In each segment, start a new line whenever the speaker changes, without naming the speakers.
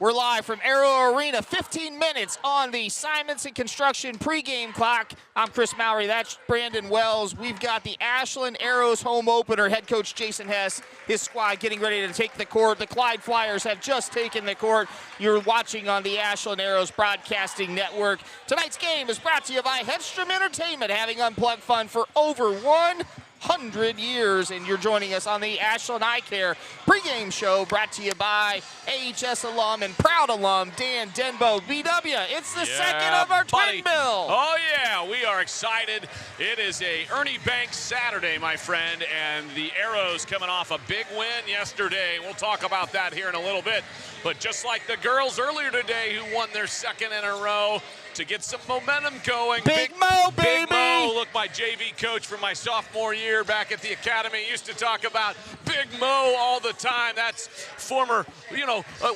We're live from Aero Arena, 15 minutes on the Simonson Construction pregame clock. I'm Chris Mowry, that's Brandon Wells. We've got the Ashland Arrows home opener. Head coach Jason Hess, his squad getting ready to take the court. The Clyde Flyers have just taken the court. You're watching on the Ashland Arrows Broadcasting Network. Tonight's game is brought to you by Hedstrom Entertainment, having unplugged fun for over 100 years, and you're joining us on the Ashland Eye Care pregame show brought to you by AHS alum and proud alum Dan Denbo. BW, it's the second of our twin bill.
Oh yeah, we are excited. It is a Ernie Banks Saturday, my friend, and the Arrows coming off a big win yesterday. We'll talk about that here in a little bit. But just like the girls earlier today who won their second in a row, to get some momentum going.
Big Mo, baby!
Big Mo, look, my JV coach from my sophomore year back at the academy used to talk about Big Mo all the time. That's former,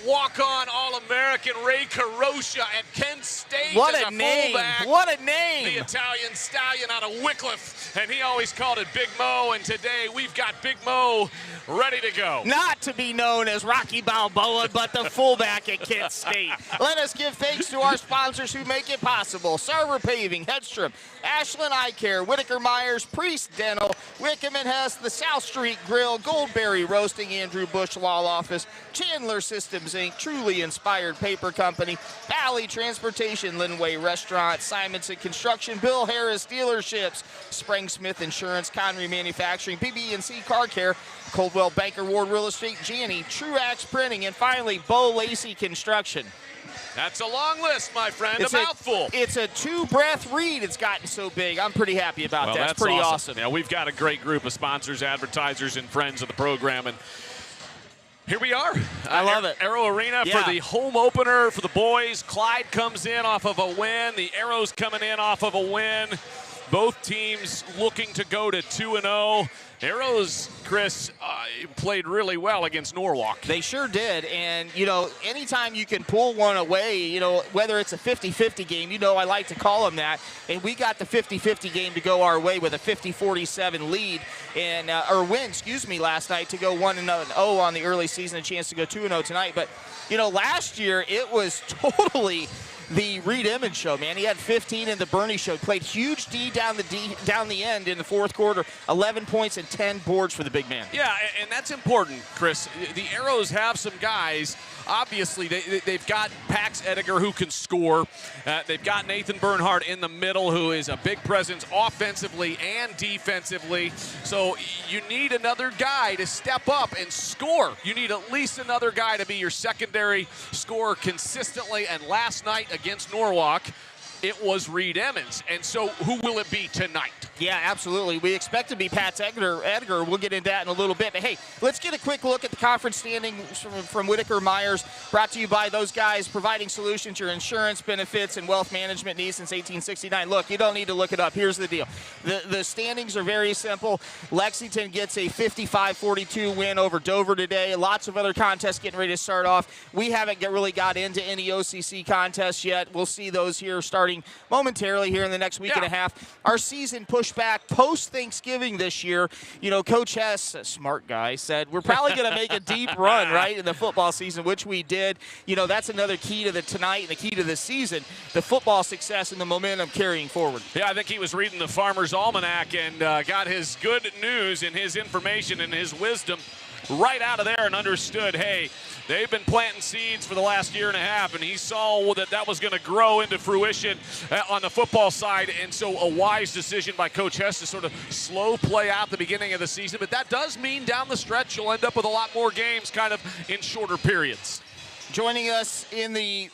walk-on All-American Ray Caroscia at Kent State.
What
as
a name!
fullback.
What a name!
The Italian stallion out of Wycliffe, and he always called it Big Mo, and today we've got Big Mo ready to go.
Not to be known as Rocky Balboa, but the fullback at Kent State. Let us give thanks to our sponsors who make it possible. Sarver Paving, Hedstrom, Ashland Eye Care, Whitaker Myers, Priest Dental, Wickham and Hess, the South Street Grill, Goldberry Roasting, Andrew Bush Law Office, Chandler Systems Inc., Truly Inspired Paper Company, Valley Transportation, Linway Restaurant, Simonson Construction, Bill Harris Dealerships, Spring Smith Insurance, Connery Manufacturing, BB&C Car Care, Coldwell Banker Ward Real Estate, Janney, Truax Printing, and finally, Bo Lacey Construction.
That's a long list, my friend, a mouthful.
It's a two-breath read. It's gotten so big. I'm pretty happy about that. It's pretty awesome.
Yeah, we've got a great group of sponsors, advertisers, and friends of the program, and here we are.
I love it.
Aero Arena for the home opener for the boys. Clyde comes in off of a win. The Arrows coming in off of a win. Both teams looking to go to 2-0. Arrows, Chris, played really well against Norwalk.
They sure did, and, anytime you can pull one away, whether it's a 50-50 game, I like to call them that, and we got the 50-50 game to go our way with a 50-47 lead, win, last night to go 1-0 on the early season, a chance to go 2-0 tonight. But, last year it was totally the Reed Emmons show, man. He had 15 in the Bernie show. Played huge D down the end in the fourth quarter. 11 points and 10 boards for the big man.
Yeah, and that's important, Chris. The Arrows have some guys. Obviously, they've got Pax Ediger who can score. They've got Nathan Bernhardt in the middle who is a big presence offensively and defensively. So you need another guy to step up and score. You need at least another guy to be your secondary scorer consistently. And last night against Norwalk, it was Reed Emmons. And so who will it be tonight?
Yeah, absolutely. We expect to be Pat Edgar. We'll get into that in a little bit. But, hey, let's get a quick look at the conference standings from Whitaker Myers, brought to you by those guys providing solutions, your insurance benefits and wealth management needs since 1869. Look, you don't need to look it up. Here's the deal. The standings are very simple. Lexington gets a 55-42 win over Dover today. Lots of other contests getting ready to start off. We haven't really got into any OCC contests yet. We'll see those here starting momentarily here in the next week and a half. Our season pushed back post-Thanksgiving this year. Coach Hess, a smart guy, said we're probably going to make a deep run, right, in the football season, which we did. That's another key to the tonight and the key to the season, the football success and the momentum carrying forward.
Yeah, I think he was reading the Farmer's Almanac and got his good news and his information and his wisdom right out of there and understood, hey, they've been planting seeds for the last year and a half, and he saw that was going to grow into fruition on the football side, and so a wise decision by Coach Hess to sort of slow play out the beginning of the season, but that does mean down the stretch you'll end up with a lot more games kind of in shorter periods.
Joining us in the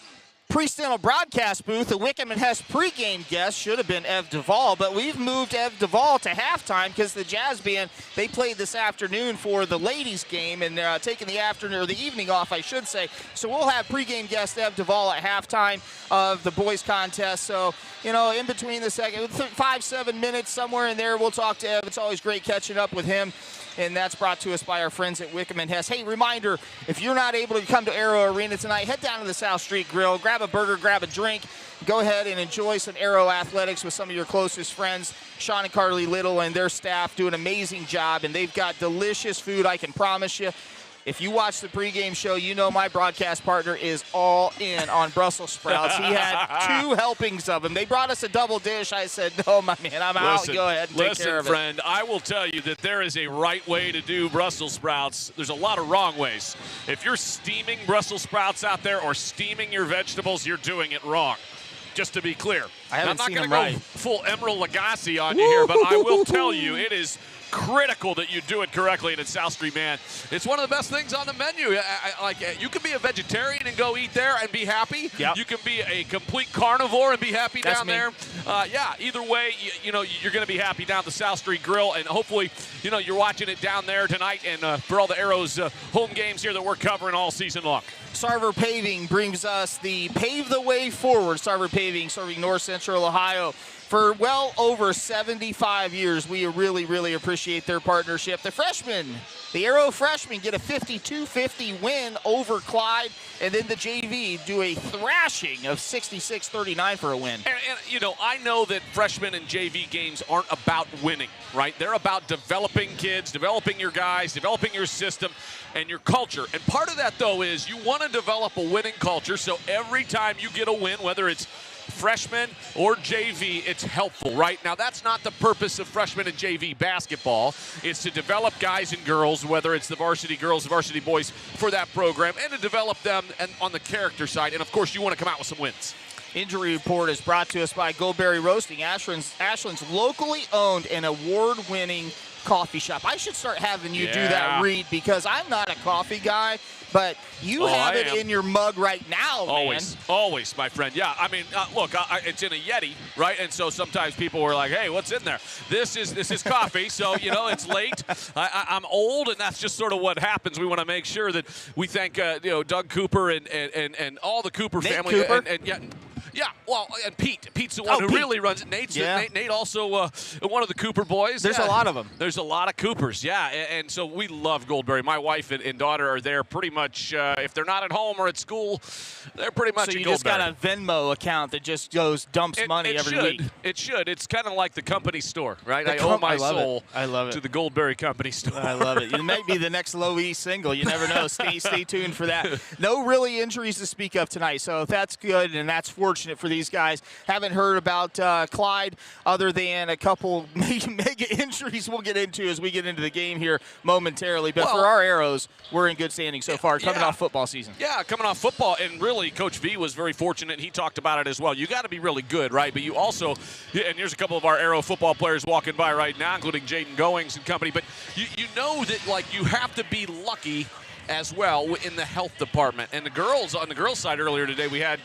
Pre-Dental broadcast booth, the Wickham and Hess pregame guest should have been Ev Duvall, but we've moved Ev Duvall to halftime because the Jazz Band, they played this afternoon for the ladies game, and they're taking the afternoon or the evening off, I should say. So we'll have pregame guest Ev Duvall at halftime of the boys contest. So, in between the second 5-7 minutes, somewhere in there, we'll talk to Ev. It's always great catching up with him. And that's brought to us by our friends at Wickham and Hess. Hey, reminder, if you're not able to come to Aero Arena tonight, head down to the South Street Grill, grab a burger, grab a drink, go ahead and enjoy some Aero athletics with some of your closest friends. Sean and Carly Little and their staff do an amazing job, and they've got delicious food, I can promise you. if you watch the pregame show, you know my broadcast partner is all in on Brussels sprouts. He had 2 helpings of them. They brought us a double dish. I said, no, my man, I'm out. Go ahead and take care of it.
Listen, friend, I will tell you that there is a right way to do Brussels sprouts. There's a lot of wrong ways. If you're steaming Brussels sprouts out there or steaming your vegetables, you're doing it wrong. Just to be clear.
I'm not
going to go full Emeril Lagasse on you here, but I will tell you it is critical that you do it correctly. And at South Street, man, it's one of the best things on the menu. You can be a vegetarian and go eat there and be happy.
Yep.
You can be a complete carnivore and be happy
That's
down
me.
there. Yeah, either way, you're going to be happy down at the South Street Grill. And hopefully, you're watching it down there tonight. And for all the Arrows home games here that we're covering all season long.
Sarver Paving brings us the Pave the Way Forward. Sarver Paving serving North Central Ohio for well over 75 years. We really, really appreciate their partnership. The Arrow freshmen get a 52-50 win over Clyde, and then the JV do a thrashing of 66-39 for a win.
And I know that freshman and JV games aren't about winning, right? They're about developing kids, developing your guys, developing your system and your culture. And part of that, though, is you want to develop a winning culture, so every time you get a win, whether it's freshman or JV, it's helpful, right? Now, that's not the purpose of freshman and JV basketball. It's to develop guys and girls, whether it's the varsity girls, the varsity boys for that program, and to develop them and on the character side. And, of course, you want to come out with some wins.
Injury report is brought to us by Goldberry Roasting, Ashland's locally owned and award-winning coffee shop. I should start having you do that, Reed, because I'm not a coffee guy, but you have it in your mug right now,
Always, my friend. Yeah, I mean, look, it's in a Yeti, right? And so sometimes people were like, hey, what's in there? This is coffee, so, it's late. I'm old, and that's just sort of what happens. We want to make sure that we thank, Doug Cooper and all the Cooper
Nate
family.
Cooper?
Yeah, well, and Pete. Pete's the one who really runs it. Nate also one of the Cooper boys.
There's a lot of them.
There's a lot of Coopers, yeah. And so we love Goldberry. My wife and daughter are there pretty much. If they're not at home or at school, they're pretty much at Goldberry.
So you just got a Venmo account that just dumps money every week.
It should. It's kind of like the company store, right? I owe my soul to the Goldberry company store.
I love it. It might be the next Low E single. You never know. Stay tuned for that. No really injuries to speak of tonight, so that's good, and that's fortunate for these guys. Haven't heard about Clyde other than a couple mega injuries we'll get into as we get into the game here momentarily. But for our Arrows, we're in good standing so far coming off football season.
Yeah, coming off football. And really, Coach V was very fortunate. He talked about it as well. You got to be really good, right? But you also, and here's a couple of our Arrow football players walking by right now, including Jaden Goings and company. But you know that, you have to be lucky as well in the health department. And the girls, on the girls' side earlier today, we had,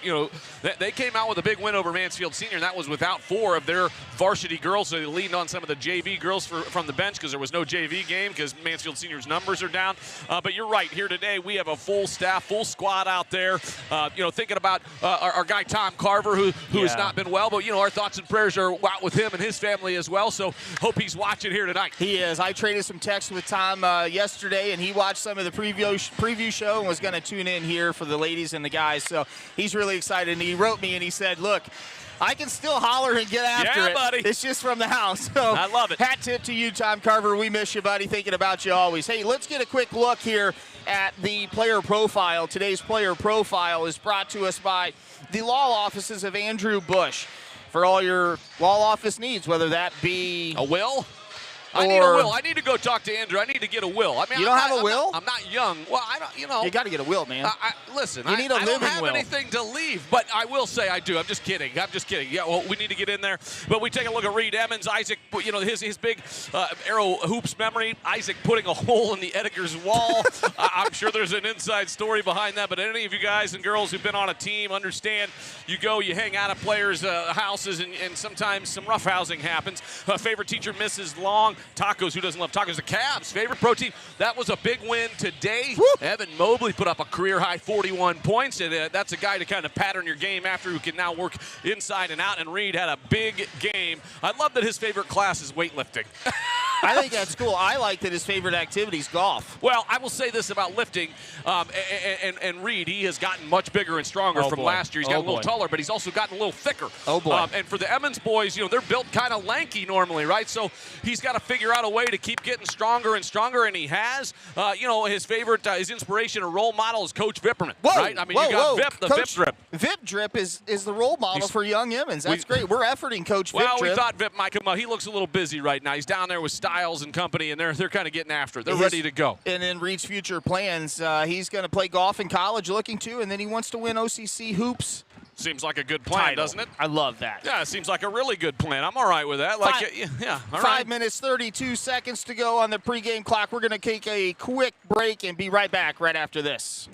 they came out with a big win over Mansfield Senior, and that was without 4 of their varsity girls. So they leaned on some of the JV girls from the bench because there was no JV game because Mansfield Senior's numbers are down. But you're right. Here today, we have a full staff, full squad out there. Thinking about our guy Tom Carver, who has not been well. But, our thoughts and prayers are out with him and his family as well. So hope he's watching here tonight.
He is. I traded some texts with Tom yesterday, and he watched some of the preview show and was going to tune in here for the ladies and the guys. So he's really excited. And he wrote me and he said, look, I can still holler and get after it.
Buddy.
It's just from the house. So
I love it.
Hat tip to you, Tom Carver. We miss you, buddy. Thinking about you always. Hey, let's get a quick look here at the player profile. Today's player profile is brought to us by the law offices of Andrew Bush. For all your law office needs, whether that be
a will. I need a will. I need to go talk to Andrew. I need to get a will. I mean,
you don't have a will?
I'm not young. Well, I don't.
You got to get a will, man.
Listen,
you need a living will.
I don't have anything to leave, but I will say I do. I'm just kidding. Yeah, well, we need to get in there. But we take a look at Reed Emmons, Isaac. His big Arrow hoops memory. Isaac putting a hole in the Edgar's wall. I'm sure there's an inside story behind that. But any of you guys and girls who've been on a team understand. You hang out at players' houses, and sometimes some rough housing happens. Favorite teacher, Mrs. Long. Tacos, who doesn't love tacos? The Cavs, favorite protein. That was a big win today.
Woo!
Evan Mobley put up a career-high 41 points, and that's a guy to kind of pattern your game after who can now work inside and out, and Reed had a big game. I love that his favorite class is weightlifting.
I think that's cool. I like that his favorite activity is golf.
Well, I will say this about lifting, and Reed, he has gotten much bigger and stronger from last year. He's gotten a little taller, but he's also gotten a little thicker.
Oh, boy.
And for the Emmons boys, they're built kind of lanky normally, right? So he's got to figure out a way to keep getting stronger and stronger, and he has. His favorite, his inspiration or role model is Coach Vipperman, right? I mean, you got Vip, the Vip Drip.
Vip Drip is the role model for young Emmons. That's great. We're efforting Coach Vip Drip.
Well, we thought Vip might come out. He looks a little busy right now. He's down there with Styles and company, and they're kind of getting after it. They're ready to go.
And in Reed's future plans, he's going to play golf in college, looking to, and then he wants to win OCC hoops.
Seems like a good plan, doesn't it?
I love that.
Yeah, it seems like a really good plan. I'm all right with that. All
5
right.
minutes, 32 seconds to go on the pregame clock. We're going to take a quick break and be right back right after this.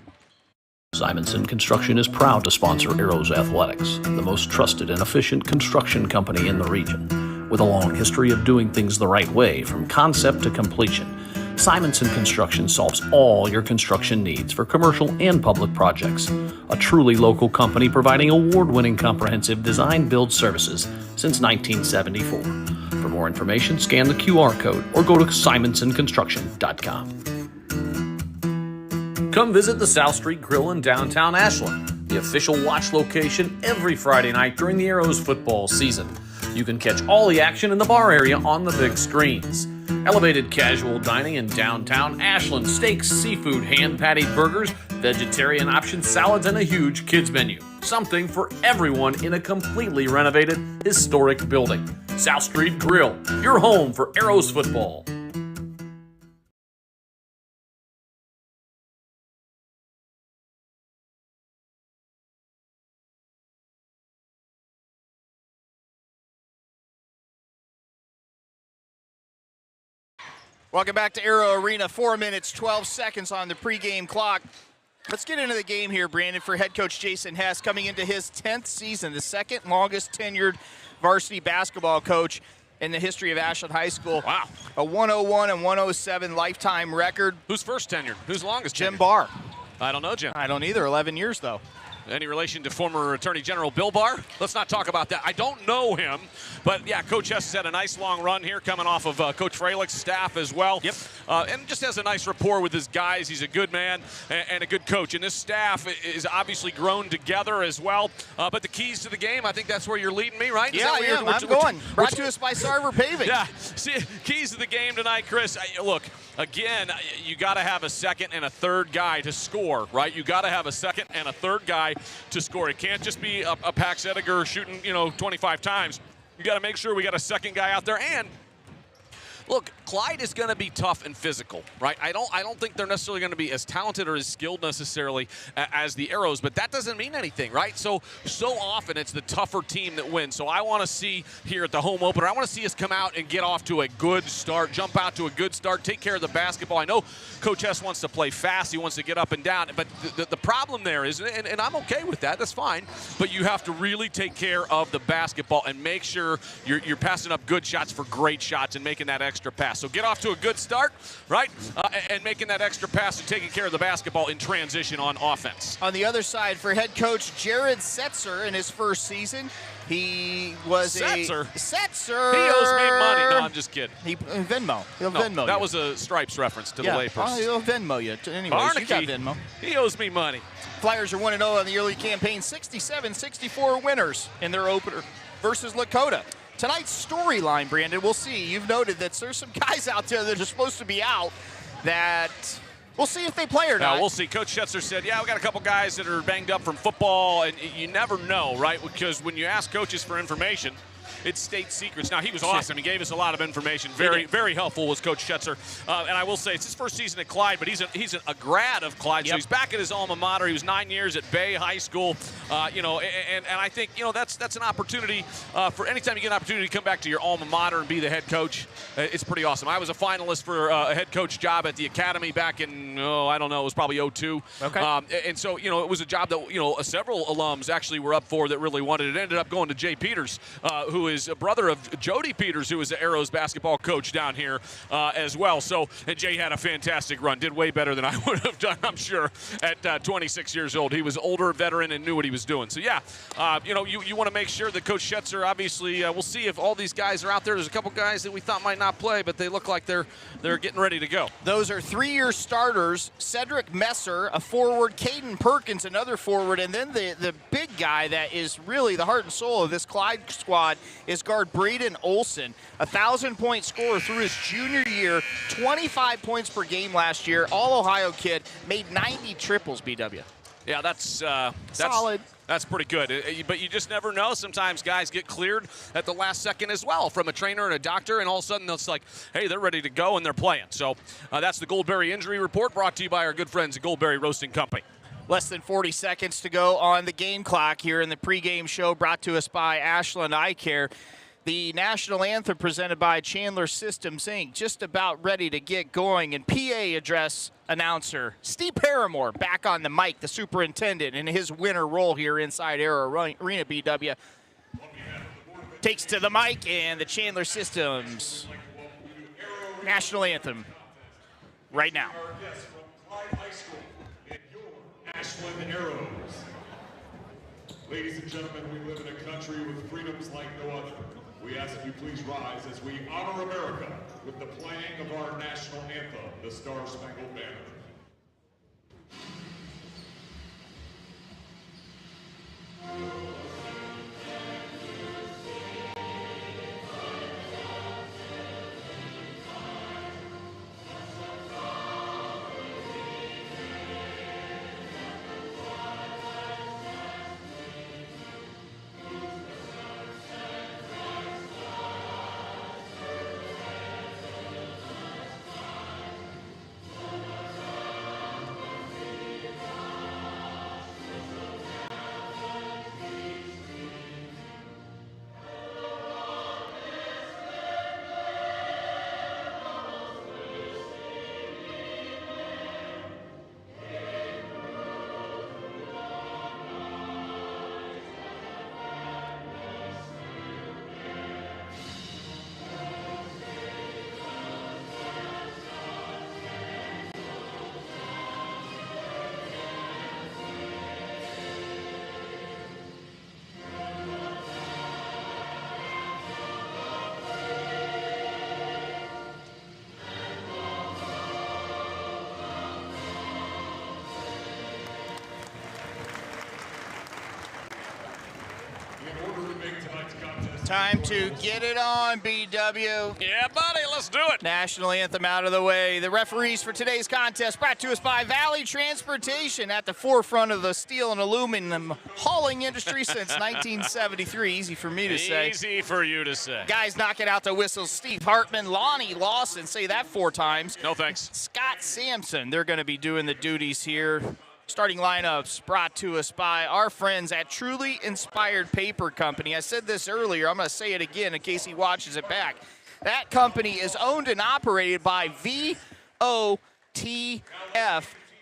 Simonson Construction is proud to sponsor Arrows Athletics, the most trusted and efficient construction company in the region. With a long history of doing things the right way from concept to completion, Simonson Construction solves all your construction needs for commercial and public projects. A truly local company providing award-winning comprehensive design-build services since 1974. For more information, scan the QR code or go to simonsonconstruction.com. Come visit the South Street Grill in downtown Ashland, the official watch location every Friday night during the Arrows football season. You can catch all the action in the bar area on the big screens. Elevated casual dining in downtown Ashland, steaks, seafood, hand-patted burgers, vegetarian options, salads, and a huge kids menu. Something for everyone in a completely renovated, historic building. South Street Grill, your home for Arrows football.
Welcome back to Arrow Arena. 4 minutes, 12 seconds on the pregame clock. Let's get into the game here, Brandon, for head coach Jason Hess, coming into his 10th season, the second longest tenured varsity basketball coach in the history of Ashland High School.
Wow.
A 101 and 107 lifetime record.
Who's first tenured? Who's longest
Jim
tenured?
Barr.
I don't know, Jim.
I don't either. 11 years, though.
Any relation to former Attorney General Bill Barr? Let's not talk about that. I don't know him, but yeah, Coach Hess has had a nice long run here, coming off of Coach Freilich's staff as well.
Yep.
And just has a nice rapport with his guys. He's a good man and a good coach. And this staff is obviously grown together as well. But the keys to the game, I think that's where you're leading me, right?
Yeah, I am. I'm going. Brought to us by Sarver Paving.
Yeah. See, keys to the game tonight, Chris. Look, again, you got to have a second and a third guy to score, right? You got to have a second and a third guy to score. It can't just be a Pax Ediger shooting, 25 times. You got to make sure we got a second guy out there. And look, Clyde is going to be tough and physical, right? I don't think they're necessarily going to be as talented or as skilled necessarily as the Arrows, but that doesn't mean anything, right? So often it's the tougher team that wins. So I want to see here at the home opener, I want to see us come out and get off to a good start, jump out to a good start, take care of the basketball. I know Coach Hess wants to play fast. He wants to get up and down, but the problem there is, and I'm okay with that, that's fine, but you have to really take care of the basketball and make sure you're passing up good shots for great shots and making that extra pass. So get off to a good start, right? And making that extra pass and taking care of the basketball in transition on offense.
On the other side, for head coach Jared Setzer in his first season, he was
Setzer?
Setzer.
He owes me money. No, I'm just kidding.
Venmo. He'll Venmo
that
you.
was a Stripes reference to the layperson.
He'll Venmo you. Anyways, you got Venmo.
He owes me money.
Flyers are 1-0 on the early campaign, 67-64 winners in their opener versus Lakota. Tonight's storyline, Brandon, we'll see. You've noted that there's some guys out there that are supposed to be out that we'll see if they play or not.
We'll see. Coach Setzer said, yeah, we got a couple guys that are banged up from football, and you never know, right? Because when you ask coaches for information, it's state secrets. Now, he was awesome. He gave us a lot of information. Very, very helpful was Coach Setzer. And I will say, it's his first season at Clyde, but he's a grad of Clyde, so he's back at his alma mater. He was 9 years at Bay High School, and I think, that's an opportunity for anytime you get an opportunity to come back to your alma mater and be the head coach. It's pretty awesome. I was a finalist for a head coach job at the academy back in, it was probably 2002.
Okay.
And so, it was a job that, several alums actually were up for that really wanted it. Ended up going to Jay Peters, who is a brother of Jody Peters, who is the Arrows basketball coach down here as well. So, and Jay had a fantastic run, did way better than I would have done, I'm sure, at 26 years old. He was older, veteran, and knew what he was doing. So, yeah, you want to make sure that Coach Schetzer, obviously, we'll see if all these guys are out there. There's a couple guys that we thought might not play, but they look like they're getting ready to go.
Those are 3-year starters. Cedric Messer, a forward, Caden Perkins, another forward, and then the big guy that is really the heart and soul of this Clyde squad is guard Braden Olson, 1,000-point scorer through his junior year, 25 points per game last year, all-Ohio kid, made 90 triples, BW.
Yeah, that's
solid.
That's pretty good, but you just never know. Sometimes guys get cleared at the last second as well from a trainer and a doctor, and all of a sudden it's like, hey, they're ready to go and they're playing. So that's the Goldberry Injury Report, brought to you by our good friends at Goldberry Roasting Company.
Less than 40 seconds to go on the game clock here in the pregame show, brought to us by Ashland Eye Care. The national anthem presented by Chandler Systems, Inc. just about ready to get going. And PA address announcer Steve Paramore back on the mic, the superintendent, in his winner role here inside Arrow Arena. BW takes to the mic, and the Chandler Systems national anthem right now.
Ashland Arrows. Ladies and gentlemen, we live in a country with freedoms like no other. We ask that you please rise as we honor America with the playing of our national anthem, the Star-Spangled Banner.
Time to get it on, BW.
Yeah, buddy, let's do it.
National anthem out of the way. The referees for today's contest brought to us by Valley Transportation, at the forefront of the steel and aluminum hauling industry since 1973. Easy for me to say.
Easy for you to say.
Guys knocking out the whistles. Steve Hartman, Lonnie Lawson, say that 4 times.
No thanks.
Scott Sampson, they're going to be doing the duties here. Starting lineups brought to us by our friends at Truly Inspired Paper Company. I said this earlier. I'm going to say it again in case he watches it back. That company is owned and operated by VOTF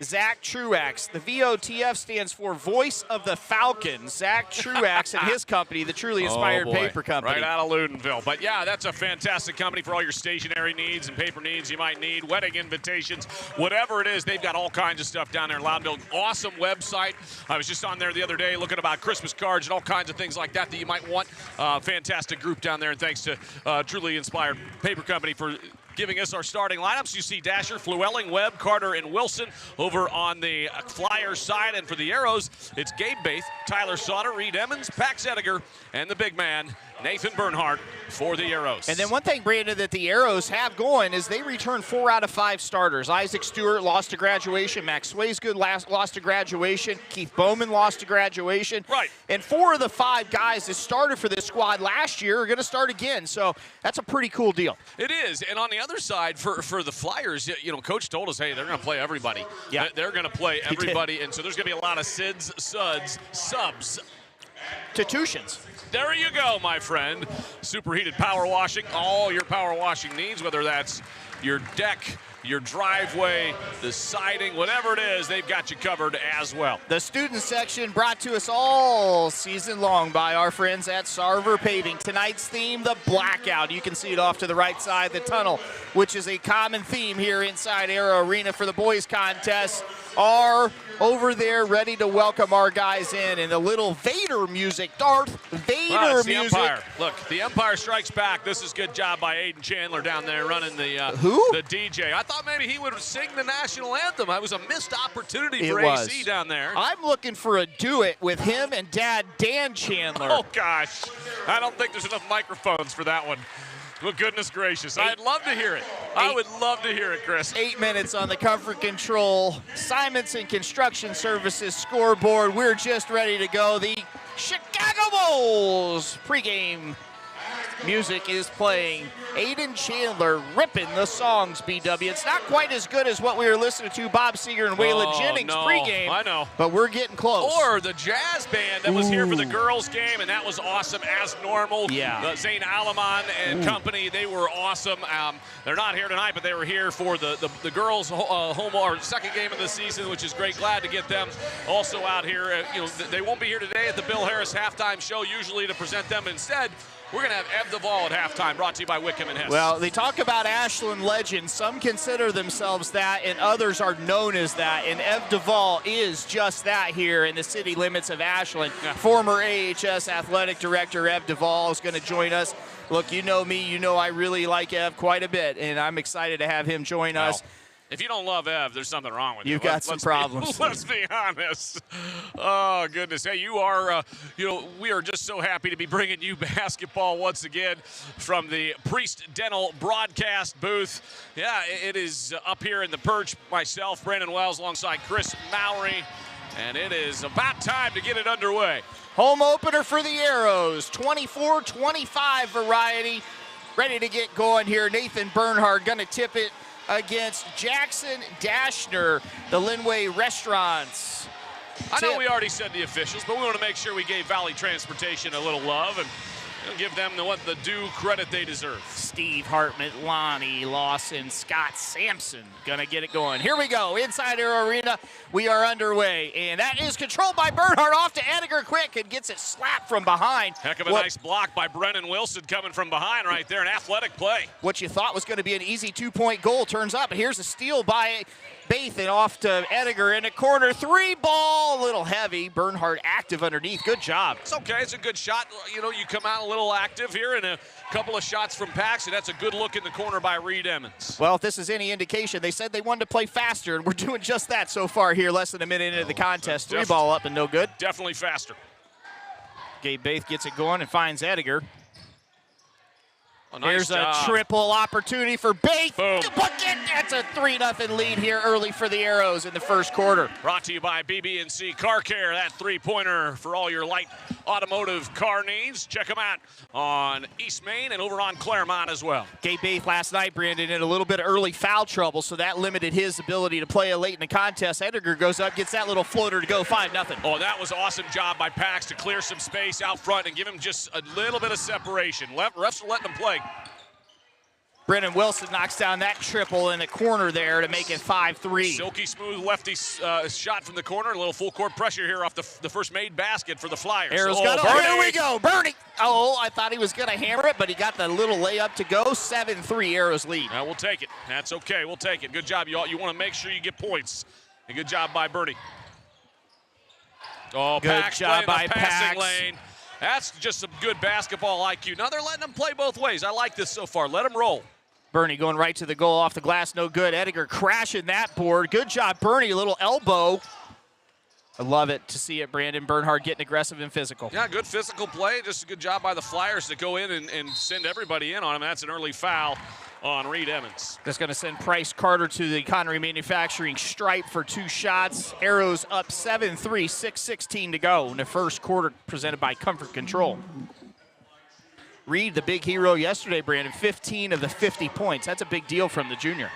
Zach Truax. The VOTF stands for Voice of the Falcons. Zach Truax and his company, the Truly Inspired Paper Company.
Right out of Ludenville. But yeah, that's a fantastic company for all your stationery needs and paper needs you might need, wedding invitations, whatever it is. They've got all kinds of stuff down there in Loudonville. Awesome website. I was just on there the other day looking about Christmas cards and all kinds of things like that you might want. Fantastic group down there, and thanks to Truly Inspired Paper Company for giving us our starting lineups. You see Dasher, Flewelling, Webb, Carter, and Wilson over on the Flyers side. And for the Arrows, it's Gabe Baith, Tyler Sauter, Reed Emmons, Pax Ediger, and the big man, Nathan Bernhardt, for the Arrows.
And then one thing, Brandon, that the Arrows have going is they return 4 out of 5 starters. Isaac Stewart lost to graduation. Max Swaysgood lost to graduation. Keith Bowman lost to graduation.
Right.
And 4 of the 5 guys that started for this squad last year are going to start again. So that's a pretty cool deal.
It is. And on the other side, for the Flyers, you know, Coach told us, hey, they're going to play everybody.
Yeah.
They're going to play everybody. And so there's going to be a lot of SIDS, SUDS, subs.
Tuitions.
There you go, my friend. Superheated power washing, all your power washing needs, whether that's your deck, your driveway, the siding, whatever it is, they've got you covered as well.
The student section brought to us all season long by our friends at Sarver Paving. Tonight's theme, the blackout. You can see it off to the right side of the tunnel, which is a common theme here inside Arrow Arena for the boys contest. Are over there ready to welcome our guys in, and a little Vader music, Darth Vader
the
music.
Empire. Look, the Empire Strikes Back. This is good job by Aiden Chandler down there running the the DJ. I thought maybe he would sing the national anthem. It was a missed opportunity for AC down there.
I'm looking for a duet with him and Dad Dan Chandler.
Oh gosh, I don't think there's enough microphones for that one. Well, goodness gracious. I'd love to hear it. I would love to hear it, Chris.
8 minutes on the Comfort Control Simonson Construction Services scoreboard. We're just ready to go. The Chicago Bulls pregame music is playing. Aiden Chandler ripping the songs, BW. It's not quite as good as what we were listening to Bob Seeger and Waylon Jennings pregame.
I know.
But we're getting close.
Or the jazz band that was here for the girls' game, and that was awesome as normal.
Yeah.
Zane Alaman and company, they were awesome. They're not here tonight, but they were here for the girls' home or second game of the season, which is great. Glad to get them also out here. They won't be here today at the Bill Harris halftime show, usually to present them. Instead, we're going to have Ev Duvall at halftime, brought to you by Wickham and Hess.
Well, they talk about Ashland legends. Some consider themselves that, and others are known as that. And Ev Duvall is just that here in the city limits of Ashland.
Yeah.
Former AHS athletic director Ev Duvall is going to join us. Look, you know me. You know I really like Ev quite a bit, and I'm excited to have him join us.
If you don't love Ev, there's something wrong with you.
You've got some problems.
Let's be honest. Oh, goodness. Hey, you are, we are just so happy to be bringing you basketball once again from the Priest Dental broadcast booth. Yeah, it is up here in the perch. Myself, Brandon Wells, alongside Chris Mowry. And it is about time to get it underway.
Home opener for the Arrows, 24-25 variety. Ready to get going here. Nathan Bernhard going to tip it against Jackson Dashner, the Linway Restaurants.
I know we already said the officials, but we want to make sure we gave Valley Transportation a little love and give them the due credit they deserve.
Steve Hartman, Lonnie Lawson, Scott Sampson gonna get it going. Here we go, inside Arrow Arena. We are underway, and that is controlled by Bernhard, off to Ediger quick, and gets it slapped from behind.
Heck of a nice block by Brennan Wilson coming from behind right there, an athletic play.
What you thought was gonna be an easy 2-point goal turns up. Here's a steal by Bathan off to Ediger in a corner three ball, a little heavy. Bernhard active underneath, good job.
It's okay, it's a good shot. You come out a little active here, and a couple of shots from Paxton. That's a good look in the corner by Reed Emmons.
Well, if this is any indication, they said they wanted to play faster, and we're doing just that so far here, less than a minute into the contest. Three ball up and no good.
Definitely faster.
Gabe Baith gets it going and finds Ediger.
Nice
Here's a triple opportunity for Baith.
Boom.
That's a 3-0 lead here early for the Arrows in the first quarter.
Brought to you by BB&C Car Care, that three-pointer for all your light automotive car needs. Check them out on East Main and over on Claremont as well.
Gabe Baith last night, Brandon, in a little bit of early foul trouble, so that limited his ability to play late in the contest. Ediger goes up, gets that little floater to go 5-0.
Oh, that was awesome job by Pax to clear some space out front and give him just a little bit of separation. Refs are letting him play.
Brennan Wilson knocks down that triple in the corner there to make it 5-3.
Silky smooth lefty shot from the corner. A little full court pressure here off the first made basket for the Flyers.
Arrows got it. Here we go. Bernie. Oh, I thought he was going to hammer it, but he got the little layup to go. 7-3 Arrows lead.
We'll take it. That's okay. We'll take it. Good job. You want to make sure you get points. And good job by Bernie. Oh,
good
Pax
job by
passing
Pax.
lane. That's just some good basketball IQ. Now they're letting them play both ways. I like this so far. Let them roll.
Bernie going right to the goal, off the glass, no good. Ediger crashing that board. Good job, Bernie, a little elbow. I love it to see it, Brandon. Bernhard getting aggressive and physical.
Yeah, good physical play. Just a good job by the Flyers to go in and send everybody in on him. That's an early foul on Reed Emmons.
That's going to send Price Carter to the Connery Manufacturing stripe for 2 shots. Arrows up 7-3, 6:16 to go in the first quarter, presented by Comfort Control. Reed, the big hero yesterday, Brandon, 15 of the 50 points. That's a big deal from the junior.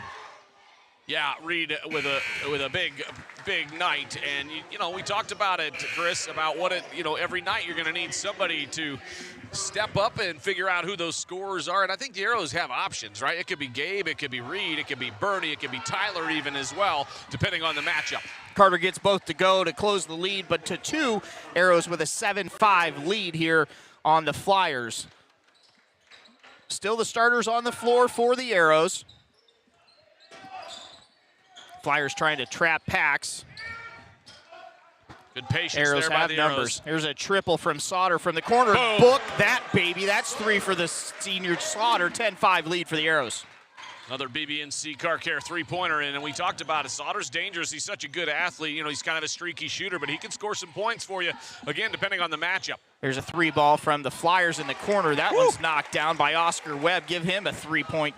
Yeah, Reed with a big big night. And, you know, we talked about it, Chris, about what it, you know, every night you're going to need somebody to step up and figure out who those scorers are. And I think the Arrows have options, right? It could be Gabe, it could be Reed, it could be Bernie, it could be Tyler even as well, depending on the matchup.
Carter gets both to go to close the lead, but to 2, Arrows with a 7-5 lead here on the Flyers. Still the starters on the floor for the Arrows. Flyers trying to trap Pax.
Good patience
Arrows
there by
have
the
numbers.
Arrows.
Here's a triple from Sauter from the corner.
Boom.
Book that, baby. That's 3 for the senior Sauter. 10-5 lead for the Arrows.
Another BB&C Car Care three-pointer in, and we talked about it. Sauter's dangerous. He's such a good athlete. You know, he's kind of a streaky shooter, but he can score some points for you, again, depending on the matchup.
There's a 3 ball from the Flyers in the corner. That one's knocked down by Oscar Webb. Give him a 3-point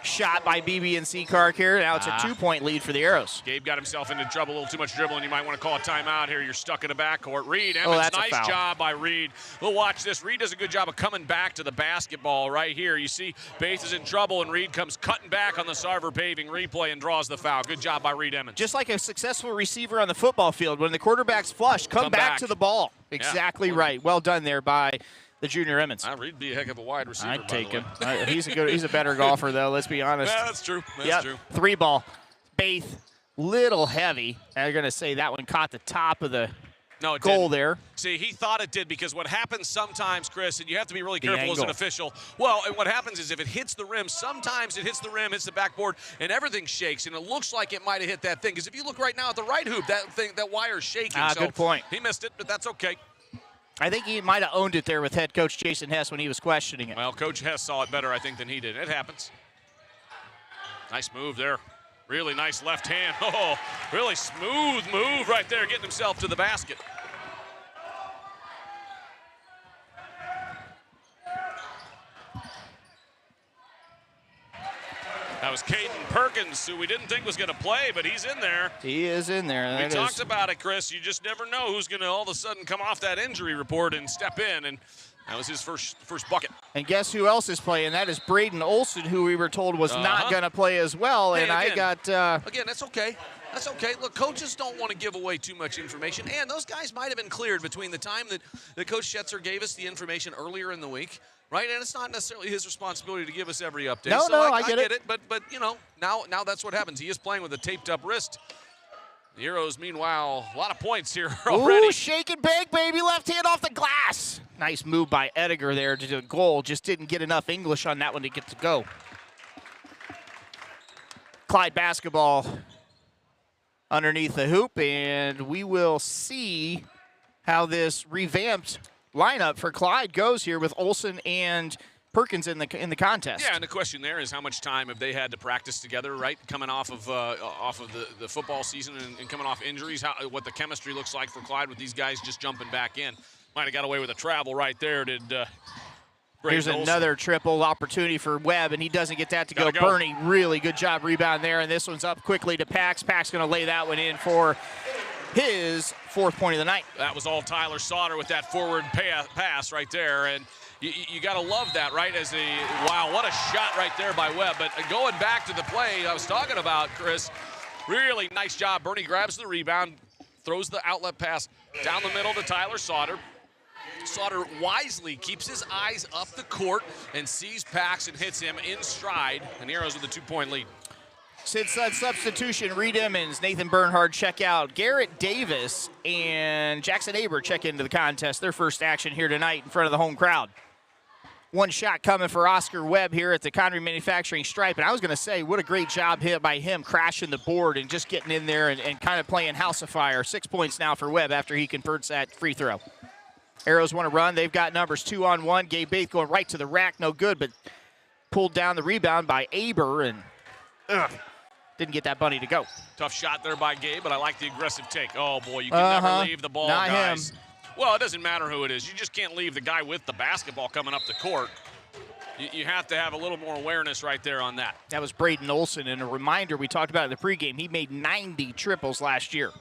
shot by BB&C Car Care. Now it's a 2-point lead for the Arrows.
Gabe got himself into trouble, a little too much dribbling. You might want to call a timeout here. You're stuck in the backcourt. Reed, Emmons,
that's a
nice
foul.
job by Reed. We'll watch this. Reed does a good job of coming back to the basketball right here. You see Bates is in trouble, and Reed comes cutting back on the Sarver paving replay and draws the foul. Good job by Reed Emmons.
Just like a successful receiver on the football field, when the quarterback's flush, come back to the ball. Exactly right. Well done there by the junior Emmons.
Reed'd be a heck of a wide receiver.
I'd take him. He's a better golfer, though, let's be honest.
Yeah, that's true. That's true.
3 ball. Baith, little heavy. I'm going to say that one caught the top of the goal there.
See, he thought it did, because what happens sometimes, Chris, and you have to be really careful as an
angle.
official. Well, and what happens is if it hits the rim, sometimes it hits the rim, hits the backboard, and everything shakes, and it looks like it might have hit that thing. Because if you look right now at the right hoop, that wire's shaking. So
good point.
He missed it, but that's okay.
I think he might have owned it there with head coach Jason Hess when he was questioning it.
Well, Coach Hess saw it better, I think, than he did. It happens. Nice move there. Really nice left hand. Oh, really smooth move right there, getting himself to the basket. That was Caden Perkins, who we didn't think was going to play, but he's in there.
He is in there.
We talked about it, Chris. You just never know who's going to all of a sudden come off that injury report and step in, and that was his first bucket.
And guess who else is playing? That is Braden Olson, who we were told was not going to play as well.
Hey,
and
again,
I got...
again, that's okay. That's okay. Look, coaches don't want to give away too much information, and those guys might have been cleared between the time that Coach Schetzer gave us the information earlier in the week. Right, and it's not necessarily his responsibility to give us every update.
No, I get it.
But you know, now that's what happens. He is playing with a taped-up wrist. The Arrows, meanwhile, a lot of points here already.
Ooh, shake and bake, baby. Left hand off the glass. Nice move by Ediger there to the goal. Just didn't get enough English on that one to get to go. Clyde basketball underneath the hoop, and we will see how this revamped lineup for Clyde goes here with Olson and Perkins in the contest.
Yeah, and the question there is how much time have they had to practice together, right? Coming off of the football season and coming off injuries, what the chemistry looks like for Clyde with these guys just jumping back in. Might have got away with a travel right there.
Here's another triple opportunity for Webb, and he doesn't get that to go. Bernie, really good job rebound there, and this one's up quickly to Pax. Pax going to lay that one in for his 4th point of the night.
That was all Tyler Sauter with that forward pass right there, and you got to love that, right? Wow, what a shot right there by Webb. But going back to the play I was talking about, Chris, really nice job. Bernie grabs the rebound, throws the outlet pass down the middle to Tyler Sauter. Sauter wisely keeps his eyes up the court and sees Pax and hits him in stride, and the Arrows with a 2-point lead.
Since that substitution, Reed Emmons, Nathan Bernhard check out. Garrett Davis and Jackson Aber check into the contest. Their first action here tonight in front of the home crowd. One shot coming for Oscar Webb here at the Connery Manufacturing stripe. And I was going to say, what a great job hit by him crashing the board and just getting in there and kind of playing house of fire. 6 points now for Webb after he converts that free throw. Arrows want to run. They've got numbers 2-on-1. Gabe Baith going right to the rack. No good, but pulled down the rebound by Aber and didn't get that bunny to go.
Tough shot there by Gabe, but I like the aggressive take. Oh, boy, you can never leave the ball,
not
guys.
Him.
Well, it doesn't matter who it is. You just can't leave the guy with the basketball coming up the court. You have to have a little more awareness right there on that.
That was Braden Olson, and a reminder, we talked about it in the pregame, he made 90 triples last year.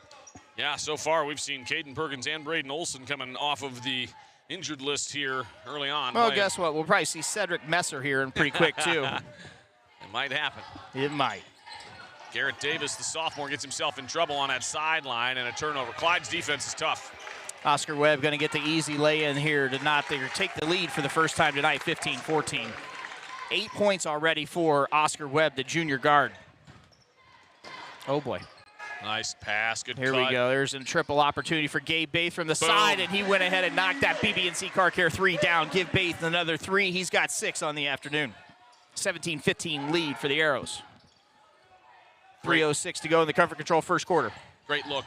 Yeah, so far we've seen Caden Perkins and Braden Olson coming off of the injured list here early on.
Well, guess what? We'll probably see Cedric Messer here in pretty quick, too.
It might happen.
It might.
Garrett Davis, the sophomore, gets himself in trouble on that sideline and a turnover. Clyde's defense is tough.
Oscar Webb going to get the easy lay-in here to not take the lead for the first time tonight, 15-14. 8 points already for Oscar Webb, the junior guard. Oh, boy.
Nice pass. Good
Here
cut.
we go. There's a triple opportunity for Gabe Baith from the side, and he went ahead and knocked that BB&C Car Care 3 down. Give Baith another 3. He's got 6 on the afternoon. 17-15 lead for the Arrows. 3:06 to go in the comfort control first quarter.
Great look.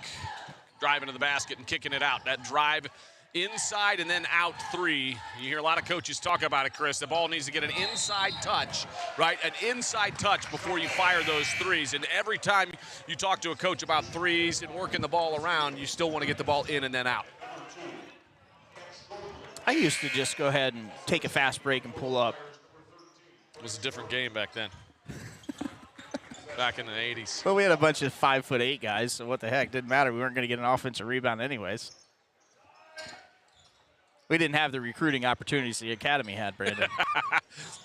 Driving to the basket and kicking it out. That drive inside and then out 3. You hear a lot of coaches talk about it, Chris. The ball needs to get an inside touch, right? An inside touch before you fire those 3s. And every time you talk to a coach about 3s and working the ball around, you still want to get the ball in and then out.
I used to just go ahead and take a fast break and pull up.
It was a different game back then. Back in the 80s.
Well, we had a bunch of 5'8" guys, so what the heck? Didn't matter. We weren't going to get an offensive rebound anyways. We didn't have the recruiting opportunities the academy had, Brandon.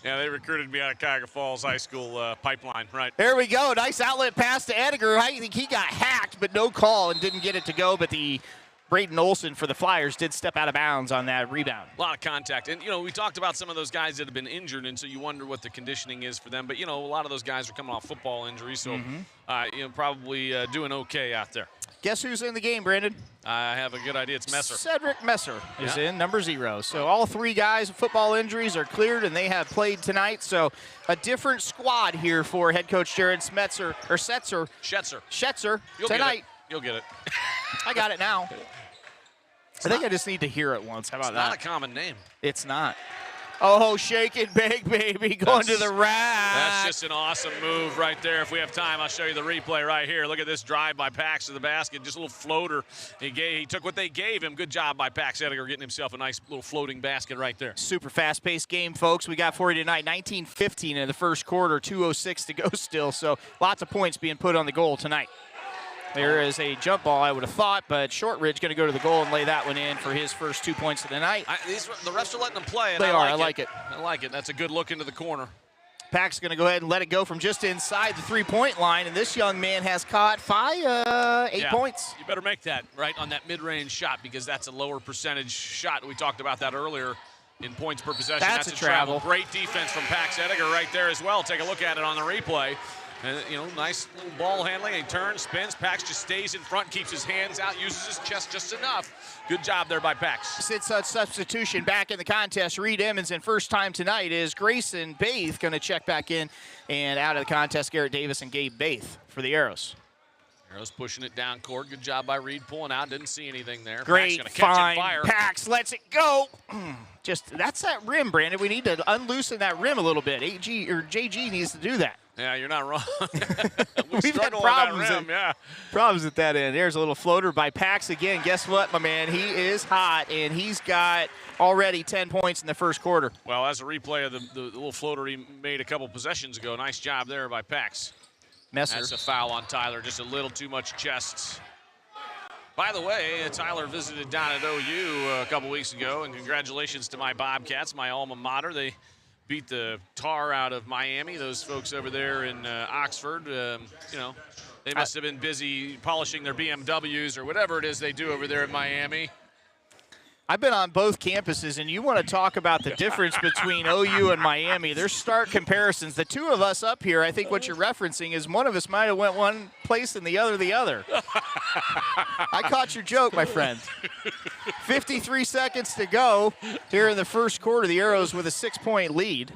Yeah, they recruited me out of Cuyahoga Falls High School pipeline, right?
There we go. Nice outlet pass to Edgar. I think he got hacked, but no call and didn't get it to go. But the Braden Olson for the Flyers did step out of bounds on that rebound.
A lot of contact. And, you know, we talked about some of those guys that have been injured, and so you wonder what the conditioning is for them. But, you know, a lot of those guys are coming off football injuries, so, you know, probably doing okay out there.
Guess who's in the game, Brandon?
I have a good idea. It's Messer.
Cedric Messer is in, number 0. So all 3 guys with football injuries are cleared, and they have played tonight. So a different squad here for head coach Jared Setzer tonight.
You'll get it.
I got it now. I think I just need to hear it once. How about that?
It's not a common name.
It's not. Oh, shake it big, baby, going to the rack.
That's just an awesome move right there. If we have time, I'll show you the replay right here. Look at this drive by Pax to the basket, just a little floater. He took what they gave him. Good job by Pax Edgar getting himself a nice little floating basket right there.
Super fast-paced game, folks. We got for you tonight, 19-15 in the first quarter, 2:06 to go still. So lots of points being put on the goal tonight. There is a jump ball, I would have thought, but Shortridge going to go to the goal and lay that one in for his first 2 points of the night.
The refs are letting them play, and
they are. I like it.
I like it. That's a good look into the corner.
Pack's going to go ahead and let it go from just inside the three-point line, and this young man has caught 8 points.
You better make that, right, on that mid-range shot, because that's a lower percentage shot. We talked about that earlier in points per possession.
That's a travel.
Great defense from Pax Edgar right there as well. Take a look at it on the replay. And, you know, nice little ball handling. He turns, spins. Pax just stays in front, keeps his hands out, uses his chest just enough. Good job there by Pax.
Since that substitution back in the contest, Reed Emmons, and first time tonight is Grayson Baith going to check back in. And out of the contest, Garrett Davis and Gabe Baith for the Arrows.
Arrows pushing it down court. Good job by Reed pulling out. Didn't see anything there.
Great
Pax gonna catch
find.
and fire.
Pax lets it go. That's that rim, Brandon. We need to unloosen that rim a little bit. JG needs to do that.
Yeah, you're not wrong.
We've had problems at that end. There's a little floater by Pax again. Guess what, my man? He is hot, and he's got already 10 points in the first quarter.
Well, as a replay of the little floater he made a couple possessions ago, nice job there by Pax.
Messer.
That's a foul on Tyler, just a little too much chest. By the way, Tyler visited down at OU a couple weeks ago, and congratulations to my Bobcats, my alma mater. They beat the tar out of Miami. Those folks over there in Oxford, you know, they must have been busy polishing their BMWs or whatever it is they do over there in Miami.
I've been on both campuses, and you want to talk about the difference between OU and Miami. There's stark comparisons. The two of us up here, I think what you're referencing is one of us might have went one place and the other the other. I caught your joke, my friend. 53 seconds to go here in the first quarter. The Arrows with a 6-point lead.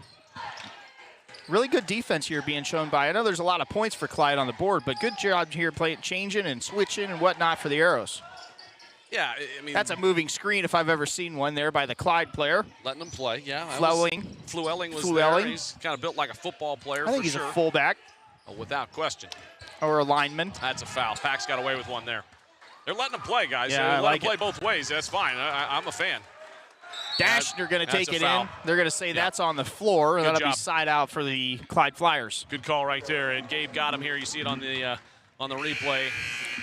Really good defense here being shown by. I know there's a lot of points for Clyde on the board, but good job here changing and switching and whatnot for the Arrows.
Yeah, I mean,
that's a moving screen if I've ever seen one there by the Clyde player.
Letting them play, yeah.
Flewelling
was there. He's kind of built like a football player.
I think he's a fullback.
Oh, without question.
Or a lineman.
That's a foul. Pax got away with one there. They're letting them play, guys.
Yeah,
They're letting them play both ways. That's fine. I'm a fan.
Dashner going to take it in. They're going to say that's on the floor, and that'll be side out for the Clyde Flyers.
Good call right there, and Gabe got him here. You see it on the replay.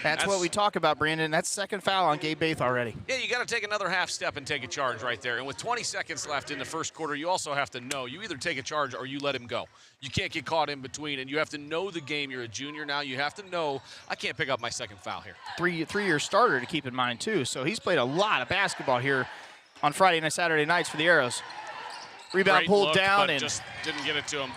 That's what we talk about, Brandon. That's second foul on Gabe Baith already.
Yeah, you got to take another half step and take a charge right there. And with 20 seconds left in the first quarter, you also have to know you either take a charge or you let him go. You can't get caught in between, and you have to know the game. You're a junior now. You have to know, I can't pick up my second foul here.
Three-year starter to keep in mind, too. So he's played a lot of basketball here on Friday and Saturday nights for the Arrows. Rebound
Great
pulled
look,
down
but
and
just didn't get it to him.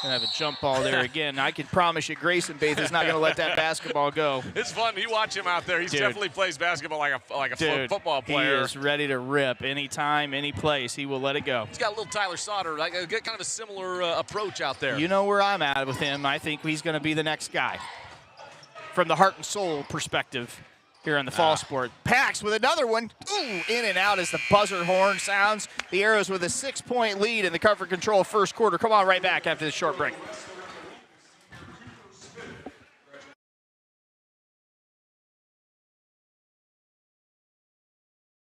Gonna have a jump ball there again. I can promise you Grayson Baith is not going to let that basketball go.
It's fun. You watch him out there. He definitely plays basketball like a football player.
He is ready to rip anytime, any place. He will let it go.
He's got a little Tyler Sauter, like kind of a similar approach out there.
You know where I'm at with him. I think he's going to be the next guy from the heart and soul perspective here on the Fall Sport. Pax with another one. Ooh, in and out as the buzzer horn sounds. The Arrows with a 6-point lead in the cover control first quarter. Come on right back after this short break.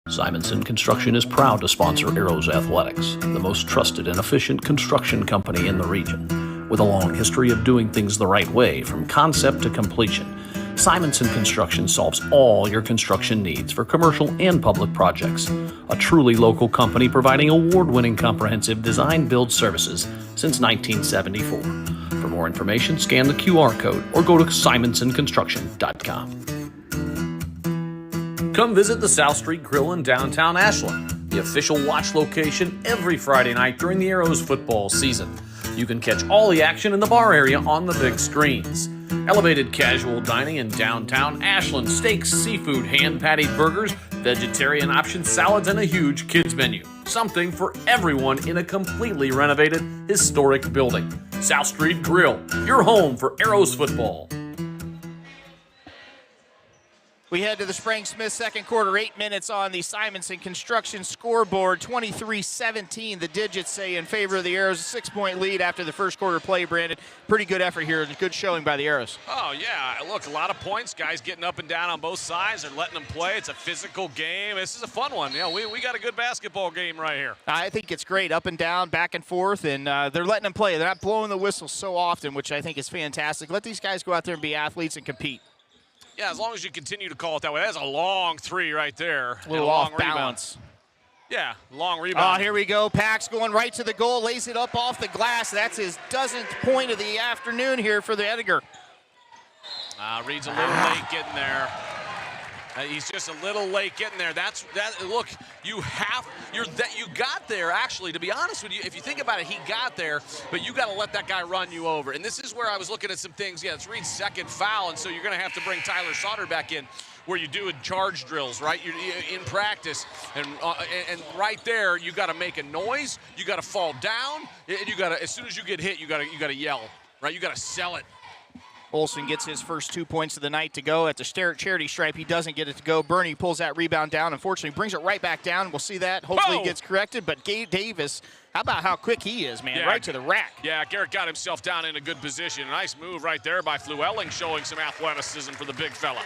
Simonson Construction is proud to sponsor Arrows Athletics, the most trusted and efficient construction company in the region. With a long history of doing things the right way from concept to completion, Simonson Construction solves all your construction needs for commercial and public projects. A truly local company providing award-winning comprehensive design-build services since 1974. For more information, scan the QR code or go to simonsonconstruction.com. Come visit the South Street Grill in downtown Ashland, the official watch location every Friday night during the Arrows football season. You can catch all the action in the bar area on the big screens. Elevated casual dining in downtown Ashland, steaks, seafood, hand-patted burgers, vegetarian options, salads, and a huge kids menu. Something for everyone in a completely renovated, historic building. South Street Grill, your home for Arrows football.
We head to the Sprang-Smith second quarter, 8 minutes on the Simonson Construction scoreboard, 23-17. The digits say in favor of the Arrows, a 6-point lead after the first quarter play, Brandon. Pretty good effort here and good showing by the Arrows.
Oh, yeah. Look, a lot of points. Guys getting up and down on both sides. They're letting them play. It's a physical game. This is a fun one. You know, we got a good basketball game right here.
I think it's great, up and down, back and forth, and they're letting them play. They're not blowing the whistle so often, which I think is fantastic. Let these guys go out there and be athletes and compete.
Yeah, as long as you continue to call it that way. That's a long three right there.
A little off balance.
Yeah, long rebound.
Oh, here we go. Pax going right to the goal, lays it up off the glass. That's his dozenth point of the afternoon here for the Edgar.
Reed's a little late getting there. He's just a little late getting there. Look, you got there, actually, to be honest with you. If you think about it, he got there, but you got to let that guy run you over. And this is where I was looking at some things. Yeah, it's Reed's second foul, and so you're going to have to bring Tyler Sauter back in where you do in charge drills, right? You're in practice, and right there, you got to make a noise. You got to fall down, and you got to, as soon as you get hit, you got to yell, right? You got to sell it.
Olsen gets his first 2 points of the night to go at the charity stripe. He doesn't get it to go. Bernie pulls that rebound down. Unfortunately, brings it right back down. We'll see that. Hopefully, it gets corrected. But Gabe Davis, how about how quick he is, man? Yeah, right to the rack.
Yeah, Garrett got himself down in a good position. Nice move right there by Flewelling, showing some athleticism for the big fella.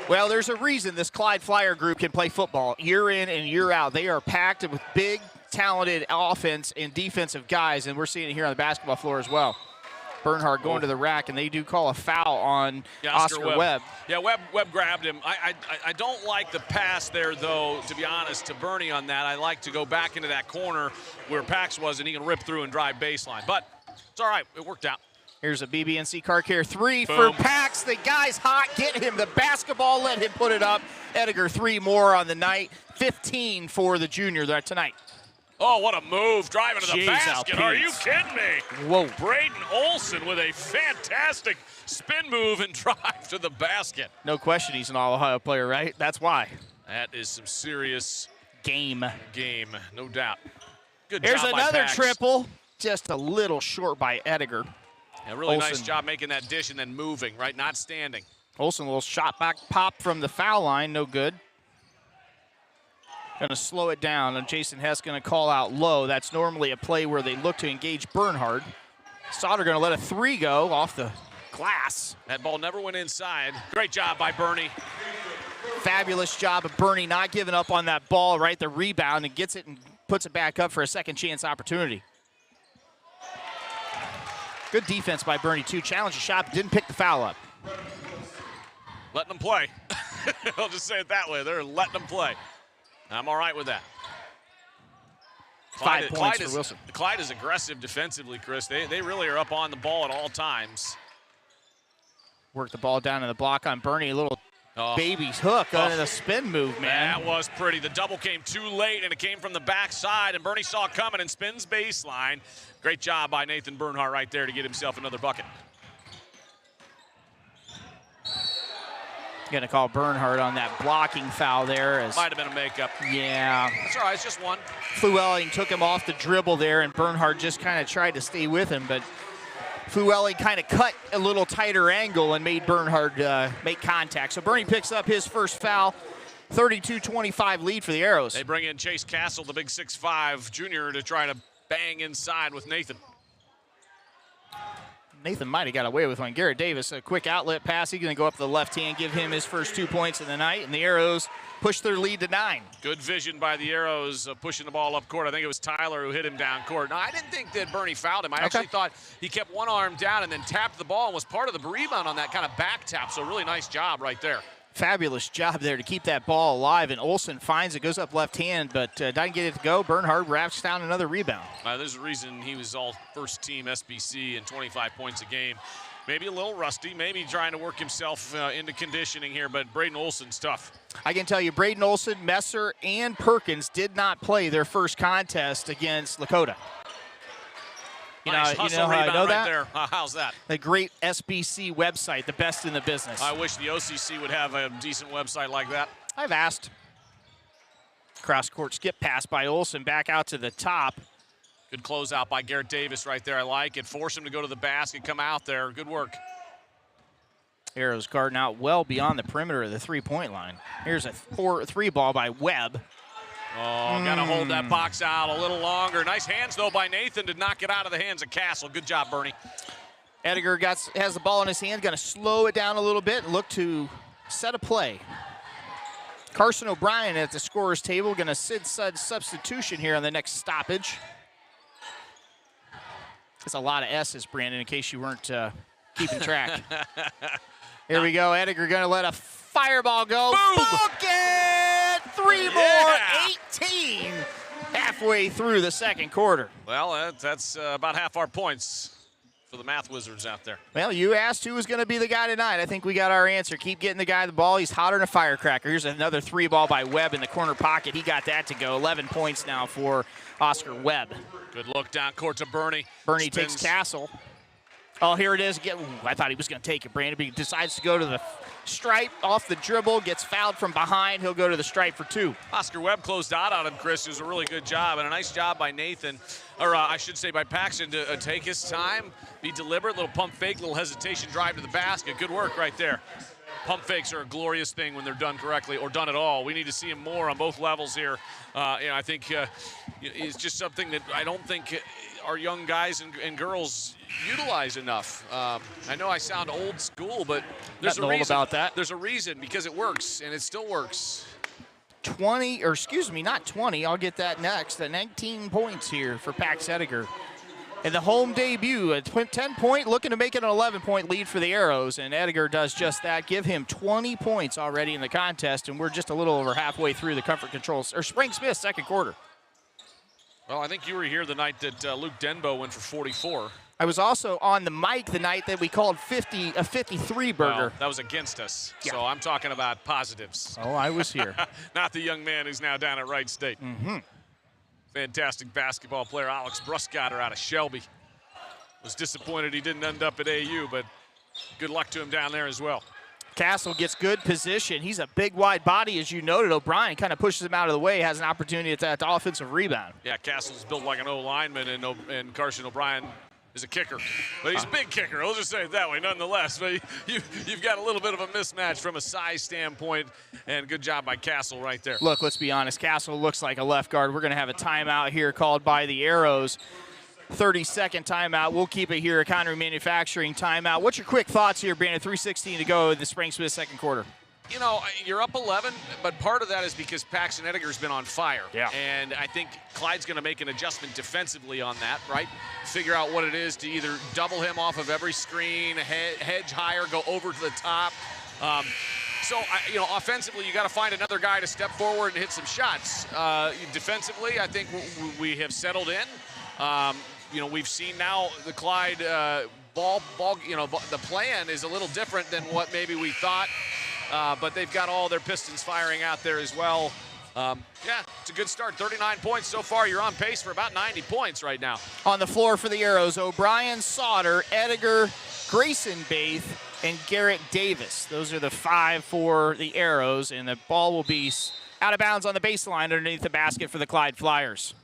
Well, there's a reason this Clyde Flyer group can play football year in and year out. They are packed with big, talented offense and defensive guys, and we're seeing it here on the basketball floor as well. Bernhard going to the rack, and they do call a foul on Oscar Webb.
Yeah, Webb grabbed him. I don't like the pass there, though, to be honest, to Bernie on that. I like to go back into that corner where Pax was, and he can rip through and drive baseline. But it's all right. It worked out.
Here's a BB&C Car Care 3
Boom.
for Pax. The guy's hot. Get him the basketball. Let him put it up. Edgar 3 more on the night. 15 for the junior there tonight.
Oh, what a move, driving to the basket.
Alpines.
Are you kidding me?
Whoa.
Braden Olsen with a fantastic spin move and drive to the basket.
No question he's an All-Ohio player, right? That's why.
That is some serious
game,
no doubt. Good
There's
job by
another
Pax.
triple, just a little short by Edgar.
Yeah, really
Olsen.
nice job making that dish and then moving, right? Not standing.
Olsen, a little shot back pop from the foul line, no good. Going to slow it down, and Jason Hess going to call out low. That's normally a play where they look to engage Bernhard. Sauter going to let a 3 go off the glass.
That ball never went inside. Great job by Bernie.
Fabulous job of Bernie not giving up on that ball, right? The rebound, and gets it and puts it back up for a second chance opportunity. Good defense by Bernie, too. Challenged the shot, but didn't pick the foul up.
letting them play. I'll just say it that way. They're letting them play. I'm all right with that.
5 points for Wilson.
Clyde is aggressive defensively, Chris. They really are up on the ball at all times.
Work the ball down in the block on Bernie. A little baby's hook under the spin move, man.
That was pretty. The double came too late, and it came from the backside, and Bernie saw it coming and spins baseline. Great job by Nathan Bernhardt right there to get himself another bucket.
Going to call Bernhardt on that blocking foul there.
Might have been a makeup.
Yeah.
That's all right. It's just one.
Fluelling took him off the dribble there, and Bernhardt just kind of tried to stay with him, but Fluelling kind of cut a little tighter angle and made Bernhardt make contact. So Bernie picks up his first foul. 32-25 lead for the Arrows.
They bring in Chase Castle, the big 6'5" junior, to try to bang inside with Nathan.
Nathan might have got away with one. Garrett Davis, a quick outlet pass. He's going to go up the left hand, give him his first 2 points of the night, and the Arrows push their lead to 9.
Good vision by the Arrows pushing the ball up court. I think it was Tyler who hit him down court. No, I didn't think that Bernie fouled him. I actually thought he kept one arm down and then tapped the ball and was part of the rebound on that kind of back tap. So really nice job right there.
Fabulous job there to keep that ball alive, and Olsen finds it, goes up left hand, but doesn't get it to go. Bernhardt wraps down another rebound.
There's a reason he was all first team SBC and 25 points a game. Maybe a little rusty, maybe trying to work himself into conditioning here, but Braden Olsen's tough.
I can tell you, Braden Olsen, Messer, and Perkins did not play their first contest against Lakota.
Nice hustle
how
rebound
I know
right
that?
there. How's that?
The great SBC website, the best in the business.
I wish the OCC would have a decent website like that.
I've asked. Cross-court skip pass by Olsen, back out to the top.
Good closeout by Garrett Davis right there. I like it. Force him to go to the basket, come out there. Good work.
Arrows guarding out well beyond the perimeter of the three-point line. Here's a 4-3 ball by Webb.
Oh, got to hold that box out a little longer. Nice hands, though, by Nathan to knock it out of the hands of Castle. Good job, Bernie.
Edgar has the ball in his hand, going to slow it down a little bit and look to set a play. Carson O'Brien at the scorer's table, going to sit substitution here on the next stoppage. It's a lot of S's, Brandon, in case you weren't keeping track. Here we go. Edgar going to let a fireball go.
Boom!
Bucket! 3 more, 18. Halfway through the second quarter.
Well, that's about half our points for the math wizards out there.
Well, you asked who was going to be the guy tonight. I think we got our answer. Keep getting the guy the ball. He's hotter than a firecracker. Here's another 3 ball by Webb in the corner pocket. He got that to go. 11 points now for Oscar Webb.
Good look down court to Bernie.
Bernie takes Castle. Oh, here it is again. I thought he was going to take it, Brandon, but he decides to go to the stripe off the dribble, gets fouled from behind. He'll go to the stripe for 2.
Oscar Webb closed out on him, Chris. It was a really good job, and a nice job by Nathan, or I should say by Paxton, to take his time, be deliberate, little pump fake, little hesitation, drive to the basket. Good work right there. Pump fakes are a glorious thing when they're done correctly or done at all. We need to see them more on both levels here. I think it's just something that I don't think our young guys and girls utilize enough. I know I sound old school, but there's a reason
about that.
There's a reason, because it works, and it still works.
20, or excuse me, not 20. I'll get that next. 19 points here for Pax Edgar. In the home debut, a 10-point, looking to make it an 11-point lead for the Arrows, and Edgar does just that. Give him 20 points already in the contest, and we're just a little over halfway through the comfort controls, or Spring Smith second quarter.
Well, I think you were here the night that Luke Denbo went for 44.
I was also on the mic the night that we called 53 burger.
Well, that was against us, so I'm talking about positives.
Oh, I was here.
Not the young man who's now down at Wright State.
Mm-hmm.
Fantastic basketball player, Alex Bruscotter out of Shelby. Was disappointed he didn't end up at AU, but good luck to him down there as well.
Castle gets good position. He's a big, wide body, as you noted. O'Brien kind of pushes him out of the way, has an opportunity at that offensive rebound.
Yeah, Castle's built like an O-lineman, and Carson O'Brien is a kicker. But he's a big kicker. I'll just say it that way nonetheless. But you've got a little bit of a mismatch from a size standpoint, and good job by Castle right there.
Look, let's be honest. Castle looks like a left guard. We're going to have a timeout here called by the Arrows. 30-second timeout. We'll keep it here. Economy Manufacturing timeout. What's your quick thoughts here, Brandon? 3:16 to go in the Spring Smith second quarter.
You know, you're up 11, but part of that is because Paxton Edgar's been on fire.
Yeah.
And I think Clyde's going to make an adjustment defensively on that, right? Figure out what it is to either double him off of every screen, hedge higher, go over to the top. So, offensively, you got to find another guy to step forward and hit some shots. Defensively, I think we have settled in. We've seen now the Clyde ball. The plan is a little different than what maybe we thought, but they've got all their pistons firing out there as well. It's a good start. 39 points so far. You're on pace for about 90 points right now.
On the floor for the Arrows, O'Brien, Sauter, Ediger, Grayson Baith, and Garrett Davis. Those are the 5 for the Arrows, and the ball will be out of bounds on the baseline underneath the basket for the Clyde Flyers.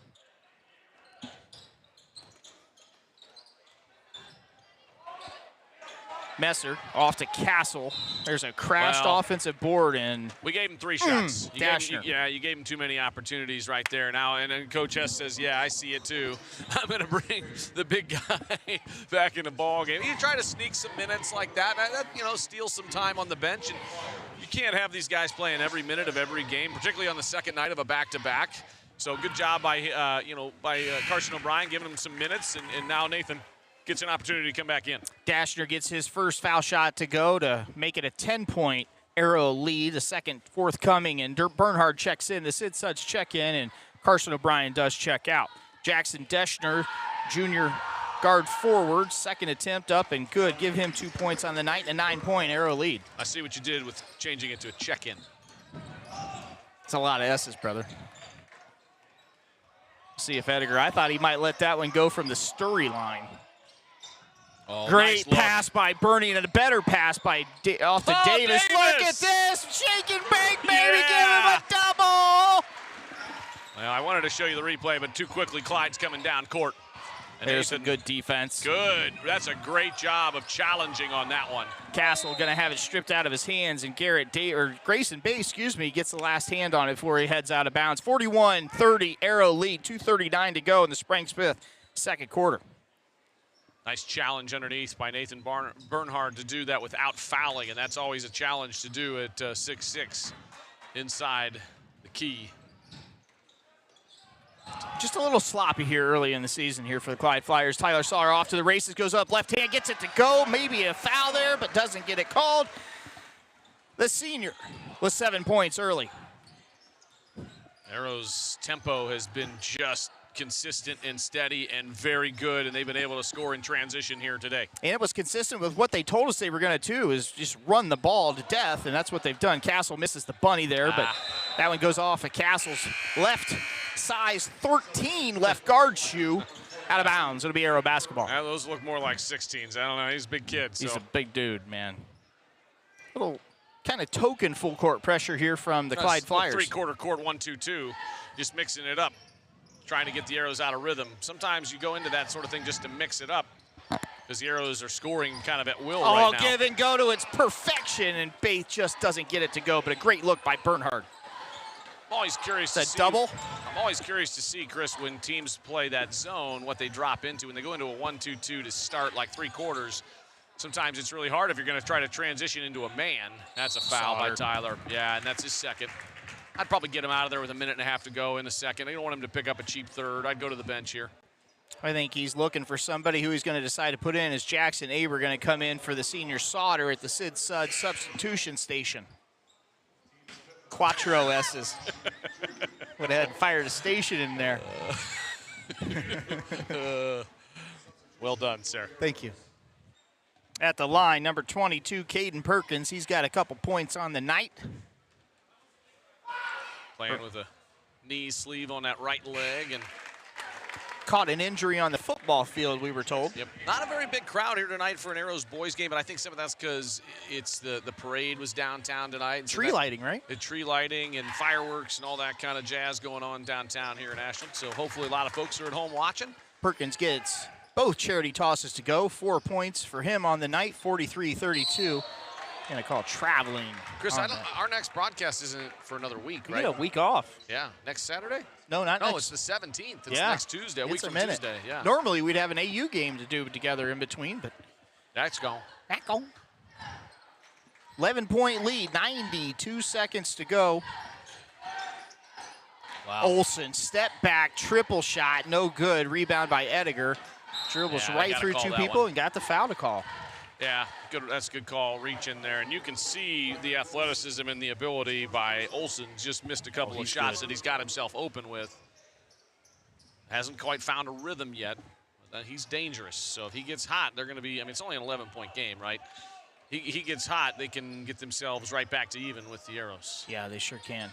Messer off to Castle. There's a crashed offensive board, and
we gave him 3 shots.
Dashner.
You gave him too many opportunities right there now. And then Coach S says, I see it too. I'm going to bring the big guy back in the ball game. You try to sneak some minutes like that, steal some time on the bench. And you can't have these guys playing every minute of every game, particularly on the second night of a back-to-back. So good job by Carson O'Brien giving him some minutes, and now Nathan gets an opportunity to come back in.
Dashner gets his first foul shot to go to make it a 10-point Arrow lead. The second forthcoming, and Bernhard checks in. The Sid Suds check in, and Carson O'Brien does check out. Jackson Deshner, junior guard forward, second attempt up and good. Give him 2 points on the night and a 9-point Arrow lead.
I see what you did with changing it to a check-in.
It's a lot of S's, brother. See if Ediger, I thought he might let that one go from the Sturry line.
Oh,
great
nice
pass by Bernie and a better pass by off to Davis. Look at this. Shake and bake, baby. Give him a double.
Well, I wanted to show you the replay, but too quickly, Clyde's coming down court. And
there's some good defense.
Good. That's a great job of challenging on that one.
Castle going to have it stripped out of his hands, and Grayson Bay, gets the last hand on it before he heads out of bounds. 41-30, Arrow lead, 2:39 to go in the Spring-Smith second quarter.
Nice challenge underneath by Nathan Bernhard to do that without fouling, and that's always a challenge to do at 6'6" inside the key.
Just a little sloppy here early in the season here for the Clyde Flyers. Tyler Sauer off to the races, goes up left hand, gets it to go. Maybe a foul there, but doesn't get it called. The senior with 7 points early.
Arrow's tempo has been just consistent and steady and very good, and they've been able to score in transition here today.
And it was consistent with what they told us they were going to do, is just run the ball to death, and that's what they've done. Castle misses the bunny there, but that one goes off of Castle's left size 13 left guard shoe, out of bounds. It'll be Arrow basketball.
Yeah, those look more like 16s. I don't know. He's a big kid.
He's a big dude, man. Little kind of token full court pressure here from the Clyde Flyers.
Three-quarter court 1-2-2, just mixing it up, trying to get the Arrows out of rhythm. Sometimes you go into that sort of thing just to mix it up, because the Arrows are scoring kind of at will right now.
Give and go to its perfection, and Baith just doesn't get it to go, but a great look by Bernhard.
I'm always curious to see.
Double?
I'm always curious to see, Chris, when teams play that zone, what they drop into. When they go into a 1-2-2 to start like three quarters, sometimes it's really hard if you're going to try to transition into a man. That's a foul by Tyler. Yeah, and that's his second. I'd probably get him out of there with a minute and a half to go in the second. I don't want him to pick up a cheap third. I'd go to the bench here.
I think he's looking for somebody who he's going to decide to put in. Is Jackson Aber going to come in for the senior Sauter at the Sid Sud substitution station? Quattro S's. Would have fired a station in there.
Well done, sir.
Thank you. At the line, number 22, Caden Perkins. He's got a couple points on the night.
Playing with a knee sleeve on that right leg, and
caught an injury on the football field, we were told.
Yep. Not a very big crowd here tonight for an Arrows boys game, but I think some of that's because it's the parade was downtown tonight.
Tree lighting, right?
The tree lighting and fireworks and all that kind of jazz going on downtown here in Ashland. So hopefully a lot of folks are at home watching.
Perkins gets both charity tosses to go. 4 points for him on the night, 43-32. Gonna call traveling.
Chris, our next broadcast isn't for another week, right?
We get a week off.
Yeah, next Saturday?
No, not next.
No, it's the 17th. It's next Tuesday, a week from Tuesday. Yeah.
Normally we'd have an AU game to do together in between, but
that's gone.
That's gone. 11-point lead, 92 seconds to go.
Wow.
Olsen, step back, triple shot, no good. Rebound by Ediger. Dribbles right through two people and got the foul to call.
Yeah, good. That's a good call. Reach in there, and you can see the athleticism and the ability by Olsen. Just missed a couple of shots that he's got himself open with. Hasn't quite found a rhythm yet. He's dangerous. So if he gets hot, they're going to be. I mean, it's only an 11-point game, right? He gets hot, they can get themselves right back to even with the Arrows.
Yeah, they sure can.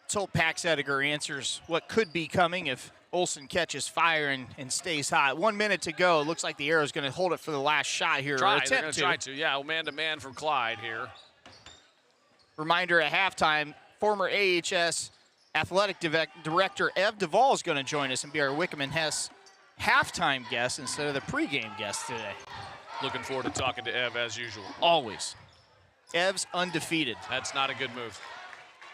Let's hope Pax Ediger answers what could be coming if Olsen catches fire and stays hot. 1 minute to go. It looks like the Arrows going to hold it for the last shot here.
They're going to try to. Yeah, man-to-man from Clyde here.
Reminder at halftime, former AHS Athletic Director Ev Duvall is going to join us and be our Wickham and Hess halftime guest instead of the pregame guest today.
Looking forward to talking to Ev as usual.
Always. Ev's undefeated.
That's not a good move.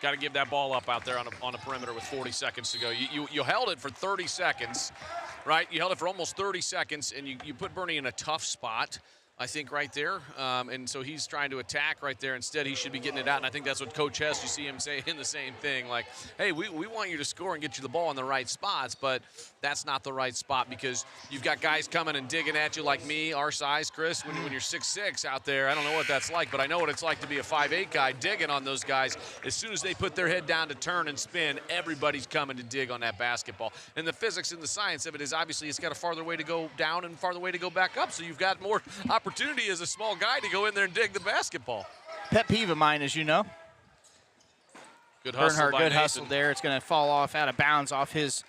Got to give that ball up out there on a perimeter with 40 seconds to go. You held it for 30 seconds, right? You held it for almost 30 seconds, and you put Bernie in a tough spot, I think, right there. And so he's trying to attack right there. Instead, he should be getting it out, and I think that's what Coach Hess, you see him saying the same thing. Like, hey, we want you to score and get you the ball in the right spots, but that's not the right spot because you've got guys coming and digging at you like me, our size, Chris. When you're 6'6" out there, I don't know what that's like, but I know what it's like to be a 5'8" guy digging on those guys. As soon as they put their head down to turn and spin, everybody's coming to dig on that basketball. And the physics and the science of it is obviously it's got a farther way to go down and farther way to go back up, so you've got more opportunity as a small guy to go in there and dig the basketball.
Pet peeve of mine, as you know.
Good hustle
Bernhardt,
by
good
Nathan.
hustle there. It's going to fall off out of bounds off his.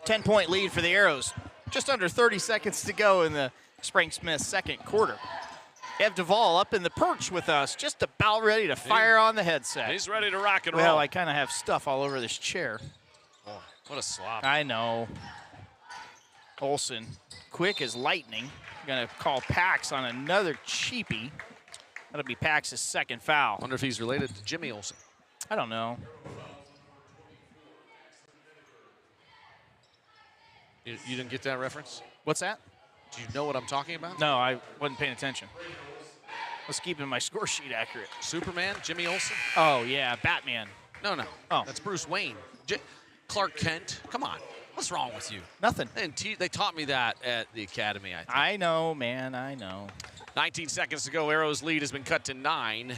10-point lead for the Arrows. Just under 30 seconds to go in the Spring-Smith second quarter. Ev Duvall up in the perch with us, just about ready to fire on the headset.
He's ready to rock and roll.
Well, I kind of have stuff all over this chair.
Oh, what a slop.
I know. Olsen, quick as lightning. Going to call Pax on another cheapie. That'll be Pax's second foul.
Wonder if he's related to Jimmy Olsen.
I don't know.
You didn't get that reference?
What's that?
Do you know what I'm talking about?
No, I wasn't paying attention. I was keeping my score sheet accurate.
Superman, Jimmy Olsen?
Oh, yeah, Batman.
No.
Oh.
That's Bruce Wayne. Clark Kent. Come on. What's wrong with you?
Nothing.
They taught me that at the academy, I think.
I know, man, I know.
19 seconds to go. Arrow's lead has been cut to 9.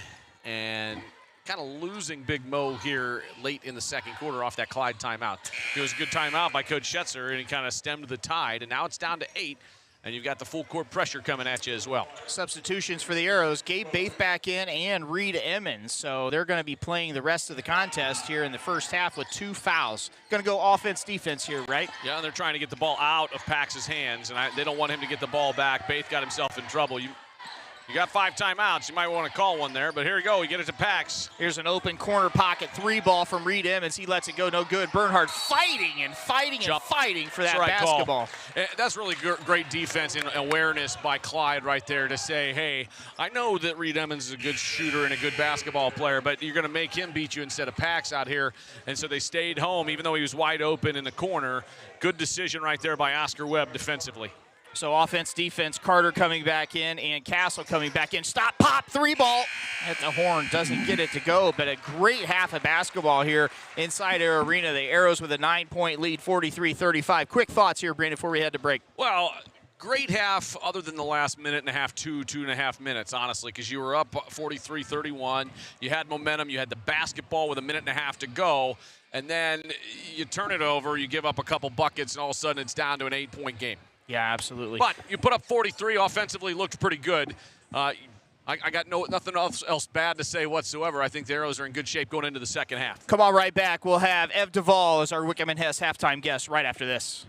And kind of losing Big Mo here late in the second quarter off that Clyde timeout. It was a good timeout by Coach Schetzer, and he kind of stemmed the tide. And now it's down to 8. And you've got the full court pressure coming at you as well.
Substitutions for the Arrows. Gabe Baith back in and Reed Emmons. So they're going to be playing the rest of the contest here in the first half with 2 fouls. Going to go offense, defense here, right?
Yeah, they're trying to get the ball out of Pax's hands, and they don't want him to get the ball back. Baith got himself in trouble. You got 5 timeouts. You might want to call one there, but here you go. We get it to Pax.
Here's an open corner pocket 3 ball from Reed Emmons. He lets it go, no good. Bernhardt fighting for that basketball.
That's really great defense and awareness by Clyde right there to say, hey, I know that Reed Emmons is a good shooter and a good basketball player, but you're going to make him beat you instead of Pax out here. And so they stayed home, even though he was wide open in the corner. Good decision right there by Oscar Webb defensively.
So offense, defense, Carter coming back in and Castle coming back in. Stop, pop, 3 ball. At the horn, doesn't get it to go, but a great half of basketball here inside our arena. The Arrows with a 9-point lead, 43-35. Quick thoughts here, Brandon, before we head to break.
Well, great half other than the last minute and a half, 2.5 minutes, honestly, because you were up 43-31. You had momentum. You had the basketball with a minute and a half to go, and then you turn it over, you give up a couple buckets, and all of a sudden it's down to an 8-point game.
Yeah, absolutely.
But you put up 43 offensively, looked pretty good. I got nothing else bad to say whatsoever. I think the Arrows are in good shape going into the second half.
Come on right back. We'll have Ev Duvall as our Wickham and Hess halftime guest right after this.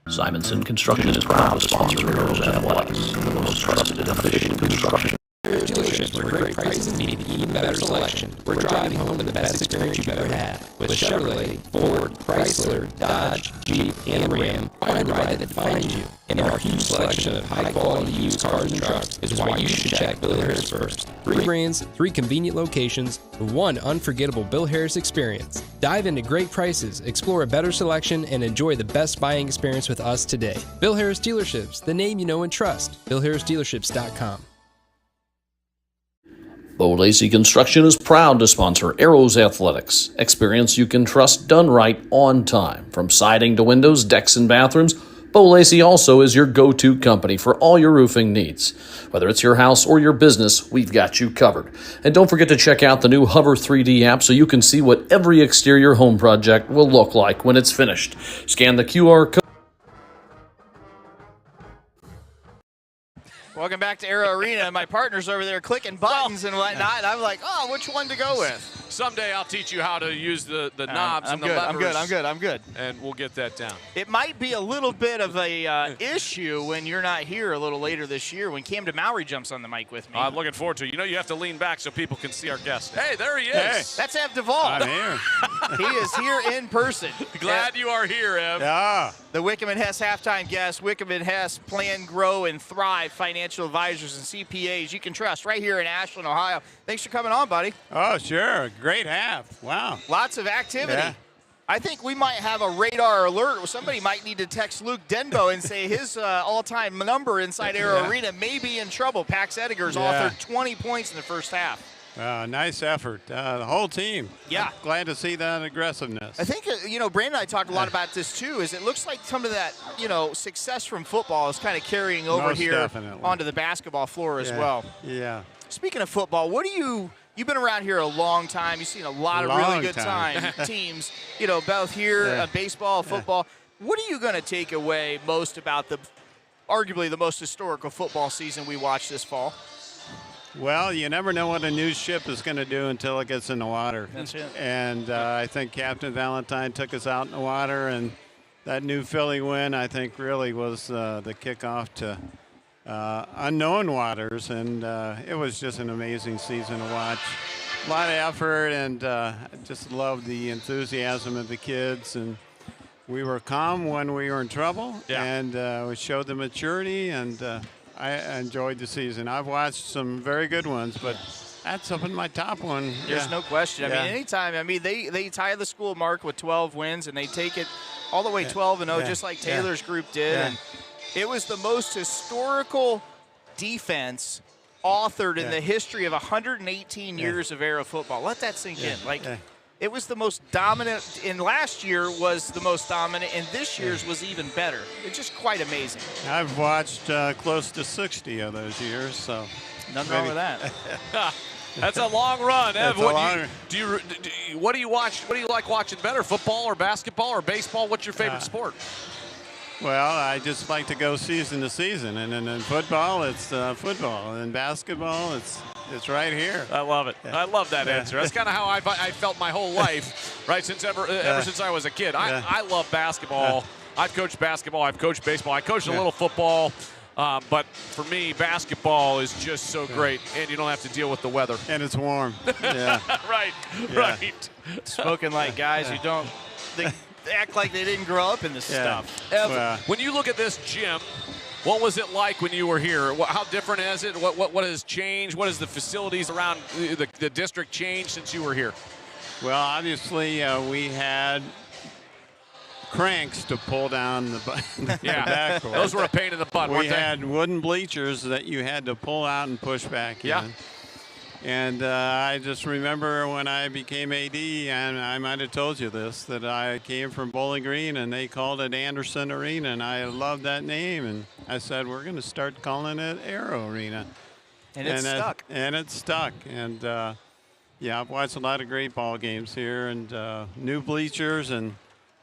Simonson Construction is proud to sponsor Arrows Athletics, the most trusted and efficient construction.
Dealerships for great prices and an even better selection. We're driving home to the best experience you've ever had. With Chevrolet, Ford, Chrysler, Dodge, Jeep, and Ram, find the ride that defines you. And our huge selection of high-quality used cars and trucks is why you should check Bill Harris first.
3 brands, 3 convenient locations, 1 unforgettable Bill Harris experience. Dive into great prices, explore a better selection, and enjoy the best buying experience with us today. Bill Harris Dealerships, the name you know and trust. BillHarrisDealerships.com.
Bo Lacey Construction is proud to sponsor Arrows Athletics. Experience you can trust done right on time. From siding to windows, decks, and bathrooms, Bo Lacey also is your go-to company for all your roofing needs. Whether it's your house or your business, we've got you covered. And don't forget to check out the new Hover 3D app so you can see what every exterior home project will look like when it's finished. Scan the QR code.
Welcome back to Arrow Arena. My partner's over there clicking buttons and whatnot. And I'm like, oh, which one to go with?
Someday I'll teach you how to use the knobs and the levers.
I'm good.
And we'll get that down.
It might be a little bit of a issue when you're not here a little later this year when Cam DeMaury jumps on the mic with me.
I'm looking forward to it. You know you have to lean back so people can see our guest. Hey, there he is.
Hey.
That's Ev Duvall.
I'm here.
He is here in person.
Glad you are here, Ev.
Yeah.
The Wickham and Hess halftime guest. Wickham and Hess plan, grow, and thrive financial advisors and CPAs you can trust right here in Ashland, Ohio. Thanks for coming on, buddy.
Oh, sure. Great half. Wow.
Lots of activity.
Yeah.
I think we might have a radar alert. Somebody might need to text Luke Denbo and say his all-time number inside Arrow Arena may be in trouble. Pax Edgar's authored 20 points in the first half.
Nice effort. The whole team.
Yeah.
Glad to see that aggressiveness.
I think, Brandon and I talked a lot about this too, is it looks like some of that, success from football is kind of carrying over
Most
here
definitely.
onto the basketball floor as well.
Yeah.
Speaking of football, you've been around here a long time. You've seen a lot of really good teams, both here, baseball, football. What are you going to take away most about arguably the most historical football season we watched this fall?
Well, you never know what a new ship is going to do until it gets in the water.
That's it.
And I think Captain Valentine took us out in the water, and that new Philly win, I think, really was the kickoff to unknown waters, and it was just an amazing season to watch. A lot of effort, and I just loved the enthusiasm of the kids, and we were calm when we were in trouble, and we showed the maturity, and I enjoyed the season. I've watched some very good ones, but that's up in my top one.
There's no question. I mean, anytime. They tie the school mark with 12 wins, and they take it all the way 12-0, just like Taylor's group did. And it was the most historical defense authored in the history of 118 years of Arrow football. Let that sink in. It was the most dominant, and last year was the most dominant, and this year's was even better. It's just quite amazing.
I've watched close to 60 of those years, so
nothing wrong with that.
That's a long run, Ev.
What
do you watch? What do you like watching better, football or basketball or baseball? What's your favorite sport?
Well, I just like to go season to season, and in football, it's football, and in basketball, it's right here.
I love it. I love that answer. That's kind of how I felt my whole life, right? Ever since I was a kid. I love basketball. I've coached basketball. I've coached baseball. I coached a little football. But for me, basketball is just so great, and you don't have to deal with the weather.
And it's warm.
Right.
Spoken like guys who don't act like they didn't grow up in this stuff.
Ev, when you look at this gym, what was it like when you were here? How different is it? What has changed? What has the facilities around the district changed since you were here?
Well, obviously, we had cranks to pull down the backboard.
Those were a pain in the butt, weren't they?
We had wooden bleachers that you had to pull out and push back in. And I just remember when I became AD, and I might have told you this, that I came from Bowling Green, and they called it Anderson Arena, and I loved that name. And I said, we're going to start calling it Arrow Arena.
And it stuck.
And it stuck. And, I've watched a lot of great ball games here, and new bleachers, and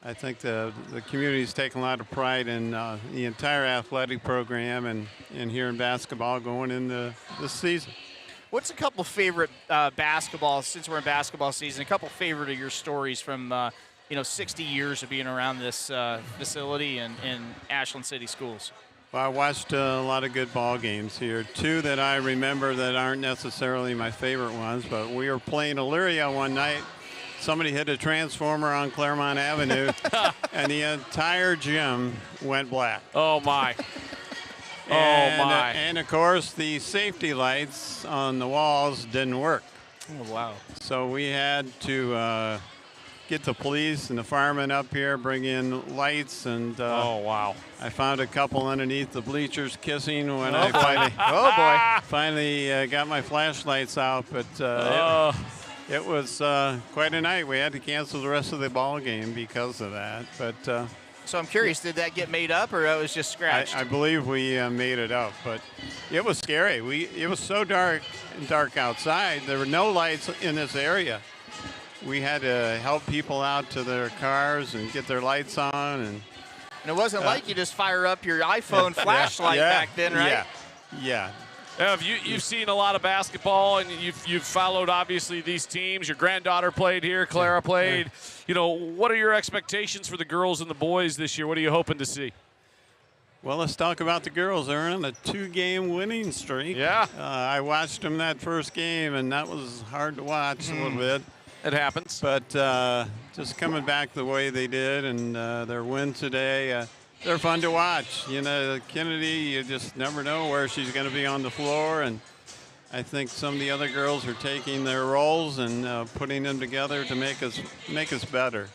I think the community's taken a lot of pride in the entire athletic program and here in basketball going into this season.
What's a couple favorite basketball, since we're in basketball season, a couple favorite of your stories from, 60 years of being around this facility and in Ashland City Schools?
Well, I watched a lot of good ball games here. Two that I remember that aren't necessarily my favorite ones, but we were playing Elyria one night. Somebody hit a transformer on Claremont Avenue, and the entire gym went black.
Oh, my.
And of course, the safety lights on the walls didn't work.
Oh, wow.
So we had to get the police and the firemen up here, bring in lights, and
oh, wow.
I found a couple underneath the bleachers kissing when finally got my flashlights out. But it was quite a night. We had to cancel the rest of the ball game because of that. But
so I'm curious, did that get made up or it was just scratched?
I believe we made it up, but it was scary. It was so dark outside. There were no lights in this area. We had to help people out to their cars and get their lights on. And
it wasn't like you just fire up your iPhone flashlight back then, right?
Yeah.
Ev, you've seen a lot of basketball, and you've followed, obviously, these teams. Your granddaughter played here. Clara played. You know, what are your expectations for the girls and the boys this year? What are you hoping to see?
Well, let's talk about the girls. They're on a 2-game winning streak.
Yeah.
I watched them that first game, and that was hard to watch a little bit.
It happens.
But just coming back the way they did and their win today, they're fun to watch. You know, Kennedy, you just never know where she's going to be on the floor. And I think some of the other girls are taking their roles and putting them together to make us better.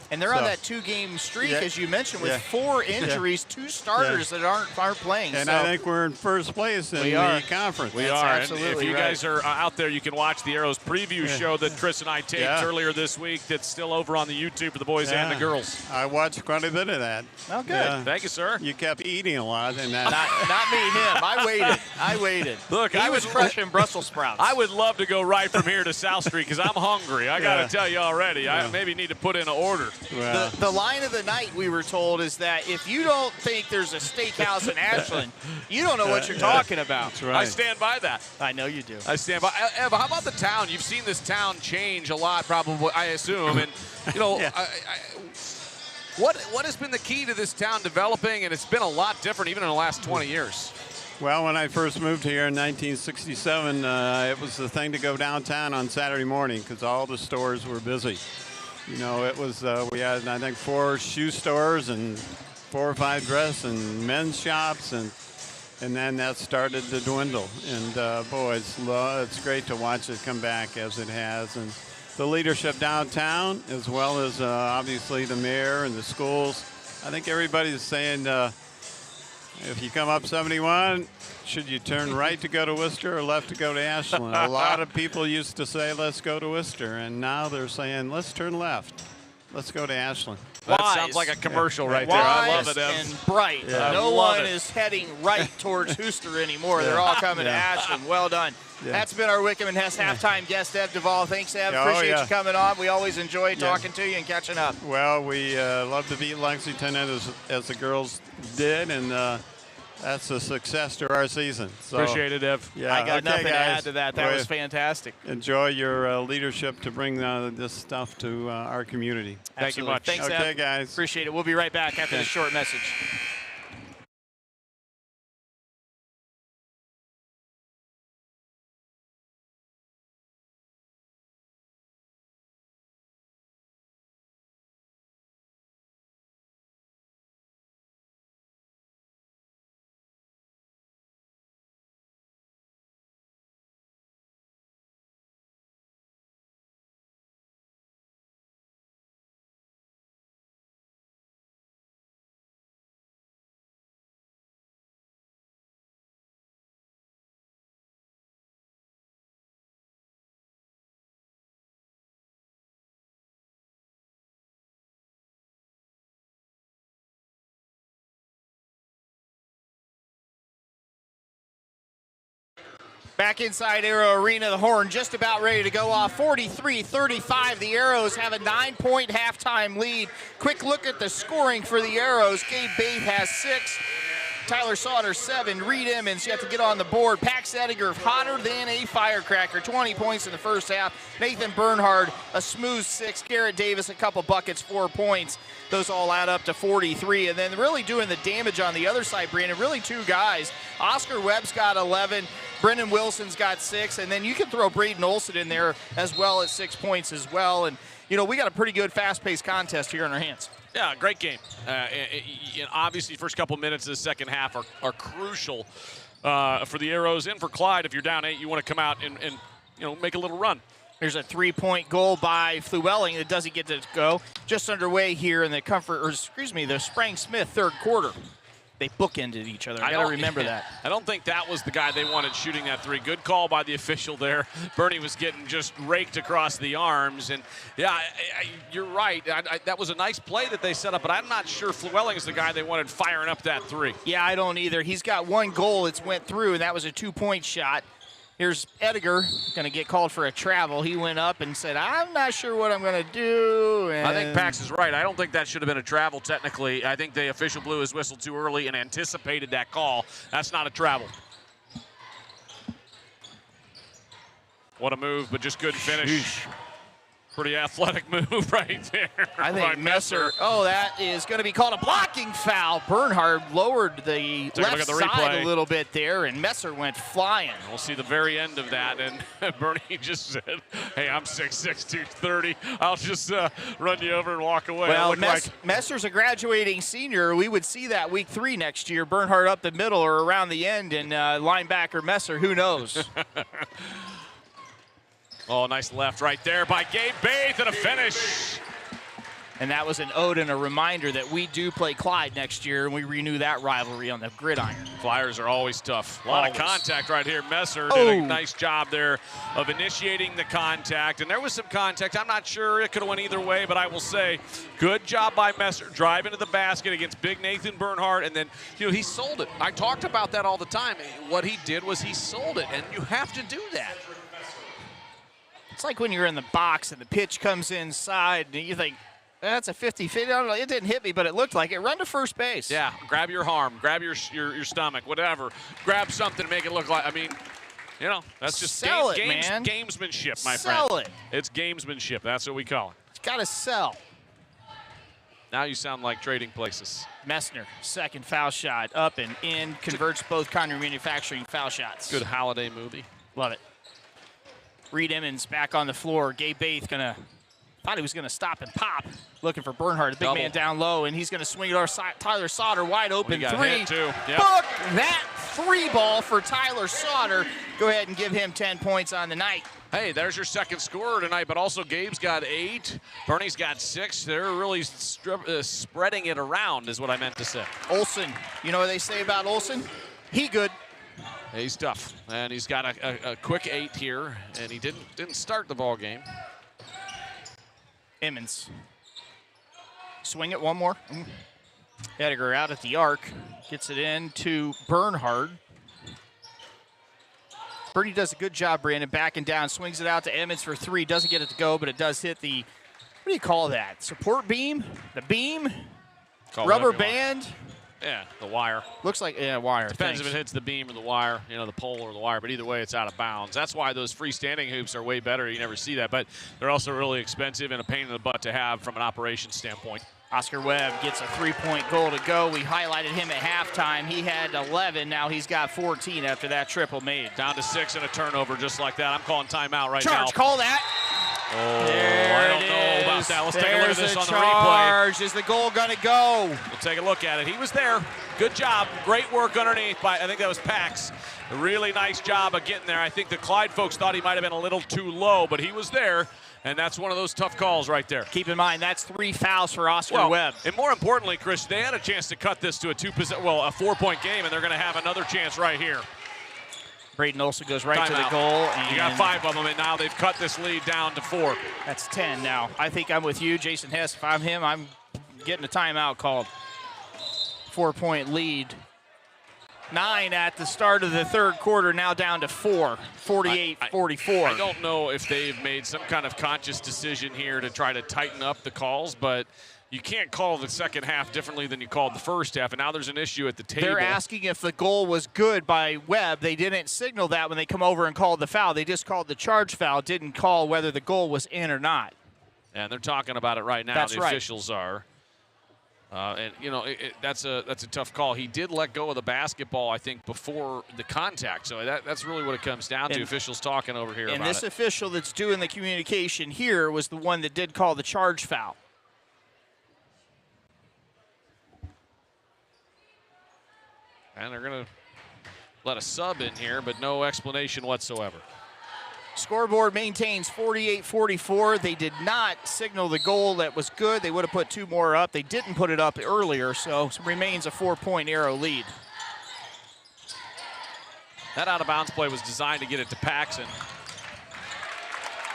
And they're on that 2-game streak, as you mentioned, with 4 injuries, 2 starters that aren't playing.
And I think we're in first place in the conference.
We are. Absolutely. And if you guys are out there, you can watch the Arrows preview show that Chris and I taped earlier this week. That's still over on the YouTube for the boys and the girls.
I watched quite a bit of that.
Oh, good.
Thank you, sir.
You kept eating a lot. And that.
Not me, him. I waited.
Look,
he was crushing Brussels sprouts.
I would love to go right from here to South Street because I'm hungry. I got to tell you already. I maybe need to put in an order.
Well,
the line of the night, we were told, is that if you don't think there's a steakhouse in Ashland, you don't know what you're talking about.
That's right.
I stand by that.
I know you do.
I stand by. Ev, how about the town? You've seen this town change a lot, probably, I assume. And, you know, what has been the key to this town developing? And it's been a lot different even in the last 20 years.
Well, when I first moved here in 1967, it was the thing to go downtown on Saturday morning because all the stores were busy. You know, it was, we had, I think, 4 shoe stores and 4 or 5 dress and men's shops, and then that started to dwindle. And, boy, it's great to watch it come back as it has. And the leadership downtown, as well as, obviously, the mayor and the schools, I think everybody's saying, if you come up 71, should you turn right to go to Worcester or left to go to Ashland? A lot of people used to say, let's go to Worcester, and now they're saying, let's turn left. Let's go to Ashland.
That sounds like a commercial right there. I love it, Ev.
And bright.
Yeah.
No one is heading right towards Worcester anymore. They're all coming to Ashland. Well done. That's been our Wickham and Hess halftime guest, Ev Duvall. Thanks, Ev. Appreciate you coming on. We always enjoy talking to you and catching up.
Well, we love to beat Lexington as the girls did, and that's a success to our season. So,
appreciate it, Ev.
Yeah,
I got nothing
guys.
to add to that. That was fantastic.
Enjoy your leadership to bring this stuff to our community.
Thank you much.
Thanks,
okay,
Ev.
guys.
Appreciate it. We'll be right back after this short message. Back inside Arrow Arena, the horn just about ready to go off. 43-35. The Arrows have a 9-point halftime lead. Quick look at the scoring for the Arrows. Gabe Baith has 6. Tyler Sauter, 7. Reed Emmons, you have to get on the board. Pax Ediger, hotter than a firecracker. 20 points in the first half. Nathan Bernhard, a smooth 6. Garrett Davis, a couple buckets, 4 points. Those all add up to 43. And then really doing the damage on the other side, Brandon, really 2 guys. Oscar Webb's got 11. Brendan Wilson's got 6. And then you can throw Braden Olson in there as well at 6 points as well. And, you know, we got a pretty good fast-paced contest here in our hands.
Yeah, great game. Obviously, first couple minutes of the second half are crucial for the Arrows and for Clyde. If you're down 8, you want to come out and you know, make a little run.
There's a 3-point goal by Flewelling that doesn't get to go. Just underway here in the the Sprang-Smith third quarter. They bookended each other. I got to remember that.
I don't think that was the guy they wanted shooting that three. Good call by the official there. Bernie was getting just raked across the arms. And, yeah, you're right. That was a nice play that they set up, but I'm not sure Flewelling is the guy they wanted firing up that three.
Yeah, I don't either. He's got one goal that's went through, and that was a 2-point shot. Here's Edgar going to get called for a travel. He went up and said, I'm not sure what I'm going to do. And
I think Pax is right. I don't think that should have been a travel technically. I think the official blew his whistle too early and anticipated that call. That's not a travel. What a move, but just couldn't finish.
Sheesh.
Pretty athletic move right there.
I think Messer. Oh, that is going to be called a blocking foul. Bernhard lowered the left side a little bit there, and Messer went flying.
We'll see the very end of that, and Bernie just said, hey, I'm 6'6", 230. I'll just run you over and walk away.
Well, Messer's a graduating senior. We would see that week 3 next year. Bernhard up the middle or around the end, and linebacker Messer, who knows?
Oh, nice left right there by Gabe Baith and a finish.
And that was an ode and a reminder that we do play Clyde next year, and we renew that rivalry on the gridiron.
Flyers are always tough. A lot of contact right here. Messer did a nice job there of initiating the contact, and there was some contact. I'm not sure it could have went either way, but I will say good job by Messer driving to the basket against big Nathan Bernhard, and then, he sold it. I talked about that all the time. What he did was he sold it, and you have to do that.
It's like when you're in the box and the pitch comes inside and you think, that's a 50-50. I don't know, it didn't hit me, but it looked like it. Run to first base.
Yeah, grab your arm, grab your stomach, whatever. Grab something to make it look like, that's just gamesmanship, my friend.
Sell it.
It's gamesmanship. That's what we call it.
It's got to sell.
Now you sound like Trading Places.
Messner, second foul shot, up and in, converts both Connery Manufacturing foul shots.
Good holiday movie.
Love it. Reed Emmons back on the floor. Gabe Baith thought he was gonna stop and pop, looking for Bernhard, the big man down low, and he's gonna swing it over Tyler Sauter, wide open three. Book that 3 ball for Tyler Sauter. Go ahead and give him 10 points on the night.
Hey, there's your second scorer tonight, but also Gabe's got 8. Bernie's got 6. They're really spreading it around is what I meant to say.
Olsen, you know what they say about Olsen? He good.
He's tough, and he's got a quick 8 here, and he didn't start the ball game.
Emmons. Swing it one more. Edgar out at the arc. Gets it in to Bernhard. Bernie does a good job, Brandon, backing down. Swings it out to Emmons for 3. Doesn't get it to go, but it does hit the, what do you call that? Support beam? The beam? Rubber band?
Yeah, the wire.
Looks like, wire.
Depends if it hits the beam or the wire, the pole or the wire, but either way, it's out of bounds. That's why those freestanding hoops are way better. You never see that, but they're also really expensive and a pain in the butt to have from an operations standpoint.
Oscar Webb gets a 3-point goal to go. We highlighted him at halftime. He had 11. Now he's got 14 after that triple made.
Down to 6 and a turnover just like that. I'm calling timeout right now.
Charge, call that.
Oh, I don't know about that. Let's take a look at this on the replay.
Charge. Is the goal going to go?
We'll take a look at it. He was there. Good job. Great work underneath by, I think that was Pax. A really nice job of getting there. I think the Clyde folks thought he might have been a little too low, but he was there. And that's one of those tough calls right there.
Keep in mind, that's 3 fouls for Oscar Webb.
And more importantly, Chris, they had a chance to cut this to a 4-point game, and they're going to have another chance right here.
Braden Olsen goes right to the goal. And
you got 5 of them, and now they've cut this lead down to 4.
That's 10 now. I think I'm with you, Jason Hess. If I'm him, I'm getting a timeout called. 4-point lead. 9 at the start of the third quarter, now down to 4, 48-44.
I don't know if they've made some kind of conscious decision here to try to tighten up the calls, but you can't call the second half differently than you called the first half, and now there's an issue at the table.
They're asking if the goal was good by Webb. They didn't signal that when they come over and called the foul. They just called the charge foul, didn't call whether the goal was in or not.
And they're talking about it right now.
That's right.
Officials are. And, that's a tough call. He did let go of the basketball, I think, before the contact. So that's really what it comes down to, officials talking over here about it.
And this official that's doing the communication here was the one that did call the charge foul. And they're going to let a sub in here, but no explanation whatsoever. Scoreboard maintains 48-44. They did not signal the goal that was good. They would have put 2 more up. They didn't put it up earlier, so it remains a 4-point Arrow lead.
That out-of-bounds play was designed to get it to Paxson,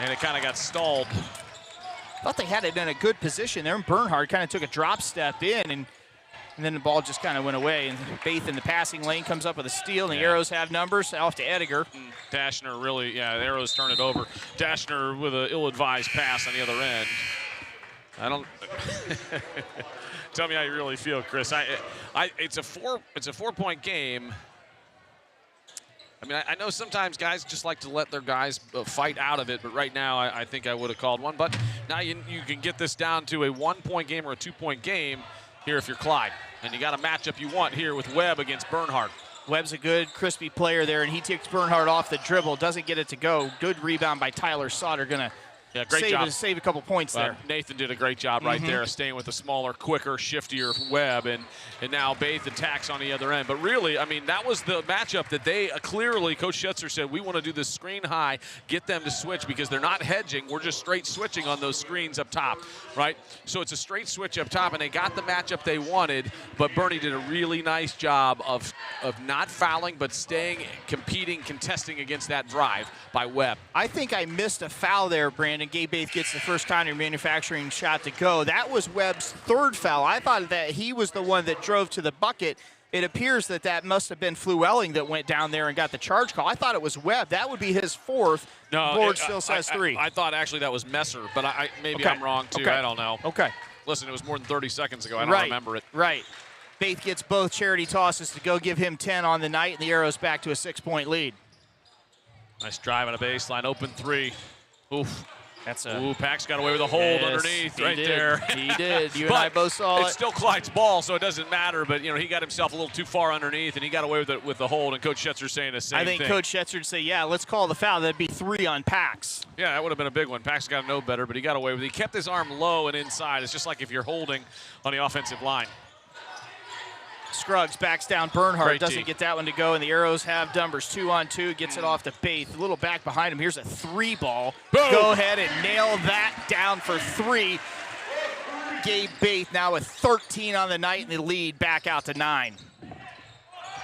and it kind of got stalled.
Thought they had it in a good position there, and Bernhardt kind of took a drop step in, and then the ball just kind of went away. And Baith in the passing lane comes up with a steal, and the Arrows have numbers off to Ediger.
Dashner really, the Arrows turn it over. Dashner with an ill-advised pass on the other end. I don't. Tell me how you really feel, Chris. It's a 4-point game. I mean, I know sometimes guys just like to let their guys fight out of it, but right now I think I would have called one. But now you can get this down to a 1-point game or a 2-point game here if you're Clyde. And you got a matchup you want here with Webb against Bernhardt.
Webb's a good, crispy player there, and he takes Bernhardt off the dribble, doesn't get it to go. Good rebound by Tyler Sauter, going to
great job.
Save a couple points there.
Nathan did a great job right there, staying with the smaller, quicker, shiftier Webb, and now Baith attacks on the other end. But really, I mean, that was the matchup that they clearly, Coach Schetzer said, we want to do this screen high, get them to switch because they're not hedging. We're just straight switching on those screens up top, right? So it's a straight switch up top, and they got the matchup they wanted, but Bernie did a really nice job of not fouling, but staying, competing, contesting against that drive by Webb.
I think I missed a foul there, Brandon. Gabe Baith gets the first counter manufacturing shot to go. That was Webb's 3rd foul. I thought that he was the one that drove to the bucket. It appears that must have been Flewelling that went down there and got the charge call. I thought it was Webb. That would be his 4th.
No,
Board still says 3.
I thought actually that was Messer, but maybe
Okay.
I'm wrong too.
Okay.
I don't know.
Okay.
Listen, it was more than 30 seconds ago. I don't remember it.
Right. Baith gets both charity tosses to go, give him 10 on the night, and the Arrows back to a 6-point lead.
Nice drive on a baseline, open 3. Oof.
That's
Pax got away with a hold underneath right there.
He did. You and I both saw it.
It's still Clyde's ball, so it doesn't matter. But he got himself a little too far underneath, and he got away with the hold. And Coach Schetzer saying the same thing.
I think Coach Schetzer would say, "Yeah, let's call the foul. That'd be 3 on Pax."
Yeah, that would have been a big one. Pax got to know better, but he got away with it. He kept his arm low and inside. It's just like if you're holding on the offensive line.
Scruggs backs down Bernhardt,
Great
doesn't
D.
get that one to go, and the Arrows have numbers 2-on-2, gets it off to Baith. A little back behind him. Here's a 3 ball.
Boom.
Go ahead and nail that down for 3. Gabe Baith now with 13 on the night, and the lead back out to 9.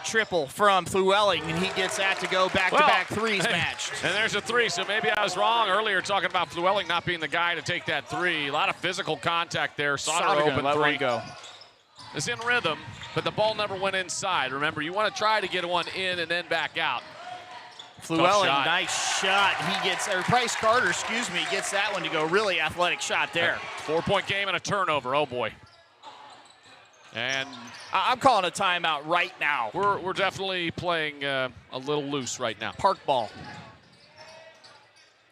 Triple from Flewelling, and he gets that to go. Back-to-back threes matched.
And there's a 3, so maybe I was wrong earlier talking about Flewelling not being the guy to take that 3. A lot of physical contact there. Sauter open
let
3.
one go.
It's in rhythm, but the ball never went inside. Remember, you want to try to get one in and then back out.
Flewelling,
shot.
nice shot. He gets, or Price Carter, gets that one to go. Really athletic shot there.
4-point game and a turnover. Oh boy. And
I'm calling a timeout right now.
we're definitely playing a little loose right now.
Park ball.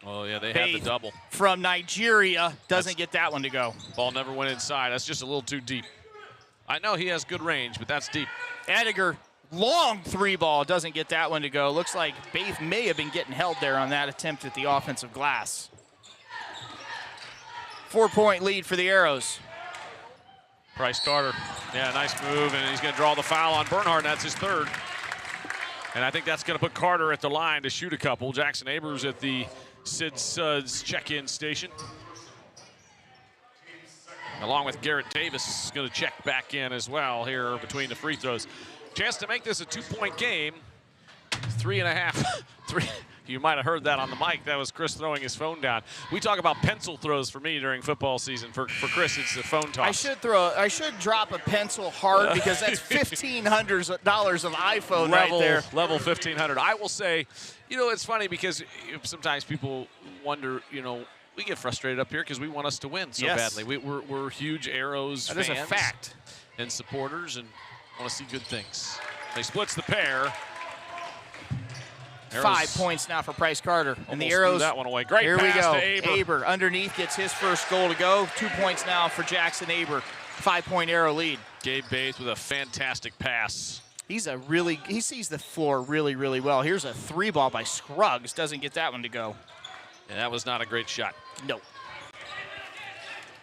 Oh yeah, they had the
Baith
double.
from Nigeria doesn't get that one to go.
Ball never went inside. That's just a little too deep. I know he has good range, but that's deep.
Ediger, long 3 ball, doesn't get that one to go. Looks like Baith may have been getting held there on that attempt at the offensive glass. 4-point lead for the Arrows.
Price Carter, yeah, nice move, and he's going to draw the foul on Bernhardt, and that's his 3rd. And I think that's going to put Carter at the line to shoot a couple. Jackson Abrams at the Sid Suds check-in station. Along with Garrett Davis is going to check back in as well here between the free throws. Chance to make this a 2-point game. 3.5. 3. You might have heard that on the mic. That was Chris throwing his phone down. We talk about pencil throws for me during football season. For Chris, it's the phone toss.
I should drop a pencil hard because that's $1,500 of iPhone right there.
Level 1,500. I will say, it's funny because sometimes people wonder, we get frustrated up here because we want us to win so badly. We're huge Arrows fans.
That is a fact.
And supporters and want to see good things. They splits the pair.
Arrows 5 points now for Price Carter. And the Arrows,
that one away. Great
here we
pass
go.
to Aber.
Underneath gets his first goal to go. 2 points now for Jackson Aber. 5-point Arrow lead.
Gabe Baith with a fantastic pass.
He sees the floor really, really well. Here's a 3 ball by Scruggs. Doesn't get that one to go.
And that was not a great shot.
No.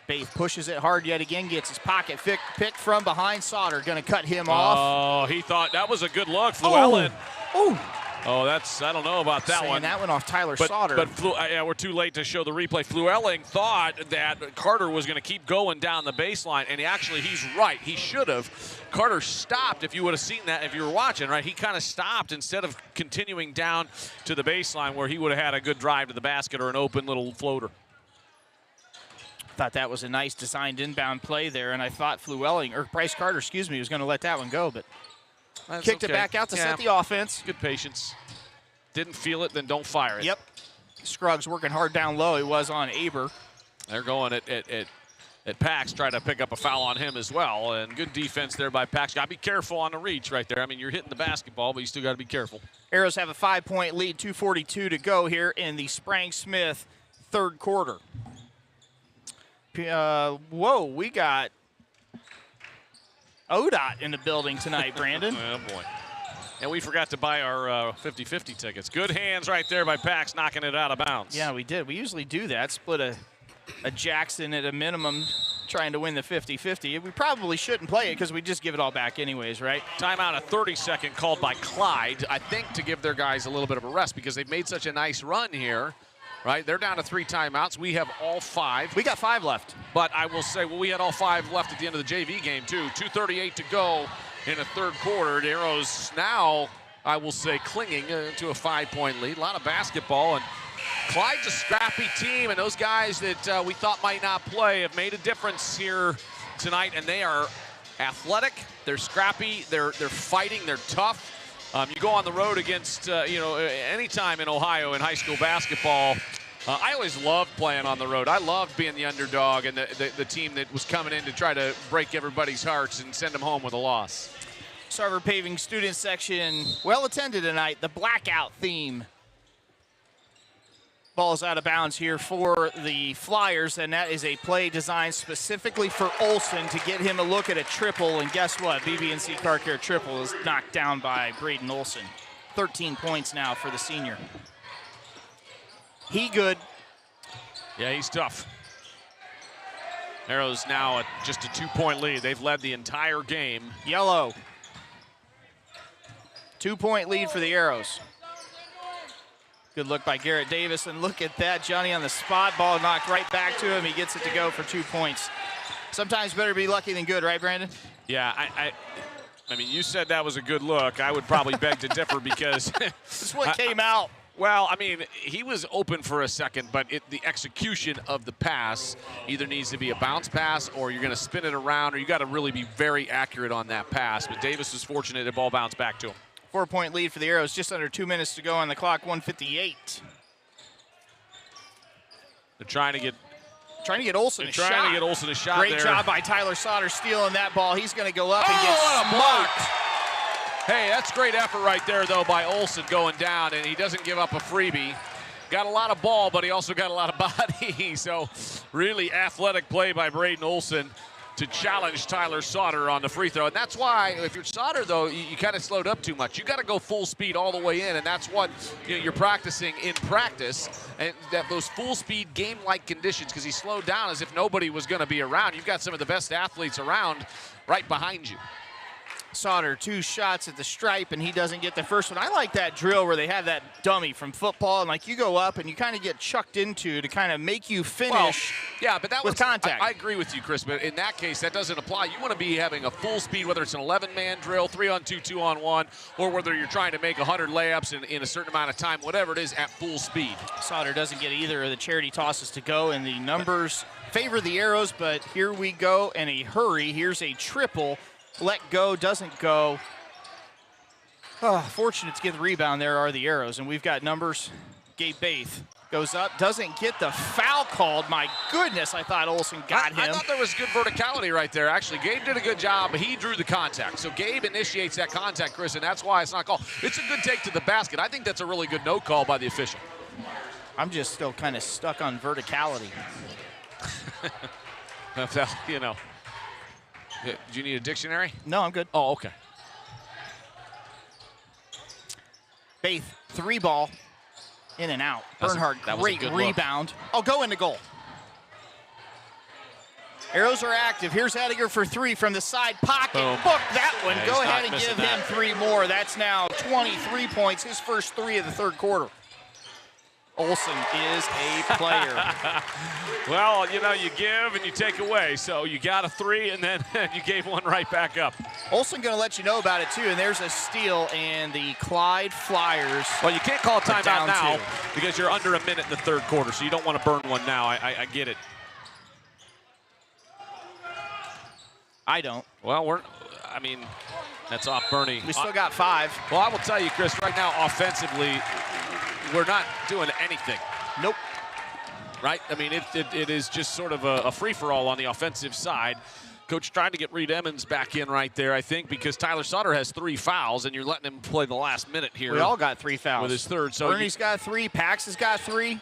Baith pushes it hard yet again, gets his pocket picked from behind. Sauter going to cut him off.
Oh, he thought that was a good look. Flewelling.
Oh,
Oh, I don't know about that one.
That one off Tyler Sauter.
But yeah, we're too late to show the replay. Fluelling thought that Carter was going to keep going down the baseline, and he's right. He should have. Carter stopped, if you would have seen that, if you were watching, right? He kind of stopped instead of continuing down to the baseline where he would have had a good drive to the basket or an open little floater.
Thought that was a nice designed inbound play there, and I thought Bryce Carter, was going to let that one go, but
That's
kicked
okay.
it back out to set the offense.
Good patience. Didn't feel it, then don't fire it.
Yep. Scruggs working hard down low. He was on Aber.
They're going at Pax, trying to pick up a foul on him as well, and good defense there by Pax. Got to be careful on the reach right there. I mean, you're hitting the basketball, but you still got to be careful.
Arrows have a 5-point lead, 2:42 to go here in the Sprang-Smith third quarter. Whoa, we got ODOT in the building tonight, Brandon.
Oh, boy. And we forgot to buy our 50-50 tickets. Good hands right there by Pax, knocking it out of bounds.
Yeah, we did. We usually do that, split a Jackson at a minimum, trying to win the 50-50. We probably shouldn't play it because we just give it all back anyways, right?
Timeout, a 30-second called by Clyde, I think to give their guys a little bit of a rest because they've made such a nice run here. Right, they're down to 3 timeouts. We have all 5.
We got 5 left.
But I will say, we had all 5 left at the end of the JV game, too. 2:38 to go in the third quarter. The Arrows now, I will say, clinging to a 5-point lead. A lot of basketball. And Clyde's a scrappy team, and those guys that we thought might not play have made a difference here tonight. And they are athletic. They're scrappy. They're fighting. They're tough. You go on the road against, any time in Ohio in high school basketball. I always loved playing on the road. I loved being the underdog and the team that was coming in to try to break everybody's hearts and send them home with a loss.
Sarver Paving student section, well attended tonight. The blackout theme. Ball's out of bounds here for the Flyers, and that is a play designed specifically for Olsen to get him a look at a triple. And guess what? BB&C Car Care triple is knocked down by Braden Olsen. 13 points now for the senior. He good.
Yeah, he's tough. Arrows now at just a 2-point lead. They've led the entire game.
Yellow. 2-point lead for the Arrows. Good look by Garrett Davis, and look at that. Johnny on the spot, ball knocked right back to him. He gets it to go for 2 points. Sometimes better be lucky than good, right, Brandon?
Yeah, I mean, you said that was a good look. I would probably beg to differ because
this is what came out.
Well, I mean, he was open for a second, but the execution of the pass either needs to be a bounce pass or you're going to spin it around, or you got to really be very accurate on that pass. But Davis was fortunate the ball bounced back to him.
4-point lead for the Arrows, just under 2 minutes to go on the clock, 1:58.
They're trying to get
Olsen a shot.
Trying to get Olsen a shot.
Great job by Tyler Sauter stealing that ball. He's going to go up and get smoked.
Hey, that's great effort right there, though, by Olsen going down, and he doesn't give up a freebie. Got a lot of ball, but he also got a lot of body. So really athletic play by Braden Olsen to challenge Tyler Sauter on the free throw. And that's why, if you're Sauter, though, you kind of slowed up too much. You got to go full speed all the way in, and that's what you're practicing in practice, and that those full speed game-like conditions, because he slowed down as if nobody was going to be around. You've got some of the best athletes around right behind you.
Sauter, 2 shots at the stripe, and he doesn't get the first one. I like that drill where they have that dummy from football, and like you go up and you kind of get chucked into to kind of make you finish
but that
with contact.
I agree with you, Chris, but in that case, that doesn't apply. You want to be having a full speed, whether it's an 11-man drill, 3-on-2, 2-on-1, or whether you're trying to make 100 layups in a certain amount of time, whatever it is, at full speed.
Sauter doesn't get either of the charity tosses to go, and the numbers favor the Arrows, but here we go in a hurry. Here's a triple. Let go, doesn't go. Oh, fortunate to get the rebound there are the Arrows, and we've got numbers. Gabe Baith goes up, doesn't get the foul called. My goodness, I thought Olsen got him.
I thought there was good verticality right there, actually. Gabe did a good job, but he drew the contact. So Gabe initiates that contact, Chris, and that's why it's not called. It's a good take to the basket. I think that's a really good no call by the official.
I'm just still kind of stuck on verticality.
You know. Do you need a dictionary?
No, I'm good.
Oh, okay.
Baith, 3-ball, in and out. Bernhardt, great rebound. Oh, go into goal. Arrows are active. Here's Ediger for 3 from the side pocket.
Boom.
Book that one.
Yeah,
go
he's
ahead
not
and give
missing
him 3 more. That's now 23 points, his first 3 of the third quarter. Olsen is a player.
Well, you know, you give and you take away. So you got a 3 and then you gave one right back up.
Olsen going to let you know about it, too. And there's a steal, and the Clyde Flyers.
Well, you can't call a timeout now
2.
because you're under a minute in the third quarter, so you don't want to burn one now. I get it.
I don't.
Well, that's off Bernie.
We still got 5.
Well, I will tell you, Chris, right now, offensively, we're not doing anything.
Nope.
Right? I mean, it is just sort of a free-for-all on the offensive side. Coach trying to get Reed Emmons back in right there, I think, because Tyler Sutter has 3 fouls, and you're letting him play the last minute here.
We all got 3 fouls.
With his third. So
Bernie's got 3. Pax has got 3.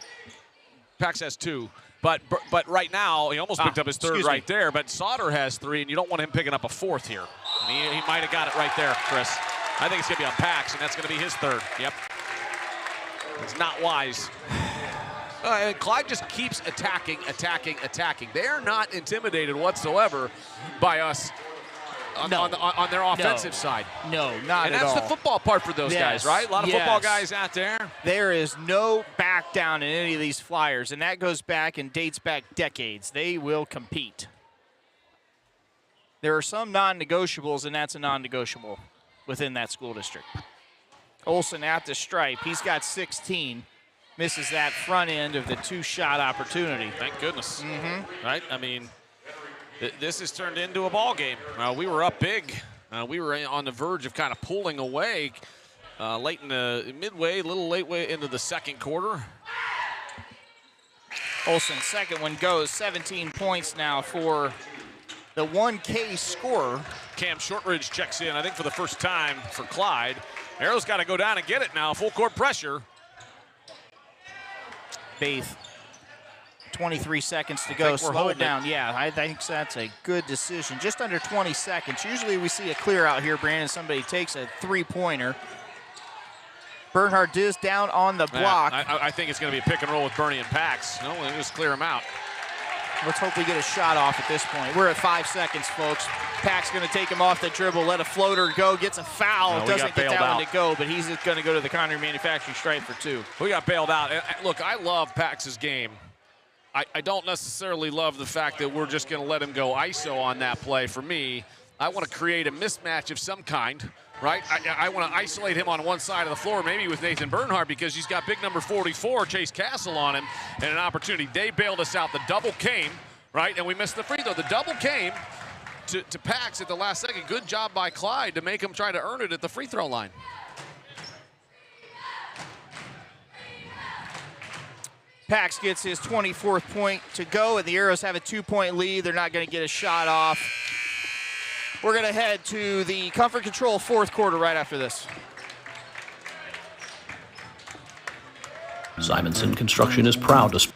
Pax has 2. But right now, he almost picked up his third right there, but Sauter has 3, and you don't want him picking up a 4th here. And he might have got it right there, Chris. I think it's going to be on Pax, and that's going to be his 3rd. Yep. It's not wise. And Clyde just keeps attacking. They are not intimidated whatsoever by us on their offensive side.
No, not
and
at all.
And that's the football part for those guys, right? A lot of football guys out there.
There is no back down in any of these Flyers, and that goes back and dates back decades. They will compete. There are some non-negotiables, and that's a non-negotiable within that school district. Olsen at the stripe. He's got 16. Misses that front end of the 2-shot opportunity.
Thank goodness. Right? I mean, this has turned into a ball game. We were up big. We were on the verge of kind of pulling away late in the midway, a little late way into the second quarter.
Olsen's second one goes. 17 points now for the 1K scorer.
Cam Shortridge checks in, I think, for the first time for Clyde. Arrow's got to go down and get it now. Full court pressure.
Baith, 23 seconds to go. Slow it down. Yeah, I think that's a good decision. Just under 20 seconds. Usually we see a clear out here, Brandon. Somebody takes a 3-pointer. Bernhard is down on the block.
I think it's going to be a pick and roll with Bernie and Pax. No, we'll just clear him out.
Let's hope we get a shot off at this point. We're at 5 seconds, folks. Pack's going to take him off the dribble, let a floater go, gets a foul.
No,
doesn't get that one to go, but he's going to go to the Connery Manufacturing stripe for 2.
We got bailed out. Look, I love Pax's game. I don't necessarily love the fact that we're just going to let him go ISO on that play. For me, I want to create a mismatch of some kind, right? I want to isolate him on one side of the floor, maybe with Nathan Bernhard, because he's got big number 44, Chase Castle, on him, and an opportunity. They bailed us out. The double came, right, and we missed the free throw. The double came to Pax at the last second. Good job by Clyde to make him try to earn it at the free throw line.
Pax gets his 24th point to go, and the Arrows have a 2-point lead. They're not going to get a shot off. We're going to head to the Comfort Control 4th quarter right after this.
Simonson Construction is proud to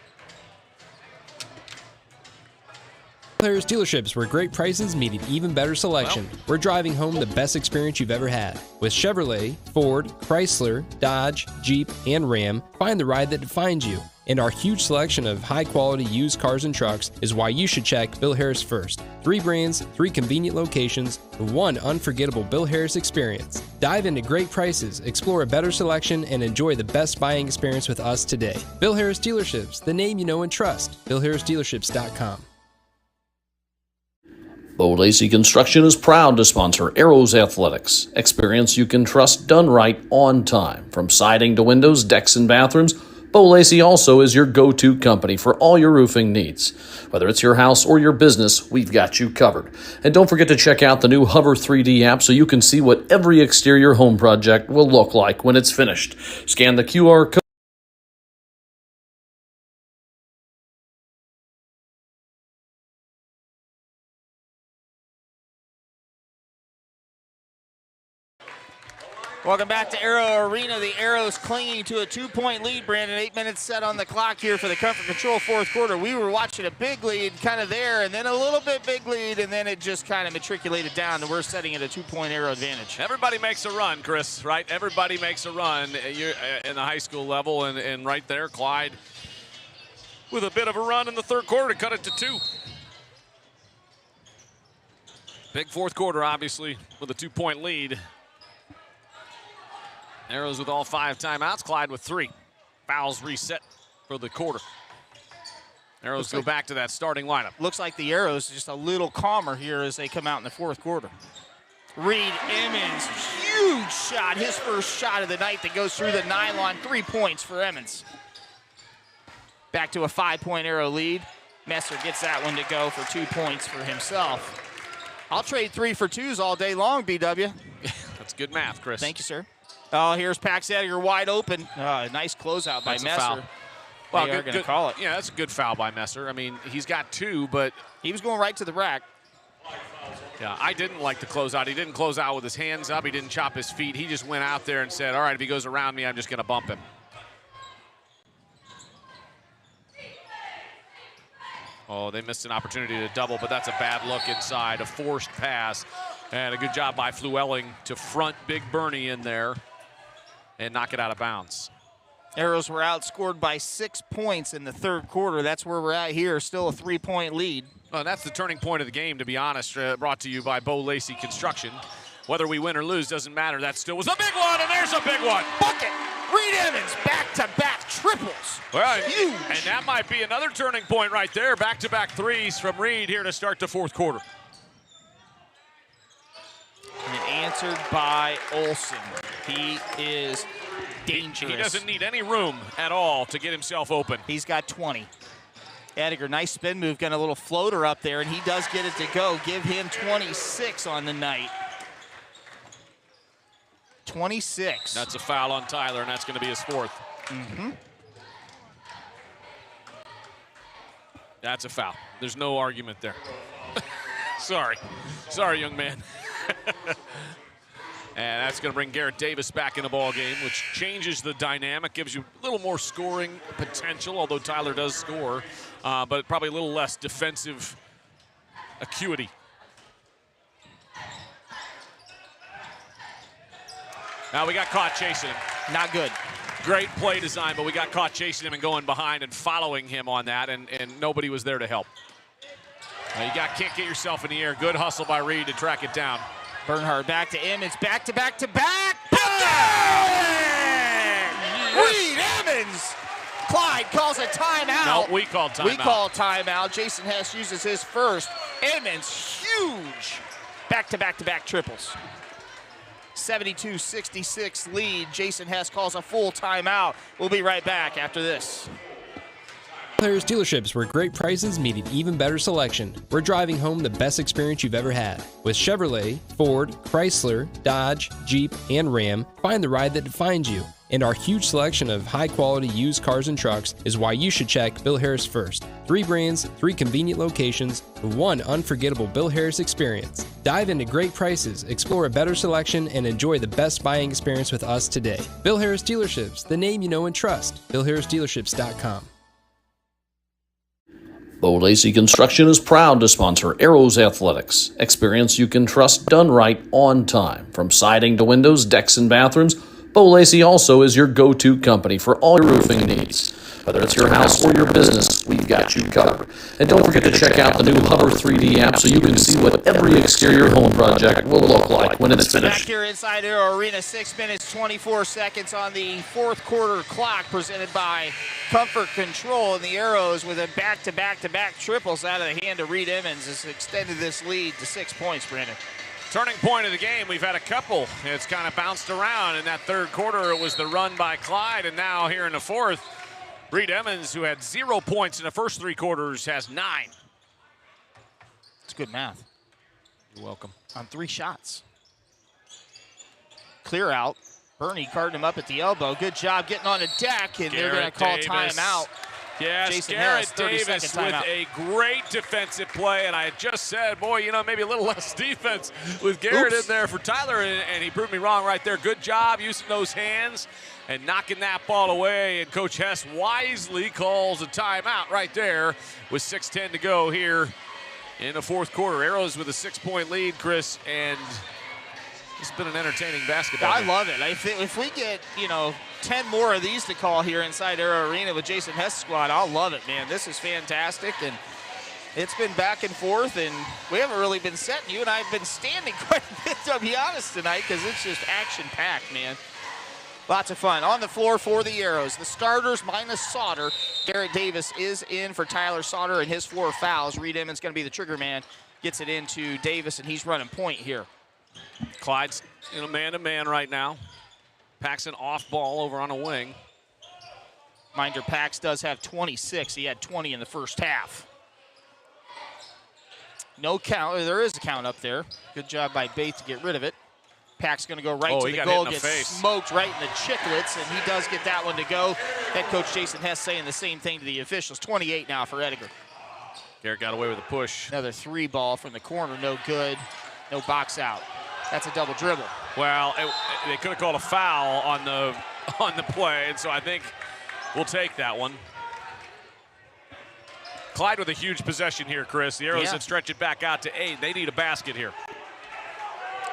Harris Dealerships, where great prices meet an even better selection. We're driving home the best experience you've ever had. With Chevrolet, Ford, Chrysler, Dodge, Jeep, and Ram, find the ride that defines you. And our huge selection of high-quality used cars and trucks is why you should check Bill Harris first. 3 brands, 3 convenient locations, 1 unforgettable Bill Harris experience. Dive into great prices, explore a better selection, and enjoy the best buying experience with us today. Bill Harris Dealerships, the name you know and trust. BillHarrisDealerships.com.
Bo Lacey Construction is proud to sponsor Arrows Athletics. Experience you can trust done right on time. From siding to windows, decks, and bathrooms, Bo Lacey also is your go-to company for all your roofing needs. Whether it's your house or your business, we've got you covered. And don't forget to check out the new Hover 3D app so you can see what every exterior home project will look like when it's finished. Scan the QR code.
Welcome back to Arrow Arena. The Arrows clinging to a 2-point lead, Brandon. 8 minutes set on the clock here for the Comfort Control 4th quarter. We were watching a big lead kind of there, and then a little bit big lead, and then it just kind of matriculated down, and we're setting at a 2-point Arrow advantage.
Everybody makes a run, Chris, right? Everybody makes a run in the high school level, and right there, Clyde with a bit of a run in the third quarter to cut it to 2. Big fourth quarter, obviously, with a 2-point lead. Arrows with all 5 timeouts. Clyde with 3. Fouls reset for the quarter. Arrows go back to that starting lineup.
Looks like the Arrows just a little calmer here as they come out in the fourth quarter. Reed Emmons, huge shot, his first shot of the night that goes through the nylon. 3 points for Emmons. Back to a 5-point Arrow lead. Messer gets that one to go for 2 points for himself. I'll trade 3 for 2s all day long, BW.
That's good math, Chris.
Thank you, sir. Oh, here's Pax Edgar wide open. Nice closeout by Messer.
Foul.
Well, they're going to call it.
Yeah, that's a good foul by Messer. I mean, he's got 2, but
he was going right to the rack.
Yeah, I didn't like the closeout. He didn't close out with his hands up. He didn't chop his feet. He just went out there and said, all right, if he goes around me, I'm just going to bump him. Oh, they missed an opportunity to double, but that's a bad look inside. A forced pass. And a good job by Flewelling to front Big Bernie in there and knock it out of bounds.
Arrows were outscored by 6 points in the third quarter. That's where we're at here, still a 3-point lead.
Well, that's the turning point of the game, to be honest, brought to you by Bo Lacey Construction. Whether we win or lose doesn't matter. That still was a big one, and there's a big one.
Bucket! Reed Emmons, back-to-back triples.
Well,
huge.
And that might be another turning point right there. Back-to-back threes from Reed here to start the fourth quarter.
And answered by Olsen. He is dangerous.
He doesn't need any room at all to get himself open.
He's got 20. Edgar, nice spin move, got a little floater up there, and he does get it to go. Give him 26 on the night. 26.
That's a foul on Tyler, and that's going to be his 4th.
Mm-hmm.
That's a foul. There's no argument there. Sorry, young man. And that's going to bring Garrett Davis back in the ball game, which changes the dynamic, gives you a little more scoring potential, although Tyler does score, but probably a little less defensive acuity. Now we got caught chasing him.
Not good.
Great play design, but we got caught chasing him and going behind and following him on that, and nobody was there to help. You can't get yourself in the air. Good hustle by Reed to track it down.
Bernhard back to Emmons, back-to-back-to-back.
Yes.
Reed Emmons. Clyde calls a timeout.
No, we called timeout.
We call timeout. Jason Hess uses his first. Emmons, huge. Back-to-back-to-back triples. 72-66 lead. Jason Hess calls a full timeout. We'll be right back after this.
Players Dealerships, where great prices meet an even better selection. We're driving home the best experience you've ever had. With Chevrolet, Ford, Chrysler, Dodge, Jeep, and Ram, find the ride that defines you. And our huge selection of high-quality used cars and trucks is why you should check Bill Harris first. 3 brands, 3 convenient locations, 1 unforgettable Bill Harris experience. Dive into great prices, explore a better selection, and enjoy the best buying experience with us today. Bill Harris Dealerships, the name you know and trust. BillHarrisDealerships.com.
Bo Lacey Construction is proud to sponsor Arrows Athletics. Experience you can trust done right on time. From siding to windows, decks, and bathrooms, Bo Lacey also is your go-to company for all your roofing needs. Whether it's your house or your business, we've got you covered. And don't forget to check out the new Hover 3D app so you can see what every exterior home project will look like when it's finished.
Back here inside Arrow Arena, 6 minutes, 24 seconds on the fourth quarter clock, presented by Comfort Control. And the Arrows, with a back-to-back-to-back triples out of the hand of Reed Emmons, has extended this lead to 6 points, Brandon.
Turning point of the game, we've had a couple. It's kind of bounced around. In that third quarter, it was the run by Clyde, and now here in the fourth, Reed Emmons, who had 0 points in the first 3 quarters, has 9.
It's good math.
You're welcome.
On 3 shots. Clear out. Bernie carding him up at the elbow. Good job getting on the deck, and they're going to call timeout.
Yes,
Jason
Garrett
Harris,
Davis with a great defensive play, and I just said, boy, you know, maybe a little less defense with Garrett in there for Tyler, and he proved me wrong right there. Good job using those hands and knocking that ball away, and Coach Hess wisely calls a timeout right there with 6:10 to go here in the fourth quarter. Arrows with a 6-point lead, Chris, and it's been an entertaining basketball game.
I love it. If we get, 10 more of these to call here inside Arrow Arena with Jason Hess' squad, I'll love it, man. This is fantastic, and it's been back and forth, and we haven't really been setting. You and I have been standing quite a bit, to be honest, tonight, because it's just action-packed, man. Lots of fun. On the floor for the Arrows. The starters minus Sauter. Garrett Davis is in for Tyler Sauter and his 4 fouls. Reed Emmons going to be the trigger man. Gets it into Davis, and he's running point here.
Clyde's man-to-man right now. Paxson off ball over on a wing.
Reminder, Pax does have 26. He had 20 in the first half. No count. There is a count up there. Good job by Bates to get rid of it. Pack's going to go right to the goal, gets smoked right in the chicklets, and he does get that one to go. Head coach Jason Hess saying the same thing to the officials. 28 now for Edgar.
Garrett got away with a push.
Another 3 ball from the corner, no good. No box out. That's a double dribble.
Well, they could have called a foul on the play, and so I think we'll take that one. Clyde with a huge possession here, Chris. The Arrows that stretch it back out to 8. They need a basket here.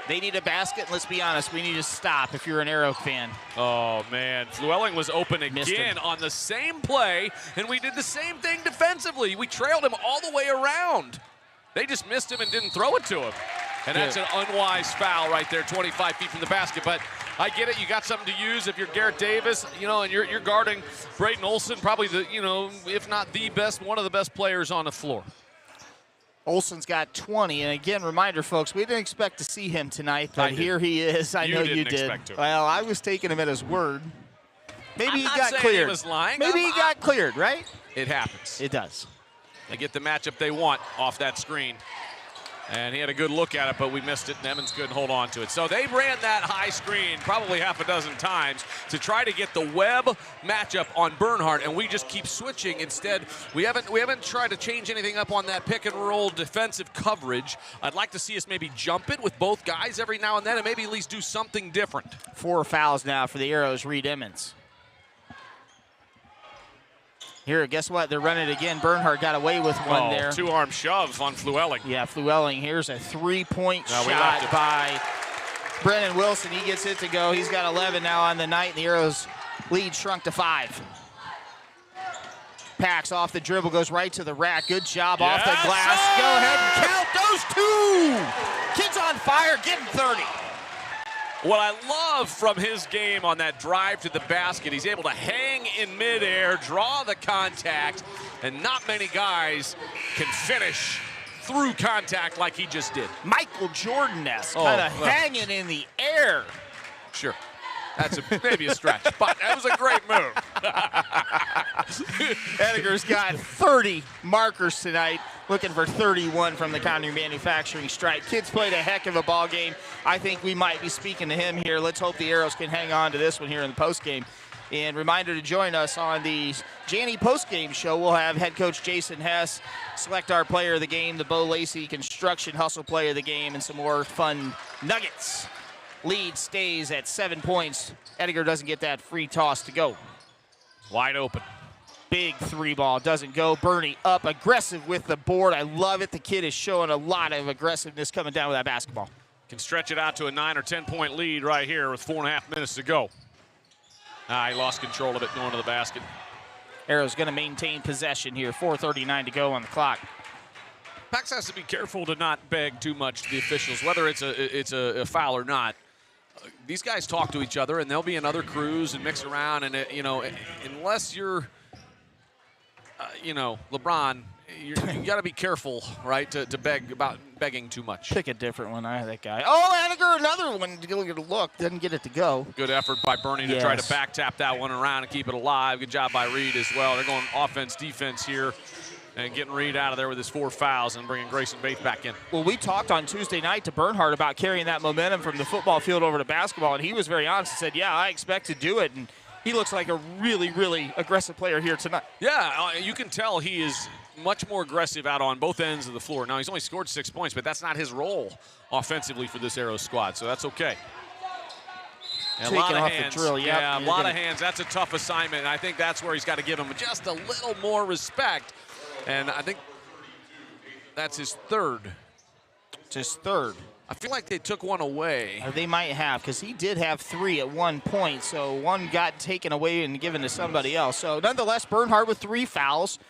They need a basket, and let's be honest, we need to stop if you're an Arrow fan.
Oh, man. Llewellyn was open again on the same play, and we did the same thing defensively. We trailed him all the way around. They just missed him and didn't throw it to him. And that's an unwise foul right there, 25 feet from the basket. But I get it. You got something to use if you're Garrett Davis, and you're guarding Braden Olsen, probably the, if not the best, one of the best players on the floor.
Olsen's got 20, and again, reminder, folks, we didn't expect to see him tonight, but here he is. I know you did. Well, I was taking him at his word. Maybe he got cleared.
He was lying.
Maybe he got cleared, right?
It happens.
It does.
They get the matchup they want off that screen. And he had a good look at it, but we missed it, and Emmons couldn't hold on to it. So they ran that high screen probably half a dozen times to try to get the Webb matchup on Bernhardt, and we just keep switching. Instead, we haven't tried to change anything up on that pick and roll defensive coverage. I'd like to see us maybe jump it with both guys every now and then, and maybe at least do something different. 4
fouls now for the Arrows, Reed Emmons. Here, guess what? They're running it again. Bernhardt got away with one there.
2-arm shove on Llewellyn.
Yeah, Llewellyn. Here's a 3-point shot by Brennan Wilson. He gets it to go. He's got 11 now on the night, and the Arrows lead shrunk to 5. Pax off the dribble, goes right to the rack. Good job off the glass. Go ahead and count those 2. Kids on fire, getting 30.
What I love from his game on that drive to the basket, he's able to hang in midair, draw the contact, and not many guys can finish through contact like he just did.
Michael Jordan-esque, kind of hanging in the air.
Sure. That's maybe a stretch, but that was a great move.
Edgar's got 30 markers tonight, looking for 31 from the County Manufacturing stripe. Kids played a heck of a ball game. I think we might be speaking to him here. Let's hope the Arrows can hang on to this one here in the postgame. And reminder to join us on the Janney postgame show. We'll have head coach Jason Hess select our player of the game, the Bo Lacey Construction Hustle player of the game, and some more fun nuggets. Lead stays at 7 points. Edgar doesn't get that free toss to go.
Wide open.
Big 3 ball, doesn't go. Bernie up, aggressive with the board. I love it. The kid is showing a lot of aggressiveness coming down with that basketball.
Can stretch it out to a 9 or 10 point lead right here with 4.5 minutes to go. He lost control of it going to the basket.
Arrow's going to maintain possession here. 4:39 to go on the clock.
Pax has to be careful to not beg too much to the officials, whether it's a foul or not. These guys talk to each other, and they'll be in other crews and mix around. And unless you're, LeBron, you got to be careful, right, to beg about begging too much.
Pick a different one. I that guy. Oh, Edgar, another one. Look, didn't get it to go.
Good effort by Bernie to try to back tap that one around and keep it alive. Good job by Reed as well. They're going offense, defense here. And getting Reed out of there with his 4 fouls and bringing Grayson Bates back in.
Well, we talked on Tuesday night to Bernhardt about carrying that momentum from the football field over to basketball, and he was very honest and said, yeah, I expect to do it. And he looks like a really, really aggressive player here tonight.
Yeah, you can tell he is much more aggressive out on both ends of the floor. Now, he's only scored 6 points, but that's not his role offensively for this Arrows squad, so that's okay. And a lot of hands.
Drill. Yep,
yeah, a lot of hands. That's a tough assignment, and I think that's where he's got to give him just a little more respect. And I think that's his 3rd.
It's his 3rd.
I feel like they took one away.
They might have, because he did have 3 at one point, so one got taken away and given to somebody else. So nonetheless, Bernhardt with 3 fouls.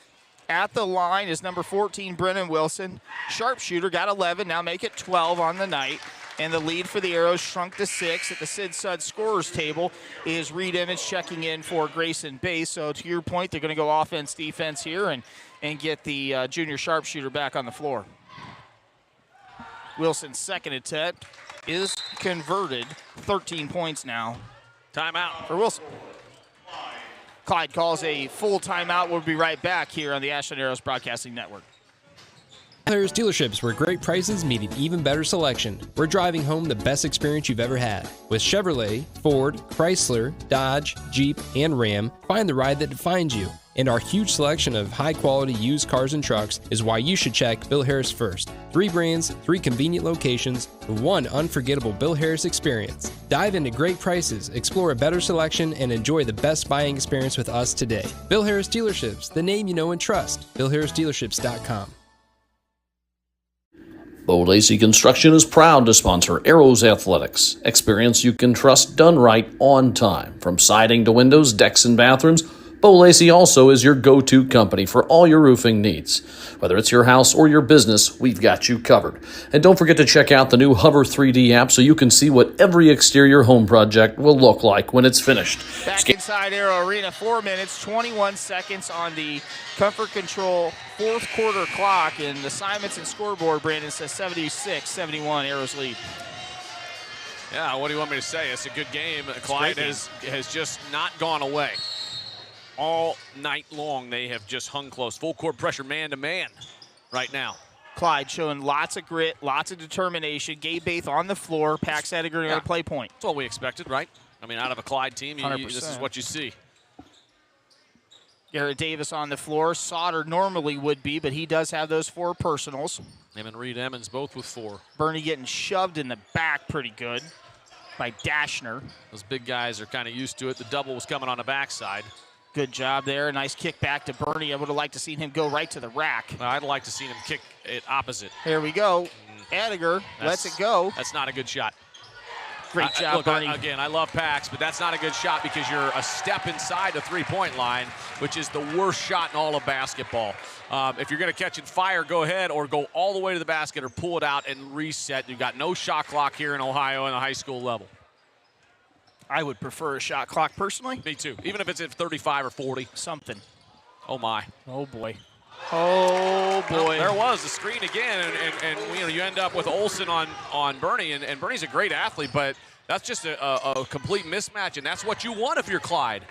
At the line is number 14, Brennan Wilson. Sharpshooter got 11, now make it 12 on the night. And the lead for the Arrows shrunk to 6. At the Sid Sud scorers table is Reed Emmons checking in for Grayson Bass. So to your point, they're going to go offense, defense here and get the junior sharpshooter back on the floor. Wilson's second attempt is converted. 13 points now.
Timeout
for Wilson. Clyde calls a full timeout. We'll be right back here on the Ashland Arrows Broadcasting Network.
Harris Dealerships, where great prices meet an even better selection. We're driving home the best experience you've ever had. With Chevrolet, Ford, Chrysler, Dodge, Jeep, and Ram, find the ride that defines you. And our huge selection of high-quality used cars and trucks is why you should check Bill Harris first. 3 brands, 3 convenient locations, 1 unforgettable Bill Harris experience. Dive into great prices, explore a better selection, and enjoy the best buying experience with us today. Bill Harris Dealerships, the name you know and trust. BillHarrisDealerships.com.
Bo Lacey Construction is proud to sponsor Arrows Athletics. Experience you can trust done right on time. From siding to windows, decks, and bathrooms, Bo Lacey also is your go-to company for all your roofing needs. Whether it's your house or your business, we've got you covered. And don't forget to check out the new Hover 3D app so you can see what every exterior home project will look like when it's finished.
Back inside Arrow Arena, 4 minutes, 21 seconds on the Comfort Control fourth quarter clock. And the Simonson scoreboard, Brandon, says 76-71, Arrows lead.
Yeah, what do you want me to say? It's a good game. Clyde has just not gone away. All night long, they have just hung close. Full court pressure, man-to-man right now.
Clyde showing lots of grit, lots of determination. Gabe Baith on the floor. Pax Ediger going to play point.
That's what we expected, right? I mean, out of a Clyde team, this is what you see.
Garrett Davis on the floor. Sauter normally would be, but he does have those 4 personals.
Him and Reed Emmons both with 4.
Bernie getting shoved in the back pretty good by Dashner.
Those big guys are kind of used to it. The double was coming on the backside.
Good job there. Nice kick back to Bernie. I would have liked to seen him go right to the rack.
I'd like to see him kick it opposite.
Here we go. Ediger lets it go.
That's not a good shot.
Great job, Bernie.
Again, I love Pax, but that's not a good shot because you're a step inside the three-point line, which is the worst shot in all of basketball. If you're going to catch and fire, go ahead or go all the way to the basket or pull it out and reset. You've got no shot clock here in Ohio in the high school level.
I would prefer a shot clock personally.
Me too, even if it's at 35 or 40.
Something.
Oh, my.
Oh, boy. Oh, boy.
Well, there was the screen again, and you end up with Olsen on Bernie, and Bernie's a great athlete, but that's just a complete mismatch, and that's what you want if you're Clyde.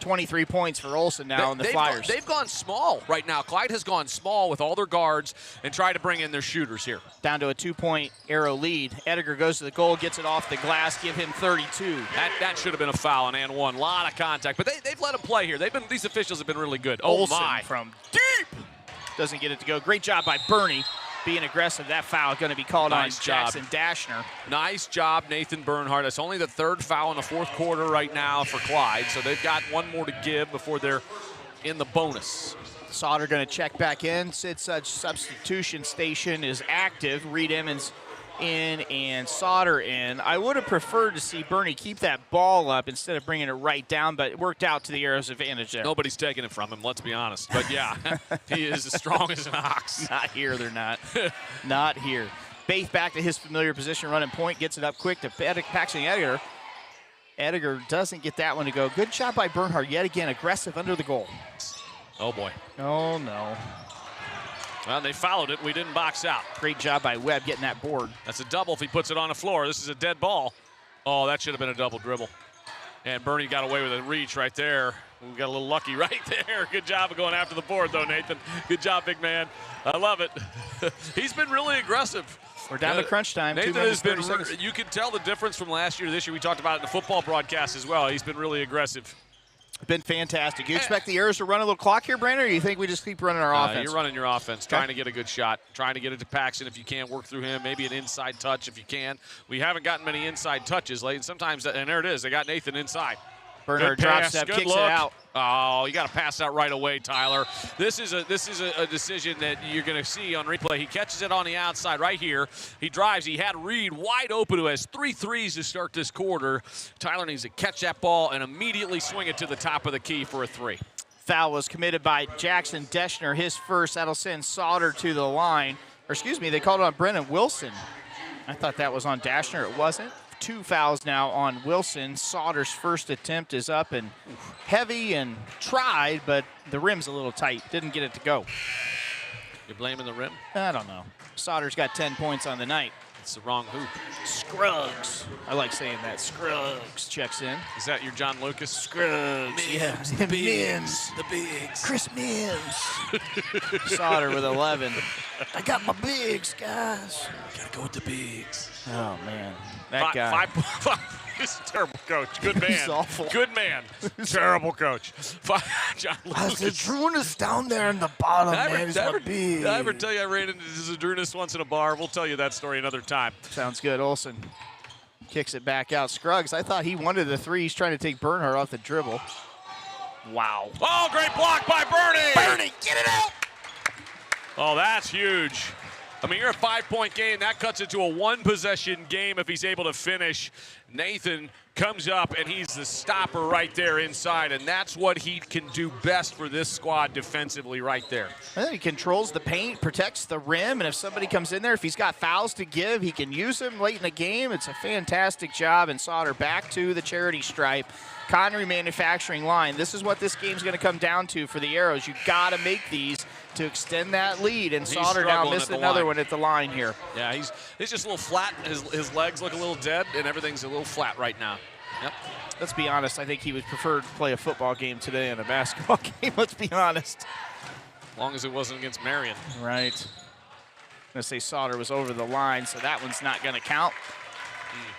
23 points for Olsen now in the Flyers.
They've gone small right now. Clyde has gone small with all their guards and tried to bring in their shooters here.
Down to a 2-point Arrow lead. Ediger goes to the goal, gets it off the glass, give him 32.
That should have been a foul on and 1. A lot of contact, but they've let him play here. These officials have been really good.
Olsen
my.
From deep. Doesn't get it to go. Great job by Bernie. Being aggressive, that foul going to be called on Jackson Dashner.
Nice job, Nathan Bernhardt. That's only the 3rd foul in the 4th quarter right now for Clyde, so they've got 1 more to give before they're in the bonus.
Sauter going to check back in. Sid Sud's substitution station is active. Reed Emmons in and Sauter in. I would have preferred to see Bernie keep that ball up instead of bringing it right down, but it worked out to the Arrows' advantage there.
Nobody's taking it from him, let's be honest. But, yeah, he is as strong as an ox.
Not here, they're not. Not here. Baith back to his familiar position, running point, gets it up quick to Paxton Ediger. Ediger doesn't get that one to go. Good job by Bernhardt, yet again, aggressive under the goal.
Oh, boy.
Oh, no.
Well, they fouled it. We didn't box out.
Great job by Webb getting that board.
That's a double if he puts it on the floor. This is a dead ball. Oh, that should have been a double dribble. And Bernie got away with a reach right there. We got a little lucky right there. Good job of going after the board, though, Nathan. Good job, big man. I love it. He's been really aggressive.
We're down to crunch time.
Nathan has been, you can tell the difference from last year to this year. We talked about it in the football broadcast as well. He's been really aggressive.
Been fantastic. You expect the Arrows to run a little clock here, Brandon, or you think we just keep running our offense?
You're running your offense, trying to get a good shot, trying to get it to Paxton if you can, work through him, maybe an inside touch if you can. We haven't gotten many inside touches lately. Sometimes, and there it is, they got Nathan inside.
Bernhardt drop step, kicks it out.
Oh, you got to pass that right away, Tyler. This is a decision that you're going to see on replay. He catches it on the outside right here. He drives. He had Reed wide open, who has 3 threes to start this quarter. Tyler needs to catch that ball and immediately swing it to the top of the key for a 3.
Foul was committed by Jackson Deschner, his first. That'll send Sauter to the line. Or excuse me, they called it on Brennan Wilson. I thought that was on Dashner. It wasn't. 2 fouls now on Wilson. Sauter's first attempt is up and heavy and tried, but the rim's a little tight. Didn't get it to go.
You're blaming the rim?
I don't know. Sauter's got 10 points on the night.
It's the wrong hoop.
Scruggs. I like saying that. Scruggs checks in.
Is that your John Lucas?
Scruggs. Yeah. Mims.
The bigs.
Chris Mims. Sauter with 11. I got my bigs, guys.
Gotta go with the bigs.
Oh, man. That guy.
He's a terrible coach. Good man.
He's awful.
Good man. Terrible coach. John Lucas.
Zadrunas down there in the bottom, man. He's my big.
Did I ever tell you I ran into Zadrunas once in a bar? We'll tell you that story another time.
Sounds good. Olsen kicks it back out. Scruggs, I thought he wanted the three. He's trying to take Bernhardt off the dribble. Wow.
Oh, great block by Bernie.
Bernie, get it out.
Oh, that's huge. I mean, you're a 5-point game. That cuts into a 1-possession game if he's able to finish. Nathan comes up, and he's the stopper right there inside, and that's what he can do best for this squad defensively right there.
I think he controls the paint, protects the rim, and if somebody comes in there, if he's got fouls to give, he can use them late in the game. It's a fantastic job, and Sauter back to the charity stripe. Connery Manufacturing line. This is what this game's going to come down to for the Arrows. You got to make these to extend that lead, and Sauter now missed another one at the line here.
Yeah, he's just a little flat. His legs look a little dead, and everything's a little flat right now. Yep.
Let's be honest. I think he would prefer to play a football game today than a basketball game. Let's be honest.
As long as it wasn't against Marion.
Right. I'm going to say Sauter was over the line, so that one's not going to count.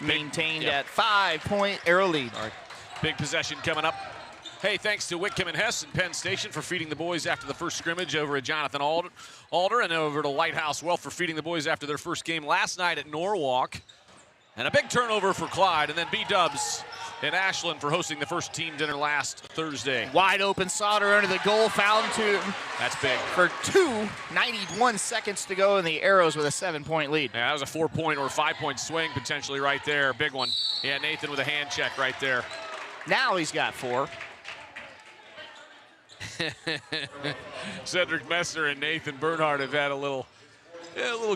Maintained at 5-point Arrow lead.
All right. Big possession coming up. Hey, thanks to Whitcomb and Hess and Penn Station for feeding the boys after the first scrimmage over at Jonathan Alder, and over to Lighthouse Wealth for feeding the boys after their first game last night at Norwalk. And a big turnover for Clyde, and then B-Dubs in Ashland for hosting the first team dinner last Thursday.
Wide open Sauter under the goal, found two.
That's big.
For 91 seconds to go, and the Arrows with a 7-point lead.
Yeah, that was a 4-point or 5-point swing potentially right there. Big one. Yeah, Nathan with a hand check right there.
Now he's got 4.
Cedric Messer and Nathan Bernhardt have had a little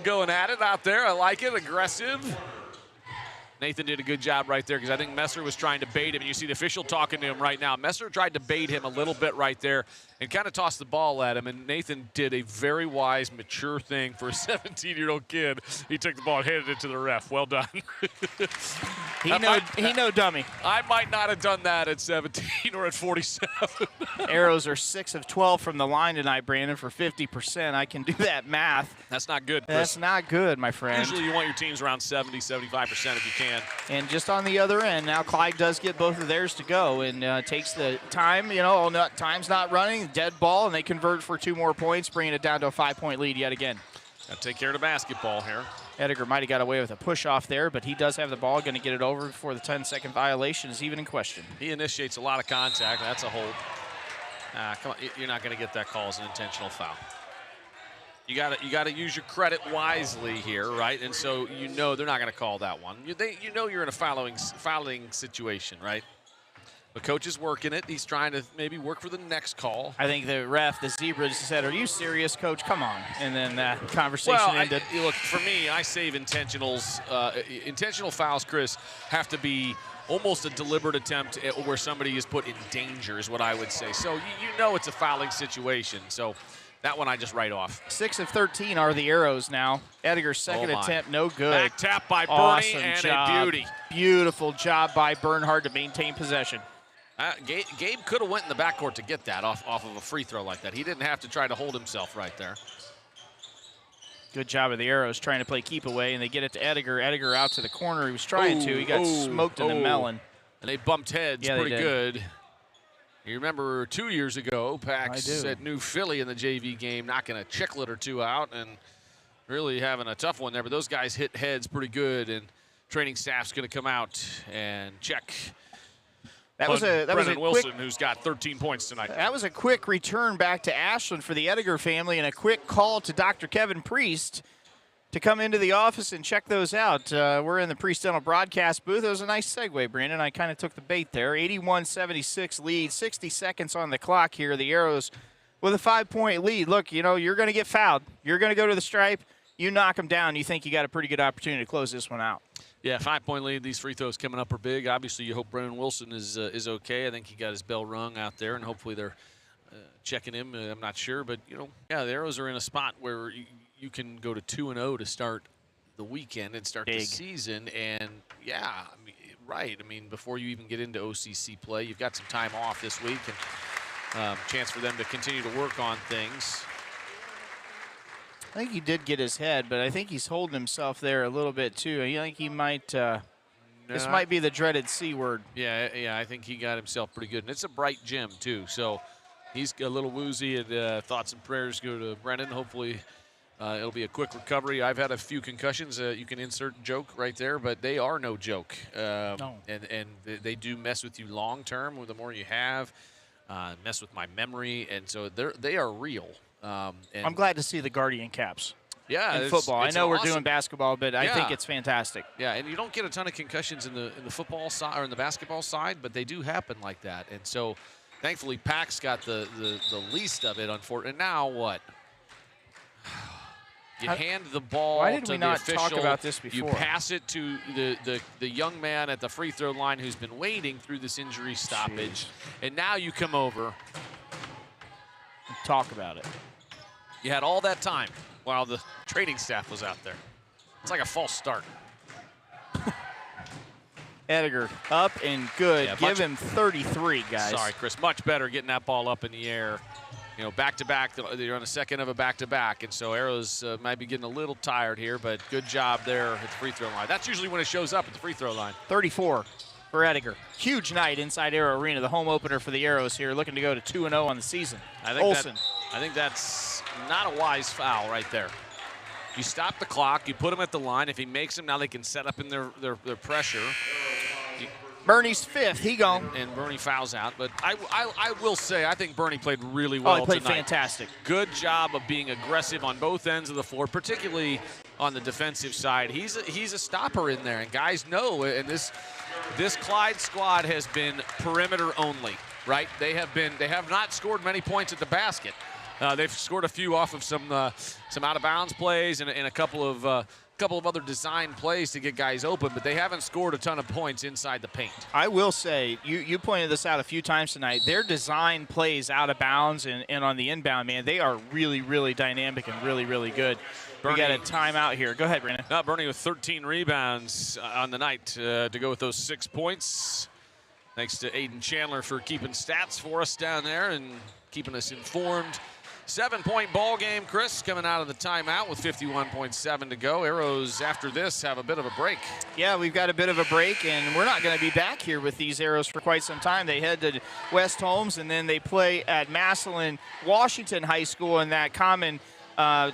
going at it out there. I like it, aggressive. Nathan did a good job right there because I think Messer was trying to bait him. And you see the official talking to him right now. Messer tried to bait him a little bit right there and kind of tossed the ball at him. And Nathan did a very wise, mature thing for a 17-year-old kid. He took the ball and handed it to the ref. Well done.
He no dummy.
I might not have done that at 17 or at 47.
Arrows are 6 of 12 from the line tonight, Brandon, for 50%. I can do that math.
That's not good, Chris.
That's not good, my friend.
Usually you want your teams around 70, 75% if you can.
And just on the other end, now Clyde does get both of theirs to go and takes the time, time's not running, dead ball, and they convert for 2 more points, bringing it down to a 5-point lead yet again.
Got to take care of the basketball here.
Edgar might have got away with a push-off there, but he does have the ball, going to get it over before the 10-second violation is even in question.
He initiates a lot of contact. That's a hold. Come on, you're not going to get that call as an intentional foul. You got to use your credit wisely here, right? And so they're not going to call that one. You're in a fouling situation, right? The coach is working it. He's trying to maybe work for the next call.
I think the ref, the Zebra, just said, "Are you serious, coach? Come on!" And then that conversation ended.
Look, for me, I save intentionals. Intentional fouls, Chris, have to be almost a deliberate attempt where somebody is put in danger, is what I would say. So it's a fouling situation. So that one I just write off.
6 of 13 are the Arrows now. Edgar's second attempt, no good.
Back tap by Bernie
awesome
and
job.
a beauty.
Beautiful job by Bernhardt to maintain possession.
Gabe could have went in the backcourt to get that off of a free throw like that. He didn't have to try to hold himself right there.
Good job of the Arrows trying to play keep away, and they get it to Edgar. Edgar out to the corner. He was trying to. He got smoked in the melon.
And they bumped heads pretty good. You remember 2 years ago, Pax at New Philly in the JV game, knocking a chicklet or 2 out and really having a tough one there. But those guys hit heads pretty good, and training staff's going to come out and check. That was a Wilson, who's got 13 points tonight.
That was a quick return back to Ashland for the Edgar family, and a quick call to Dr. Kevin Priest to come into the office and check those out. We're in the Priest Dental broadcast booth. It was a nice segue, Brandon. I kind of took the bait there. 81-76 lead, 60 seconds on the clock here. The Arrows with a 5-point lead. Look, you're going to get fouled. You're going to go to the stripe. you knock them down, you think you got a pretty good opportunity to close this one out.
Yeah, 5-point lead. These free throws coming up are big. Obviously, you hope Brennan Wilson is okay. I think he got his bell rung out there, and hopefully they're checking him. I'm not sure, but the Arrows are in a spot where you can go to 2-0 to start the weekend and start the season. And right. I mean, before you even get into OCC play, you've got some time off this week and chance for them to continue to work on things.
I think he did get his head, but I think he's holding himself there a little bit too. I think he might. This might be the dreaded C word.
Yeah. I think he got himself pretty good, and it's a bright gym too. So he's a little woozy, and thoughts and prayers go to Brennan. Hopefully, it'll be a quick recovery. I've had a few concussions. You can insert joke right there, but they are no joke.
No.
And they do mess with you long term. The more you have, mess with my memory, and so they are real. And
I'm glad to see the Guardian caps.
Yeah,
in football. I know we're
awesome
doing basketball, but I think it's fantastic.
Yeah, and you don't get a ton of concussions in the football side or in the basketball side, but they do happen like that. And so, thankfully, Pack's got the least of it. Unfortunately, and now what? You hand the ball
Why did
to
we
the
not
official.
talk about this before?
You pass it to the young man at the free throw line who's been waiting through this injury stoppage, and now you come over.
Talk about it.
You had all that time while the training staff was out there. It's like a false start.
Edgar up and good.
Yeah,
Give him 33, guys.
Sorry, Chris. Much better getting that ball up in the air. Back-to-back. They're on the second of a back-to-back, and so Arrows might be getting a little tired here, but good job there at the free throw line. That's usually when it shows up at the free throw line.
34 for Edgar. Huge night inside Arrow Arena, the home opener for the Arrows here, looking to go to 2-0 on the season. Olsen.
I think that's not a wise foul right there. You stop the clock, you put him at the line. If he makes them, now they can set up in their pressure.
Bernie's fifth. He gone.
And Bernie fouls out. But I will say, I think Bernie played really well
he played
tonight.
fantastic.
Good job of being aggressive on both ends of the floor, particularly on the defensive side. He's a stopper in there, and guys know. And this Clyde squad has been perimeter only, right? They have not scored many points at the basket. They've scored a few off of some out of bounds plays and a couple of other design plays to get guys open, but they haven't scored a ton of points inside the paint.
I will say, you pointed this out a few times tonight, their design plays out of bounds and on the inbound, man, they are really, really dynamic and really, really good. We got a timeout here. Go ahead, Brandon.
Bernie with 13 rebounds on the night to go with those 6 points. Thanks to Aiden Chandler for keeping stats for us down there and keeping us informed. 7-point ball game, Chris, coming out of the timeout with 51.7 to go. Arrows, after this, have a bit of a break.
Yeah, we've got a bit of a break, and we're not going to be back here with these Arrows for quite some time. They head to West Holmes, and then they play at Massillon Washington High School in that common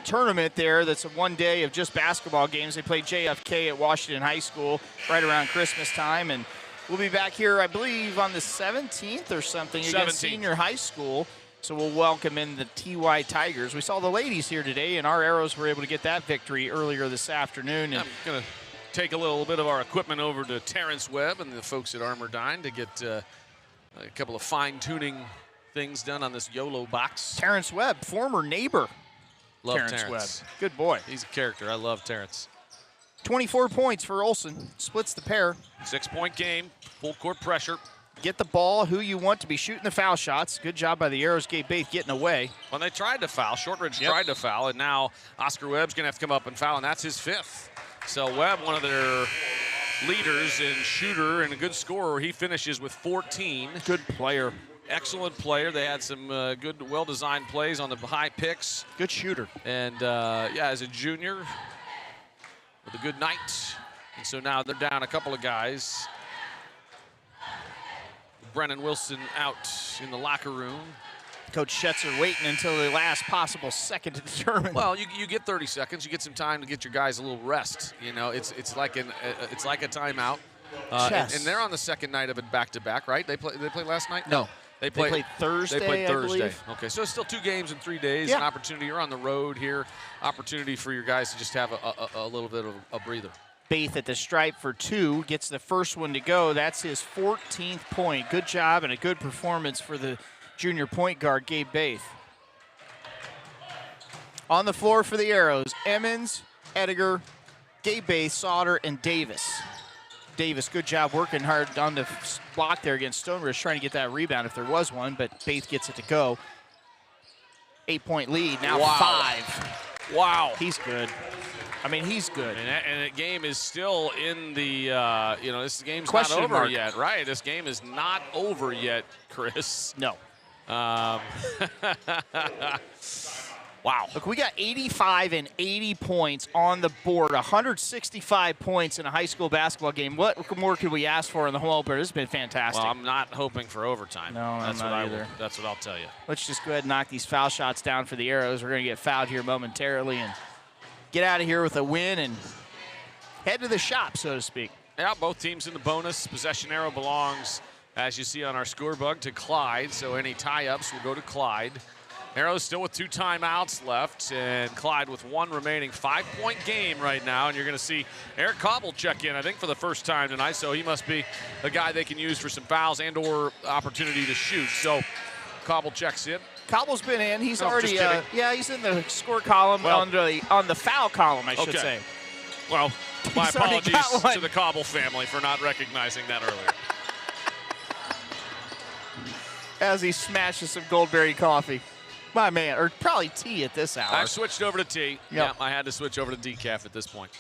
tournament there. That's a one day of just basketball games. They play JFK at Washington High School right around Christmas time, and we'll be back here, I believe, on the 17th or something against Senior High School. So we'll welcome in the TY Tigers. We saw the ladies here today, and our Arrows were able to get that victory earlier this afternoon. And
I'm going to take a little bit of our equipment over to Terrence Webb and the folks at Armourdine to get a couple of fine-tuning things done on this YOLO box.
Terrence Webb, former neighbor.
Love
Terrence Webb. Good boy.
He's a character. I love Terrence.
24 points for Olsen. Splits the pair.
6-point game, full court pressure.
Get the ball who you want to be shooting the foul shots. Good job by the Arrows. Gabe Baith getting away.
Well, they tried to foul. Shortridge tried to foul, and now Oscar Webb's going to have to come up and foul, and that's his 5th. So Webb, one of their leaders and shooter and a good scorer, he finishes with 14.
Good player.
Excellent player. They had some good, well-designed plays on the high picks.
Good shooter.
And, as a junior, with a good night. And so now they're down a couple of guys. Brennan Wilson out in the locker room.
Coach Schetzer waiting until the last possible second to determine.
Well, you get 30 seconds. You get some time to get your guys a little rest. It's like a timeout. And they're on the second night of it back-to-back, right? They played last night?
No. They played Thursday,
They played Thursday.
I believe.
Okay, so it's still 2 games in 3 days.
Yeah.
An opportunity. You're on the road here. Opportunity for your guys to just have a little bit of a breather.
Baith at the stripe for 2, gets the first one to go. That's his 14th point. Good job and a good performance for the junior point guard, Gabe Baith. On the floor for the Arrows, Emmons, Ediger, Gabe Baith, Sauter, and Davis. Davis, good job working hard on the block there against Stonebridge, trying to get that rebound if there was one, but Baith gets it to go. 8-point lead, now 5.
Wow.
He's good. I mean, he's good.
And the game is still in the, this game's
Question
not over
mark.
yet, right? This game is not over yet, Chris.
No.
Wow.
Look, we got 85 and 80 points on the board, 165 points in a high school basketball game. What more could we ask for in the home opener? This has been fantastic.
Well, I'm not hoping for overtime.
No, I'm not either.
That's what I'll tell you.
Let's just go ahead and knock these foul shots down for the Arrows. We're going to get fouled here momentarily and get out of here with a win and head to the shop, so to speak.
Yeah, both teams in the bonus. Possession arrow belongs, as you see on our scorebug, to Clyde. So any tie-ups will go to Clyde. Arrows still with 2 timeouts left, and Clyde with 1 remaining. 5-point game right now, and you're going to see Eric Cobble check in, I think, for the first time tonight. So he must be a guy they can use for some fouls and or opportunity to shoot. So Cobble checks in.
Cobble's been in. He's already,
just kidding.
he's in the score column, on the foul column, I should
Okay.
say.
Well, my
He's already
apologies
got one.
to the Cobble family for not recognizing that earlier.
As he smashes some Goldberry coffee. My man, or probably tea at this hour.
I've switched over to tea.
Yep.
Yeah, I had to switch over to decaf at this point.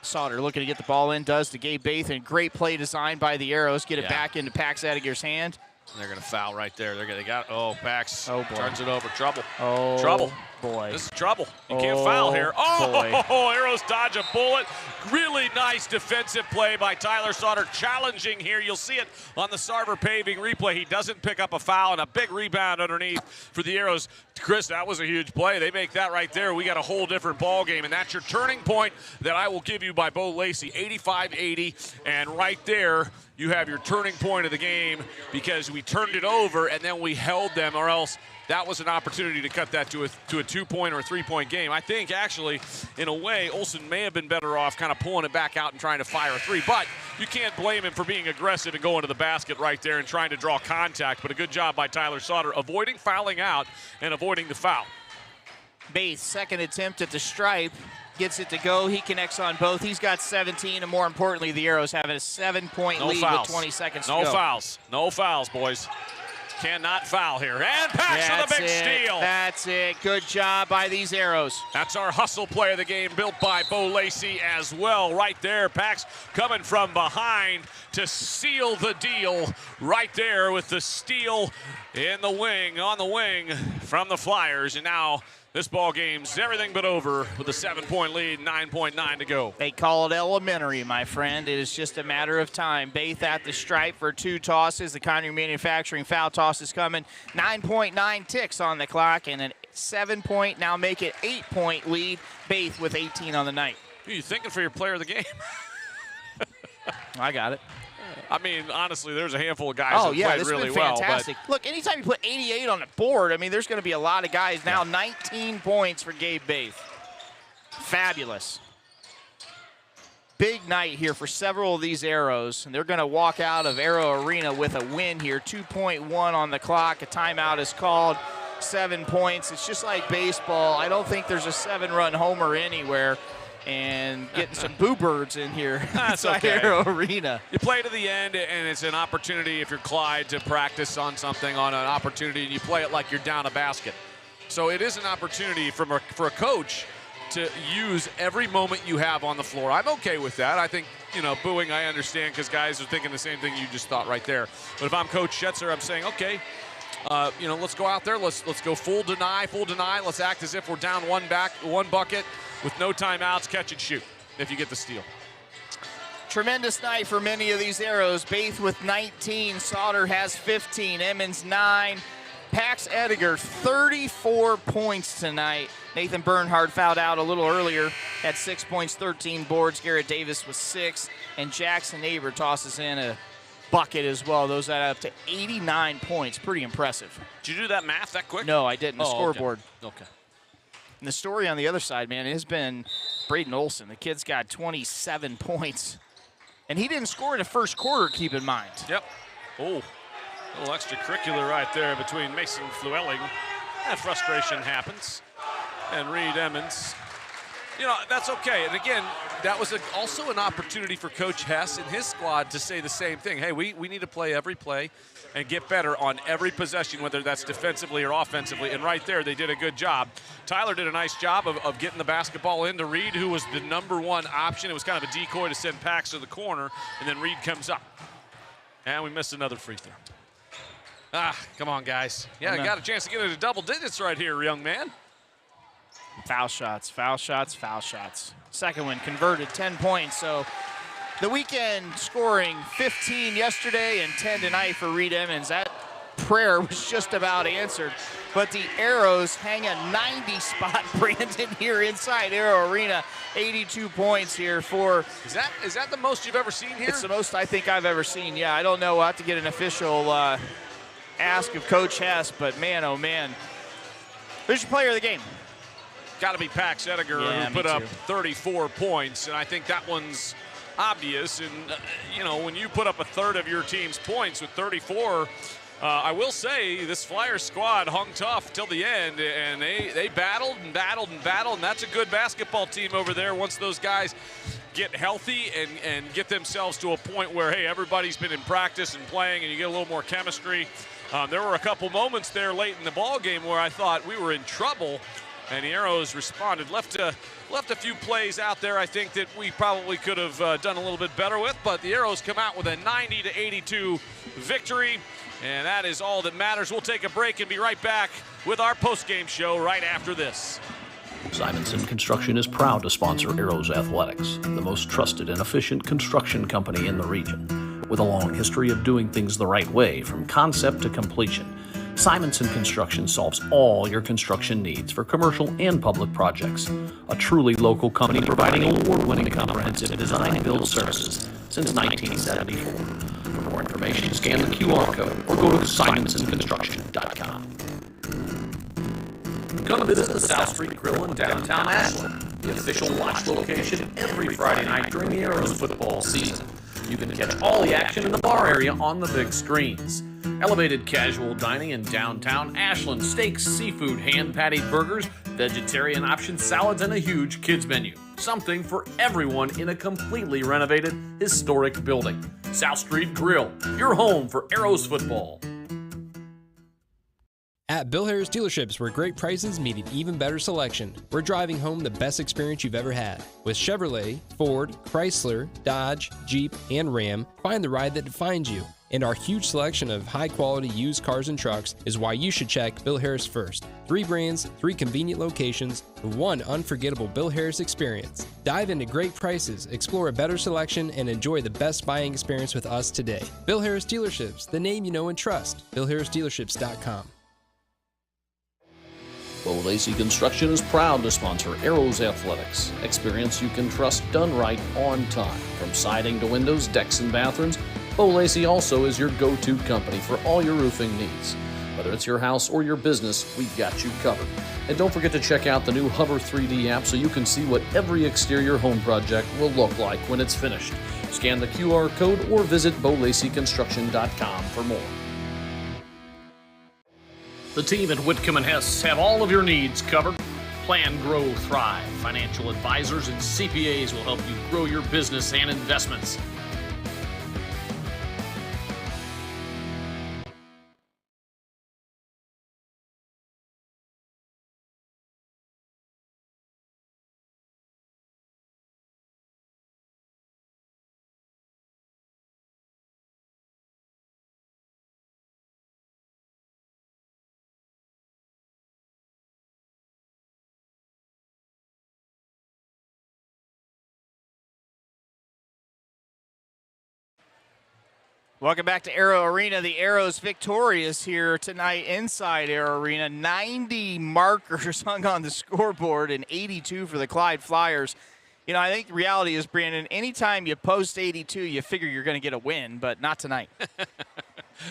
Sauter looking to get the ball in, does to Gabe Baith, and great play design by the Arrows. Get it
Yeah.
back into Pax Ediger's hand.
They're going to foul right there. They got, Pax turns it over. Trouble.
Oh,
Trouble.
boy.
This is trouble. You can't foul here.
Boy.
Arrows dodge a bullet. Really nice defensive play by Tyler Sauter. Challenging here. You'll see it on the Sarver paving replay. He doesn't pick up a foul, and a big rebound underneath for the Arrows. Chris, that was a huge play. They make that right there. We got a whole different ball game, and that's your turning point that I will give you by Bo Lacey. 85-80, and right there you have your turning point of the game because we turned it over and then we held them, or else that was an opportunity to cut that to a 2-point or a 3-point game. I think, actually, in a way, Olsen may have been better off kind of pulling it back out and trying to fire a 3. But you can't blame him for being aggressive and going to the basket right there and trying to draw contact. But a good job by Tyler Sauter, avoiding fouling out and avoiding the foul.
Baith, second attempt at the stripe. Gets it to go. He connects on both. He's got 17, and more importantly, the Arrows have a 7-point lead with 20 seconds to go.
No fouls. No fouls, boys. Cannot foul here. And Pax with a big steal.
That's it. Good job by these Arrows.
That's our hustle play of the game, built by Bo Lacey as well. Right there, Pax coming from behind to seal the deal right there with the steal in the wing, on the wing from the Flyers. And now this ball game's everything but over with a 7-point lead, 9.9 to go.
They call it elementary, my friend. It is just a matter of time. Baith at the stripe for 2 tosses. The Connery Manufacturing foul toss is coming. 9.9 ticks on the clock, and a 7-point, now make it 8-point lead. Baith with 18 on the night.
Who are you thinking for your player of the game?
I got it.
I mean, honestly, there's a handful of guys
Oh,
that
yeah,
played
this has
really
been
well.
fantastic. Look, anytime you put 88 on the board, I mean, there's going to be a lot of guys now. 19 points for Gabe Baith. Fabulous. Big night here for several of these Arrows, and they're going to walk out of Arrow Arena with a win here. 2.1 on the clock. A timeout is called. 7 points. It's just like baseball. I don't think there's a 7-run homer anywhere. And getting some boo birds in here inside Arrow Arena.
You play to the end, and it's an opportunity, if you're Clyde, to practice on something, on an opportunity, and you play it like you're down a basket. So it is an opportunity for a coach to use every moment you have on the floor. I'm okay with that. I think, booing, I understand, because guys are thinking the same thing you just thought right there. But if I'm Coach Schetzer, I'm saying, okay, let's go out there. Let's go full deny. Let's act as if we're down one bucket with no timeouts, catch and shoot if you get the steal.
Tremendous night for many of these Arrows. Baith with 19, Sauter has 15, Emmons 9, Pax Ediger 34 points tonight. Nathan Bernhard fouled out a little earlier, had 6 points, 13 boards. Garrett Davis with 6, and Jackson Neighbor tosses in a bucket as well. Those add up to 89 points. Pretty impressive.
Did you do that math that quick?
No, I didn't. The scoreboard.
Okay.
And the story on the other side, man, has been Braden Olsen. The kid's got 27 points. And he didn't score in the first quarter, keep in mind.
Yep. Oh, a little extracurricular right there between Mason Flewelling. That frustration happens. And Reed Emmons You know, that's okay. And again, that was also an opportunity for Coach Hess and his squad to say the same thing. Hey, we need to play every play and get better on every possession, whether that's defensively or offensively. And right there, they did a good job. Tyler did a nice job of getting the basketball into Reed, who was the #1 option. It was kind of a decoy to send Pax to the corner, and then Reed comes up. And we missed another free throw. Come on, guys. Yeah, got a chance to get into double digits right here, young man.
Foul shots, foul shots, foul shots. Second one converted, 10 points. So the weekend scoring 15 yesterday and 10 tonight for Reed Emmons. That prayer was just about answered. But the Arrows hang a 90 spot, Brandon, here inside Arrow Arena. 82 points here for.
Is that the most you've ever seen here?
It's the most I think I've ever seen. Yeah, I don't know. We'll have to get an official ask of Coach Hess, but man, oh man. Who's your player of the game?
Got to be Pax Ediger, who put up 34 points, and I think that one's obvious. And, you know, when you put up a third of your team's points with 34, I will say this Flyers squad hung tough till the end, and they battled and battled and battled, and that's a good basketball team over there once those guys get healthy and get themselves to a point where, hey, everybody's been in practice and playing, and you get a little more chemistry. There were a couple moments there late in the ball game where I thought we were in trouble, and the Arrows responded. Left a few plays out there I think that we probably could have done a little bit better with, but the Arrows come out with a 90-82 victory, and that is all that matters. We'll take a break and be right back with our post-game show right after this.
Simonson Construction is proud to sponsor Arrows Athletics, the most trusted and efficient construction company in the region. With a long history of doing things the right way from concept to completion, Simonson Construction solves all your construction needs for commercial and public projects. A truly local company providing award-winning comprehensive design and build services since 1974. For more information, scan the QR code or go to simonsonconstruction.com. Come visit the South Street Grill in downtown Ashland, the official watch location every Friday night during the Arrows football season. You can catch all the action in the bar area on the big screens. Elevated casual dining in downtown Ashland, steaks, seafood, hand-patted burgers, vegetarian options, salads, and a huge kids menu. Something for everyone in a completely renovated, historic building. South Street Grill, your home for Arrows football.
At Bill Harris Dealerships, where great prices meet an even better selection, we're driving home the best experience you've ever had. With Chevrolet, Ford, Chrysler, Dodge, Jeep, and Ram, find the ride that defines you. And our huge selection of high-quality used cars and trucks is why you should check Bill Harris first. 3 brands, 3 convenient locations, 1 unforgettable Bill Harris experience. Dive into great prices, explore a better selection, and enjoy the best buying experience with us today. Bill Harris Dealerships, the name you know and trust. BillHarrisDealerships.com.
Bo Lacey Construction is proud to sponsor Arrows Athletics. Experience you can trust done right on time. From siding to windows, decks, and bathrooms, Bo Lacey also is your go-to company for all your roofing needs. Whether it's your house or your business, we've got you covered. And don't forget to check out the new Hover 3D app so you can see what every exterior home project will look like when it's finished. Scan the QR code or visit BoLaceyConstruction.com for more. The team at Whitcomb & Hess have all of your needs covered. Plan, Grow, Thrive. Financial advisors and CPAs will help you grow your business and investments.
Welcome back to Arrow Arena. The Arrows victorious here tonight inside Arrow Arena. 90 markers hung on the scoreboard and 82 for the Clyde Flyers. You know, I think the reality is, Brandon, anytime you post 82, you figure you're going to get a win, but not tonight.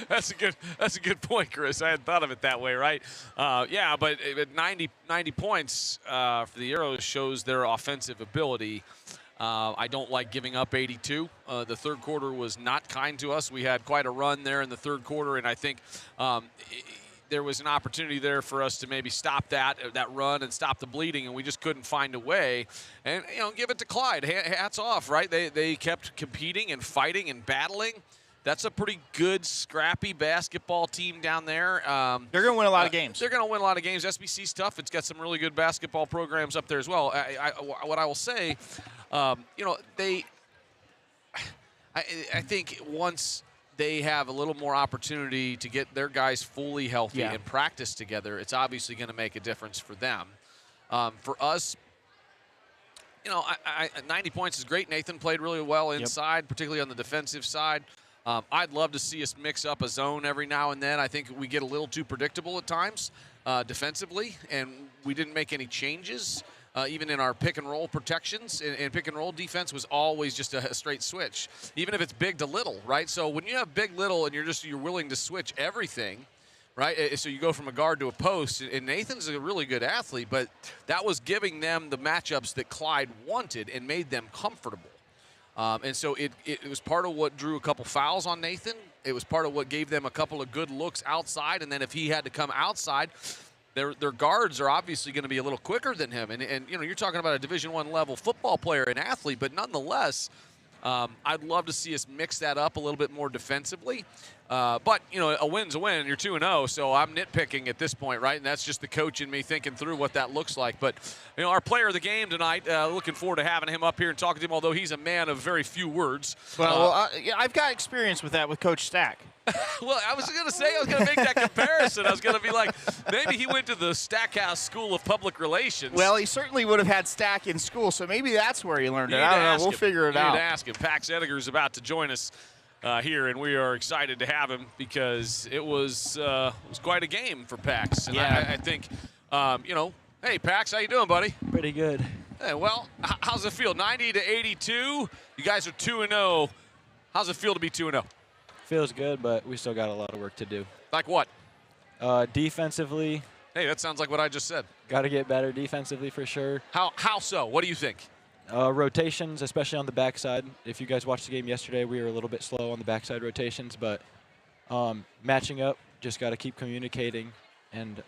That's a good point, Chris. I hadn't thought of it that way, right? Yeah, but 90 points for the Arrows shows their offensive ability. I don't like giving up 82. The third quarter was not kind to us. We had quite a run there in the third quarter, and I think there was an opportunity there for us to maybe stop that run and stop the bleeding, and we just couldn't find a way. And, give it to Clyde. Hats off, right? They kept competing and fighting and battling. That's a pretty good, scrappy basketball team down there.
They're going to win a lot of games.
They're going to win a lot of games. SBC's tough. It's got some really good basketball programs up there as well. What I will say, I think once they have a little more opportunity to get their guys fully healthy and practice together, it's obviously going to make a difference for them. For us, 90 points is great. Nathan played really well inside, particularly on the defensive side. I'd love to see us mix up a zone every now and then. I think we get a little too predictable at times defensively, and we didn't make any changes. Even in our pick and roll protections, and pick and roll defense was always just a straight switch, even if it's big to little, right? So when you have big, little, and you're willing to switch everything, right? So you go from a guard to a post, and Nathan's a really good athlete, but that was giving them the matchups that Clyde wanted and made them comfortable. And so it was part of what drew a couple fouls on Nathan. It was part of what gave them a couple of good looks outside, and then if he had to come outside, their guards are obviously going to be a little quicker than him. And you're talking about a Division I level football player and athlete, but nonetheless, I'd love to see us mix that up a little bit more defensively. But, a win's a win. You're 2-0, so I'm nitpicking at this point, right? And that's just the coach in me thinking through what that looks like. But, our player of the game tonight, looking forward to having him up here and talking to him, although he's a man of very few words.
Well, I've got experience with that with Coach Stack.
Well, I was going to make that comparison. I was going to be like, maybe he went to the Stackhouse School of Public Relations.
Well, he certainly would have had Stack in school, so maybe that's where he learned it. I don't know. We'll figure it out.
You need to ask him. Pax Ediger's about to join us here, and we are excited to have him because it was quite a game for Pax. And I think, hey, Pax, how you doing, buddy?
Pretty good.
Hey, well, how's it feel? 90-82. You guys are 2-0. How's it feel to be 2-0?
Feels good, but we still got a lot of work to do.
Like what?
Defensively.
Hey, that sounds like what I just said.
Got to get better defensively for sure.
How so? What do you think?
Rotations, especially on the backside. If you guys watched the game yesterday, we were a little bit slow on the backside rotations, but matching up, just got to keep communicating and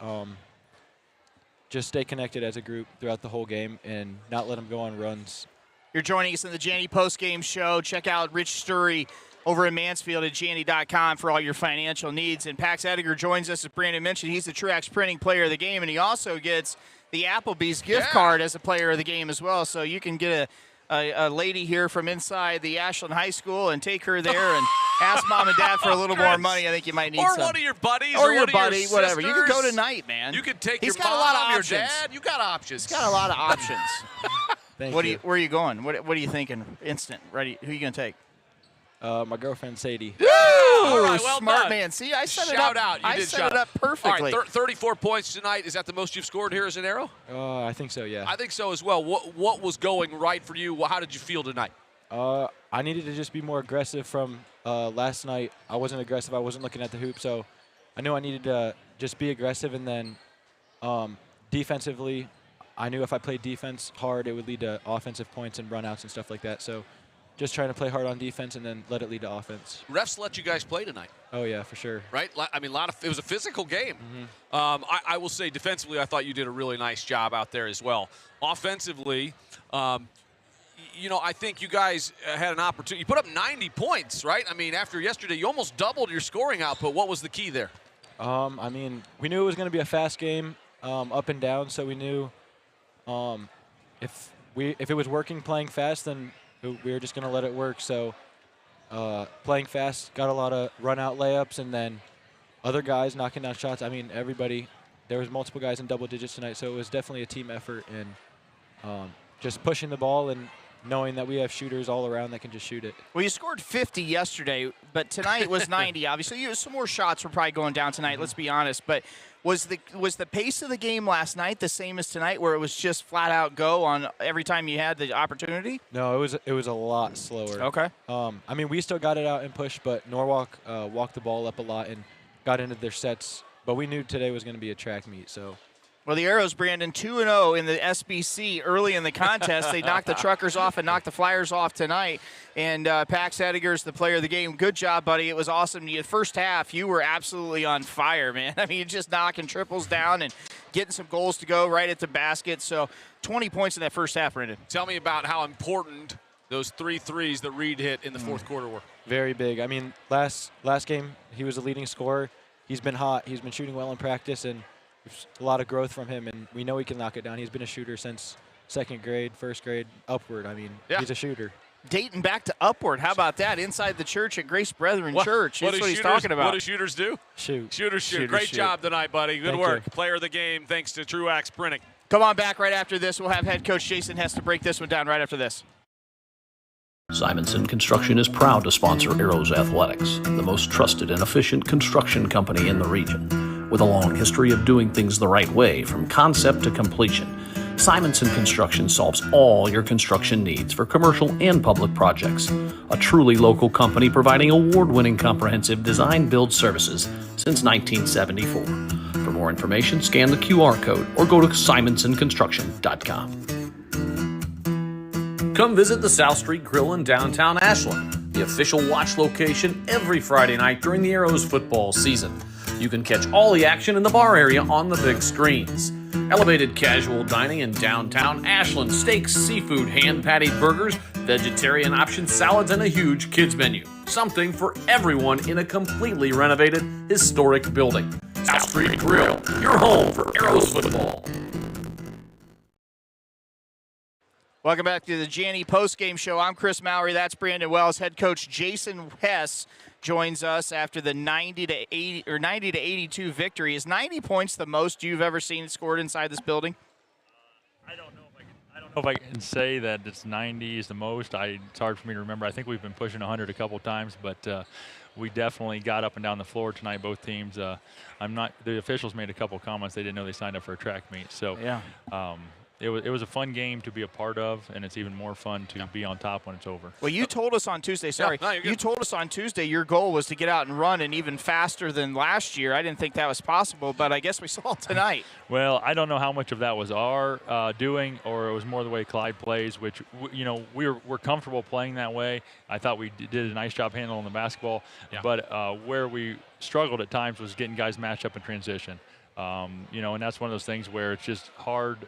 just stay connected as a group throughout the whole game and not let them go on runs.
You're joining us in the Janney postgame show. Check out Rich Sturry over in Mansfield at Janney.com for all your financial needs. And Pax Ediger joins us, as Brandon mentioned. He's the Truax Printing Player of the Game, and he also gets the Applebee's gift card as a Player of the Game as well. So you can get a lady here from inside the Ashland High School and take her there and ask Mom and Dad for a little more money. I think you might need some.
Or one of your buddies.
Or your
one
buddy,
of your
whatever. You
sisters.
can go tonight, man.
You can take
He's
your
got
mom,
a lot of
your
options.
dad. You got options.
He's got a lot of options.
Thank
Where
you.
are you going? What are you thinking? Instant. Ready? Who are you going to take?
My girlfriend, Sadie.
All right, well
smart
done.
man. See, I set it
Shout
up.
out. You did
set
shout
it up
out.
perfectly.
All right, 34 points tonight. Is that the most you've scored here as an Arrow?
I think so, yeah.
I think so as well. What was going right for you? How did you feel tonight?
I needed to just be more aggressive from last night. I wasn't aggressive. I wasn't looking at the hoop, so I knew I needed to just be aggressive. And then defensively, I knew if I played defense hard, it would lead to offensive points and runouts and stuff like that. So just trying to play hard on defense and then let it lead to offense.
Refs let you guys play tonight.
Oh, yeah, for sure.
Right? I mean, it was a physical game.
Mm-hmm.
I will say defensively, I thought you did a really nice job out there as well. Offensively, I think you guys had an opportunity. You put up 90 points, right? I mean, after yesterday, you almost doubled your scoring output. What was the key there?
I mean, we knew it was going to be a fast game, up and down, so we knew if it was working playing fast, then we were just going to let it work. So playing fast, got a lot of run-out layups, and then other guys knocking down shots. I mean, everybody, there was multiple guys in double digits tonight, so it was definitely a team effort and just pushing the ball and knowing that we have shooters all around that can just shoot it.
Well, you scored 50 yesterday, but tonight was 90. Obviously, some more shots were probably going down tonight, let's be honest. But was the pace of the game last night the same as tonight, where it was just flat-out go on every time you had the opportunity?
No, it was a lot slower.
Okay.
I mean, we still got it out and pushed, but Norwalk walked the ball up a lot and got into their sets. But we knew today was going to be a track meet, so
Well, the Arrows, Brandon, 2-0 in the SBC early in the contest. They knocked the Truckers off and knocked the Flyers off tonight. And Pax Ediger's the player of the game. Good job, buddy. It was awesome. The first half, you were absolutely on fire, man. I mean, you're just knocking triples down and getting some goals to go right at the basket. So 20 points in that first half, Brandon.
Tell me about how important those 3 threes that Reed hit in the fourth quarter were.
Very big. I mean, last game, he was the leading scorer. He's been hot. He's been shooting well in practice, and there's a lot of growth from him, and we know he can knock it down. He's been a shooter since second grade, first grade, upward. I mean, he's a shooter.
Dating back to upward. How about that? Inside the church at Grace Brethren Church. That's what he's talking about.
What do shooters do?
Shoot.
Shooters shoot. Great job tonight, buddy. Good work. Player of the game, thanks to Truax Printing.
Come on back right after this. We'll have head coach Jason Hess to break this one down right after this.
Simonson Construction is proud to sponsor Arrows Athletics, the most trusted and efficient construction company in the region. With a long history of doing things the right way from concept to completion, Simonson Construction solves all your construction needs for commercial and public projects. A truly local company providing award-winning comprehensive design-build services since 1974. For more information, scan the QR code or go to simonsonconstruction.com. Come visit the South Street Grill in downtown Ashland, the official watch location every Friday night during the Arrows football season. You can catch all the action in the bar area on the big screens. Elevated casual dining in downtown Ashland, steaks, seafood, hand-patted burgers, vegetarian options, salads, and a huge kids menu. Something for everyone in a completely renovated, historic building. South Street Grill, your home for Arrows football.
Welcome back to the Janney postgame show. I'm Chris Mowry. That's Brandon Wells. Head coach Jason Hess joins us after the 90 to 82 victory. Is 90 points the most you've ever seen scored inside this building?
I don't know if I can say that it's 90 is the most. It's hard for me to remember. I think we've been pushing 100 a couple times, but we definitely got up and down the floor tonight. Both teams. The officials made a couple comments. They didn't know they signed up for a track meet. So
yeah.
It was a fun game to be a part of, and it's even more fun to be on top when it's over.
Well, you told us on Tuesday, you told us on Tuesday your goal was to get out and run and even faster than last year. I didn't think that was possible, but I guess we saw it tonight.
Well, I don't know how much of that was our doing or it was more the way Clyde plays, which, we're comfortable playing that way. I thought we did a nice job handling the basketball, but where we struggled at times was getting guys matched up in transition. And that's one of those things where it's just hard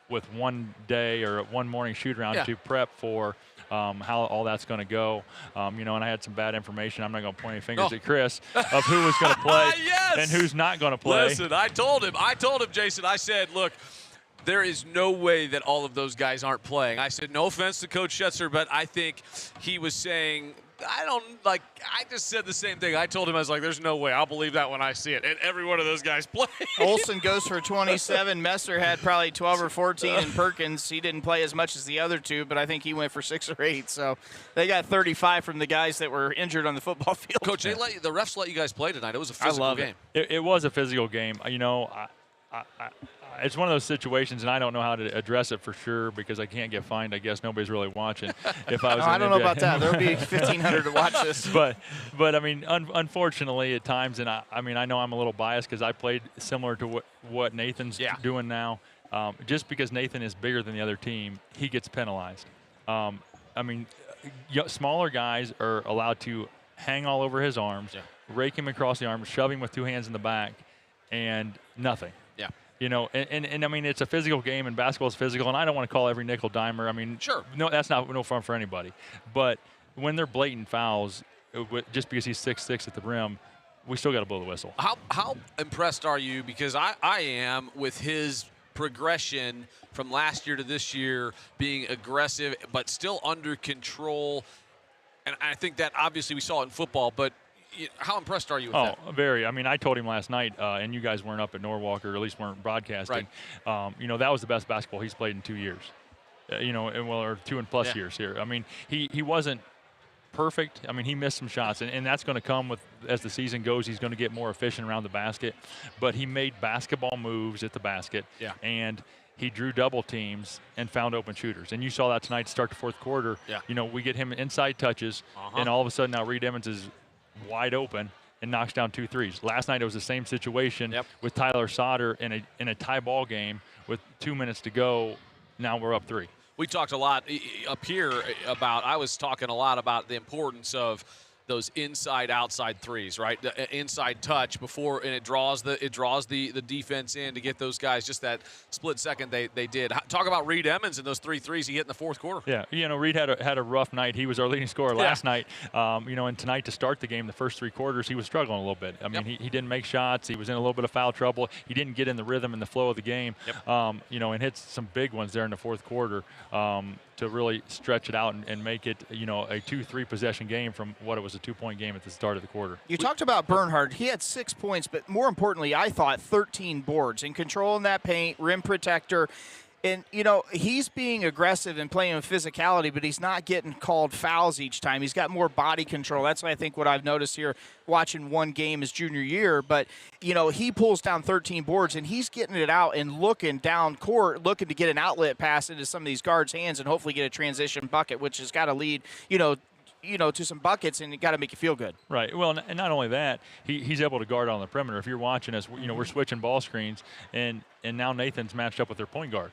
with one day or one morning shoot around to prep for how all that's going to go. And I had some bad information. I'm not going to point any fingers at Chris of who was going to play and who's not going to play.
Listen, I told him, Jason, I said, look, there is no way that all of those guys aren't playing. I said, no offense to Coach Schetzer, but I think he was saying, I just said the same thing. I told him, I was like, there's no way. I'll believe that when I see it. And every one of those guys played.
Olsen goes for 27. Messer had probably 12 or 14. And Perkins, he didn't play as much as the other two, but I think he went for 6 or 8. So they got 35 from the guys that were injured on the football field.
Coach, the refs let you guys play tonight. It was a physical game.
It was a physical game. It's one of those situations, and I don't know how to address it for sure because I can't get fined. I guess nobody's really watching. If I was,
I don't know about that. There'll be 1,500 to watch this.
But I mean, unfortunately, at times, and I know I'm a little biased because I played similar to what Nathan's doing now. Just because Nathan is bigger than the other team, he gets penalized. Smaller guys are allowed to hang all over his arms, rake him across the arms, shove him with 2 hands in the back, and nothing. And I mean, it's a physical game, and basketball is physical, and I don't want to call every nickel dimer. I mean,
sure.
No, that's no fun for anybody. But when they're blatant fouls, just because he's 6'6" at the rim, we still got to blow the whistle.
How impressed are you? Because I am with his progression from last year to this year, being aggressive but still under control. And I think that obviously we saw it in football, but how impressed are you with that?
Oh, very. I mean, I told him last night, and you guys weren't up at Norwalk, or at least weren't broadcasting.
Right.
That was the best basketball he's played in 2 years. Or 2 and plus years here. I mean, he wasn't perfect. I mean, he missed some shots, and that's going to come with as the season goes. He's going to get more efficient around the basket, but he made basketball moves at the basket, and he drew double teams and found open shooters. And you saw that tonight to start the fourth quarter. We get him inside touches, and all of a sudden now Reed Emmons is wide open, and knocks down 2 threes. Last night it was the same situation with Tyler Sauter in a tie ball game with 2 minutes to go. Now we're up 3.
We talked a lot up here about, I was talking a lot about the importance of those inside-outside threes, right? The inside touch before, and it draws the defense in to get those guys just that split second they did. Talk about Reed Emmons and those 3 threes he hit in the fourth quarter.
Yeah, you know, Reed had a rough night. He was our leading scorer last night. You know, and tonight to start the game, the first 3 quarters, he was struggling a little bit. I mean, he didn't make shots. He was in a little bit of foul trouble. He didn't get in the rhythm and the flow of the game. You know, and hit some big ones there in the fourth quarter. To really stretch it out and make it, you know, a 2-3 possession game from what it was a 2-point game at the start of the quarter.
You talked about Bernhard. He had 6 points, but more importantly, I thought 13 boards and controlling that paint, rim protector. And, you know, he's being aggressive and playing with physicality, but he's not getting called fouls each time. He's got more body control. That's I think what I've noticed here watching one game his junior year. But, you know, he pulls down 13 boards, and he's getting it out and looking down court, looking to get an outlet pass into some of these guards' hands and hopefully get a transition bucket, which has got to lead, you know, to some buckets, and it got to make you feel good.
Right. Well, and not only that, he's able to guard on the perimeter. If you're watching us, you know, we're switching ball screens, and now Nathan's matched up with their point guard.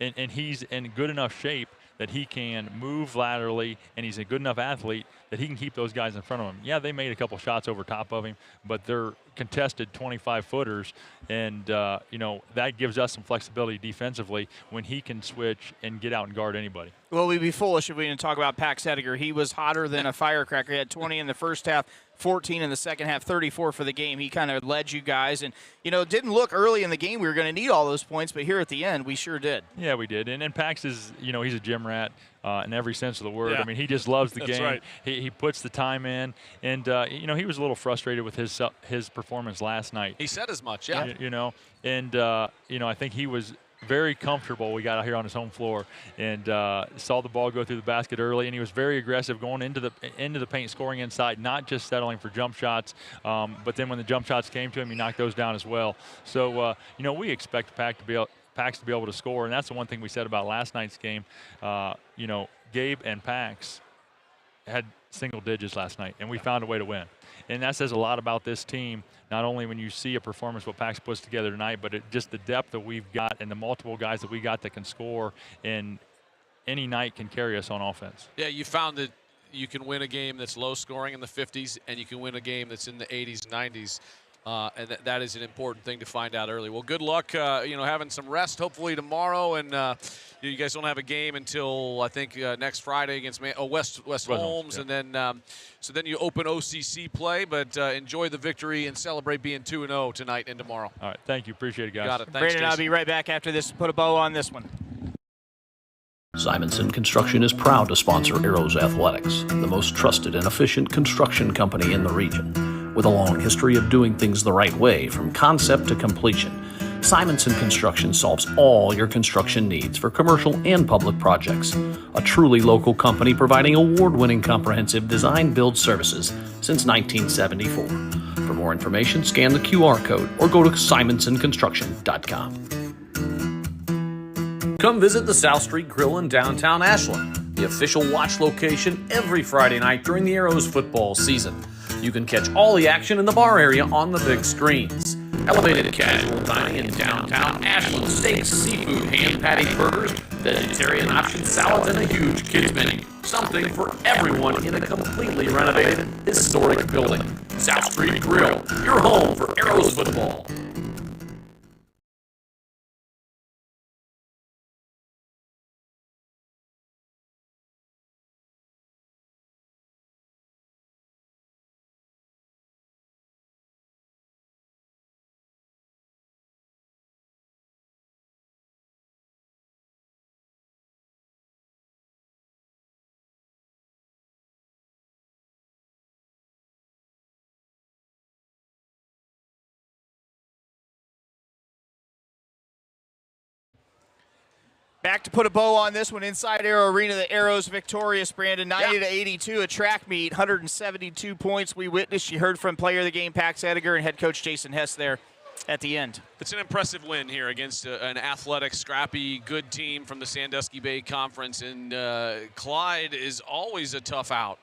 And he's in good enough shape that he can move laterally, and he's a good enough athlete that he can keep those guys in front of him. Yeah, they made a couple shots over top of him, but they're contested 25-footers, and, you know, that gives us some flexibility defensively when he can switch and get out and guard anybody.
Well, we'd be foolish if we didn't talk about Pax Ediger. He was hotter than a firecracker. He had 20 in the first half, 14 in the second half, 34 for the game. He kind of led you guys. And, you know, it didn't look early in the game we were going to need all those points, but here at the end, we sure did.
Yeah, we did. And Pax is, you know, he's a gym rat in every sense of the word. I mean, he just loves the game.
Right.
He puts the time in. And, you know, he was a little frustrated with his performance last night.
He said as much,
You know, and, you know, I think he was very comfortable. We got out here on his home floor and saw the ball go through the basket early, and he was very aggressive going into the paint, scoring inside, not just settling for jump shots, but then when the jump shots came to him, he knocked those down as well. So, you know, we expect Pax to be able to score, and that's the one thing we said about last night's game. You know, Gabe and Pax had single digits last night, and we found a way to win. And that says a lot about this team, not only when you see a performance what Pax puts together tonight, but just the depth that we've got and the multiple guys that we got that can score, and any night can carry us on offense.
Yeah, you found that you can win a game that's low scoring in the 50s, and you can win a game that's in the 80s, 90s. And that is an important thing to find out early. Well, good luck, you know, having some rest hopefully tomorrow, and you guys don't have a game until I think next Friday against West Holmes,
yeah.
and then so then you open OCC play. But enjoy the victory and celebrate being 2-0 tonight and tomorrow.
All right, thank you, appreciate it, guys.
Got it. Thanks,
Brandon, I'll
Jason.
be right back after this to put a bow on this one.
Simonson Construction is proud to sponsor Arrows Athletics, the most trusted and efficient construction company in the region. With a long history of doing things the right way from concept to completion, Simonson Construction solves all your construction needs for commercial and public projects. A truly local company providing award-winning comprehensive design-build services since 1974. For more information, scan the QR code or go to simonsonconstruction.com. Come visit the South Street Grill in downtown Ashland, the official watch location every Friday night during the Arrows football season. You can catch all the action in the bar area on the big screens. Elevated casual dining in downtown Ashland, steaks, seafood, hand-patty burgers, vegetarian options, salads, and a huge kids menu. Something for everyone in a completely renovated, historic building. South Street Grill, your home for Arrows football.
Back to put a bow on this one inside Arrow Arena. The Arrows victorious, Brandon, 90-82, a track meet, 172 points we witnessed. You heard from player of the game, Pax Ediger, and head coach Jason Hess there at the end.
It's an impressive win here against an athletic, scrappy, good team from the Sandusky Bay Conference. And Clyde is always a tough out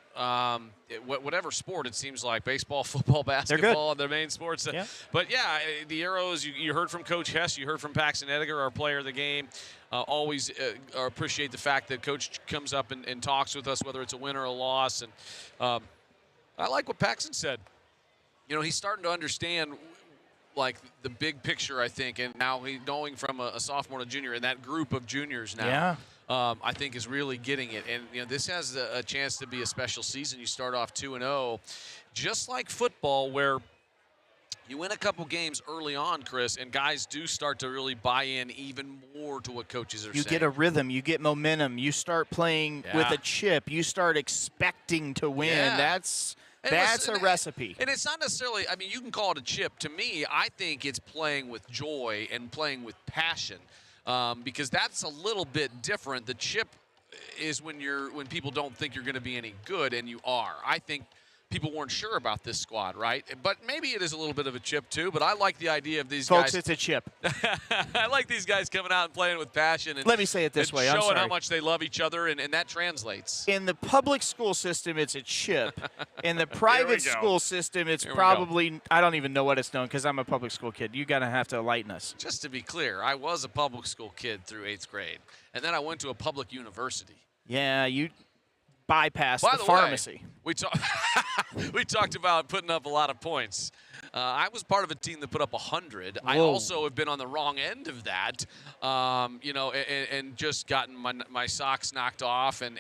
whatever sport, it seems like baseball, football, basketball, and their main sports.
Yeah.
But yeah, the Arrows. You heard from Coach Hess. You heard from Paxton Edgar, our player of the game. Always appreciate the fact that Coach comes up and talks with us, whether it's a win or a loss. And I like what Paxton said. He's starting to understand like the big picture, I think, and now he's going from a sophomore to junior, and that group of juniors now, I think, is really getting it. And this has a chance to be a special season. You start off 2-0, just like football, where you win a couple games early on, Chris, and guys do start to really buy in even more to what coaches are saying.
You get a rhythm. You get momentum. You start playing with a chip. You start expecting to win.
Yeah.
That's a recipe.
And it's not necessarily, I mean, you can call it a chip. To me, I think it's playing with joy and playing with passion, because that's a little bit different. The chip is when people don't think you're going to be any good, and you are. I think people weren't sure about this squad, right? But maybe it is a little bit of a chip too, but I like the idea of these
Folks,
guys.
it's a chip.
I like these guys coming out and playing with passion. And
let me say it this way. I'm
showing
sorry.
how much they love each other, and that translates.
In the public school system, it's a chip. In the private school system, it's probably, I don't even know what it's known because I'm a public school kid. You're going to have to enlighten us.
Just to be clear, I was a public school kid through 8th grade, and then I went to a public university.
Yeah, you bypassed
By
the pharmacy.
Way, we talked about putting up a lot of points. I was part of a team that put up 100. Whoa. I also have been on the wrong end of that, and just gotten my socks knocked off, and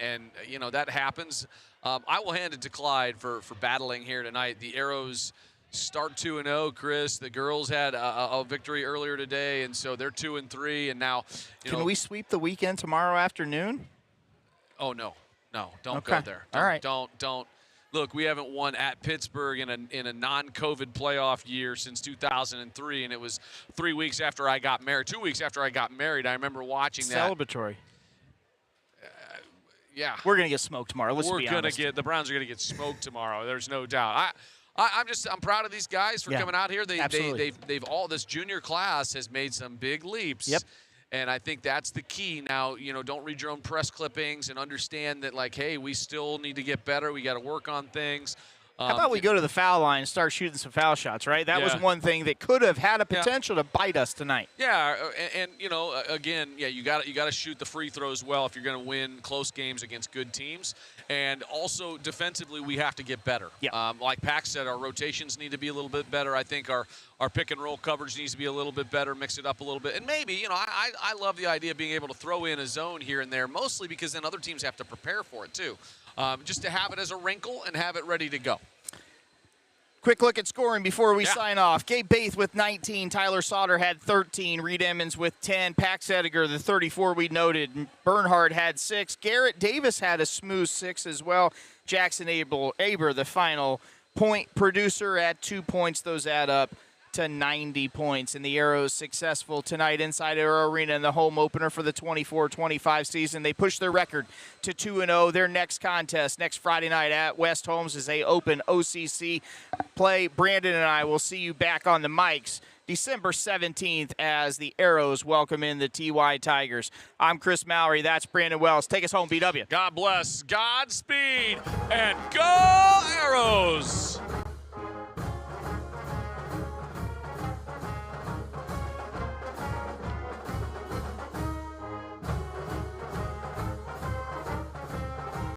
that happens. I will hand it to Clyde for battling here tonight. The Arrows start 2-0, Chris. The girls had a victory earlier today, and so they're 2-3, and now
Can we sweep the weekend tomorrow afternoon?
Oh, no. No, don't
Okay.
go there.
All right.
Don't. Look, we haven't won at Pittsburgh in a non-COVID playoff year since 2003, and it was 3 weeks after I got married. 2 weeks after I got married, I remember watching that.
Celebratory.
Yeah.
We're going to get smoked tomorrow. Let's be honest.
The Browns are going to get smoked tomorrow. There's no doubt. I'm proud of these guys for coming out here. They've all, this junior class has made some big leaps.
Yep.
And I think that's the key. Now, don't read your own press clippings and understand that, like, hey, we still need to get better. We got to work on things.
How about we go to the foul line and start shooting some foul shots, right? That was one thing that could have had a potential to bite us tonight.
Yeah, and again, you got to shoot the free throws well if you're going to win close games against good teams. And also defensively, we have to get better.
Yeah.
Like Pax said, our rotations need to be a little bit better. I think our pick and roll coverage needs to be a little bit better, mix it up a little bit. And maybe, I love the idea of being able to throw in a zone here and there, mostly because then other teams have to prepare for it too. Just to have it as a wrinkle and have it ready to go.
Quick look at scoring before we sign off. Gabe Baith with 19. Tyler Sauter had 13. Reed Emmons with 10. Pax Ediger, the 34 we noted. Bernhard had 6. Garrett Davis had a smooth 6 as well. Jackson Aber, the final point producer, at 2 points. Those add up to 90 points. And the Arrows successful tonight inside Arrow Arena in the home opener for the 24-25 season. They push their record to 2-0. Their next contest next Friday night at West Holmes as they open OCC play. Brandon and I will see you back on the mics December 17th as the Arrows welcome in the TY Tigers. I'm Chris Mallory. That's Brandon Wells. Take us home, BW.
God bless. Godspeed. And go Arrows.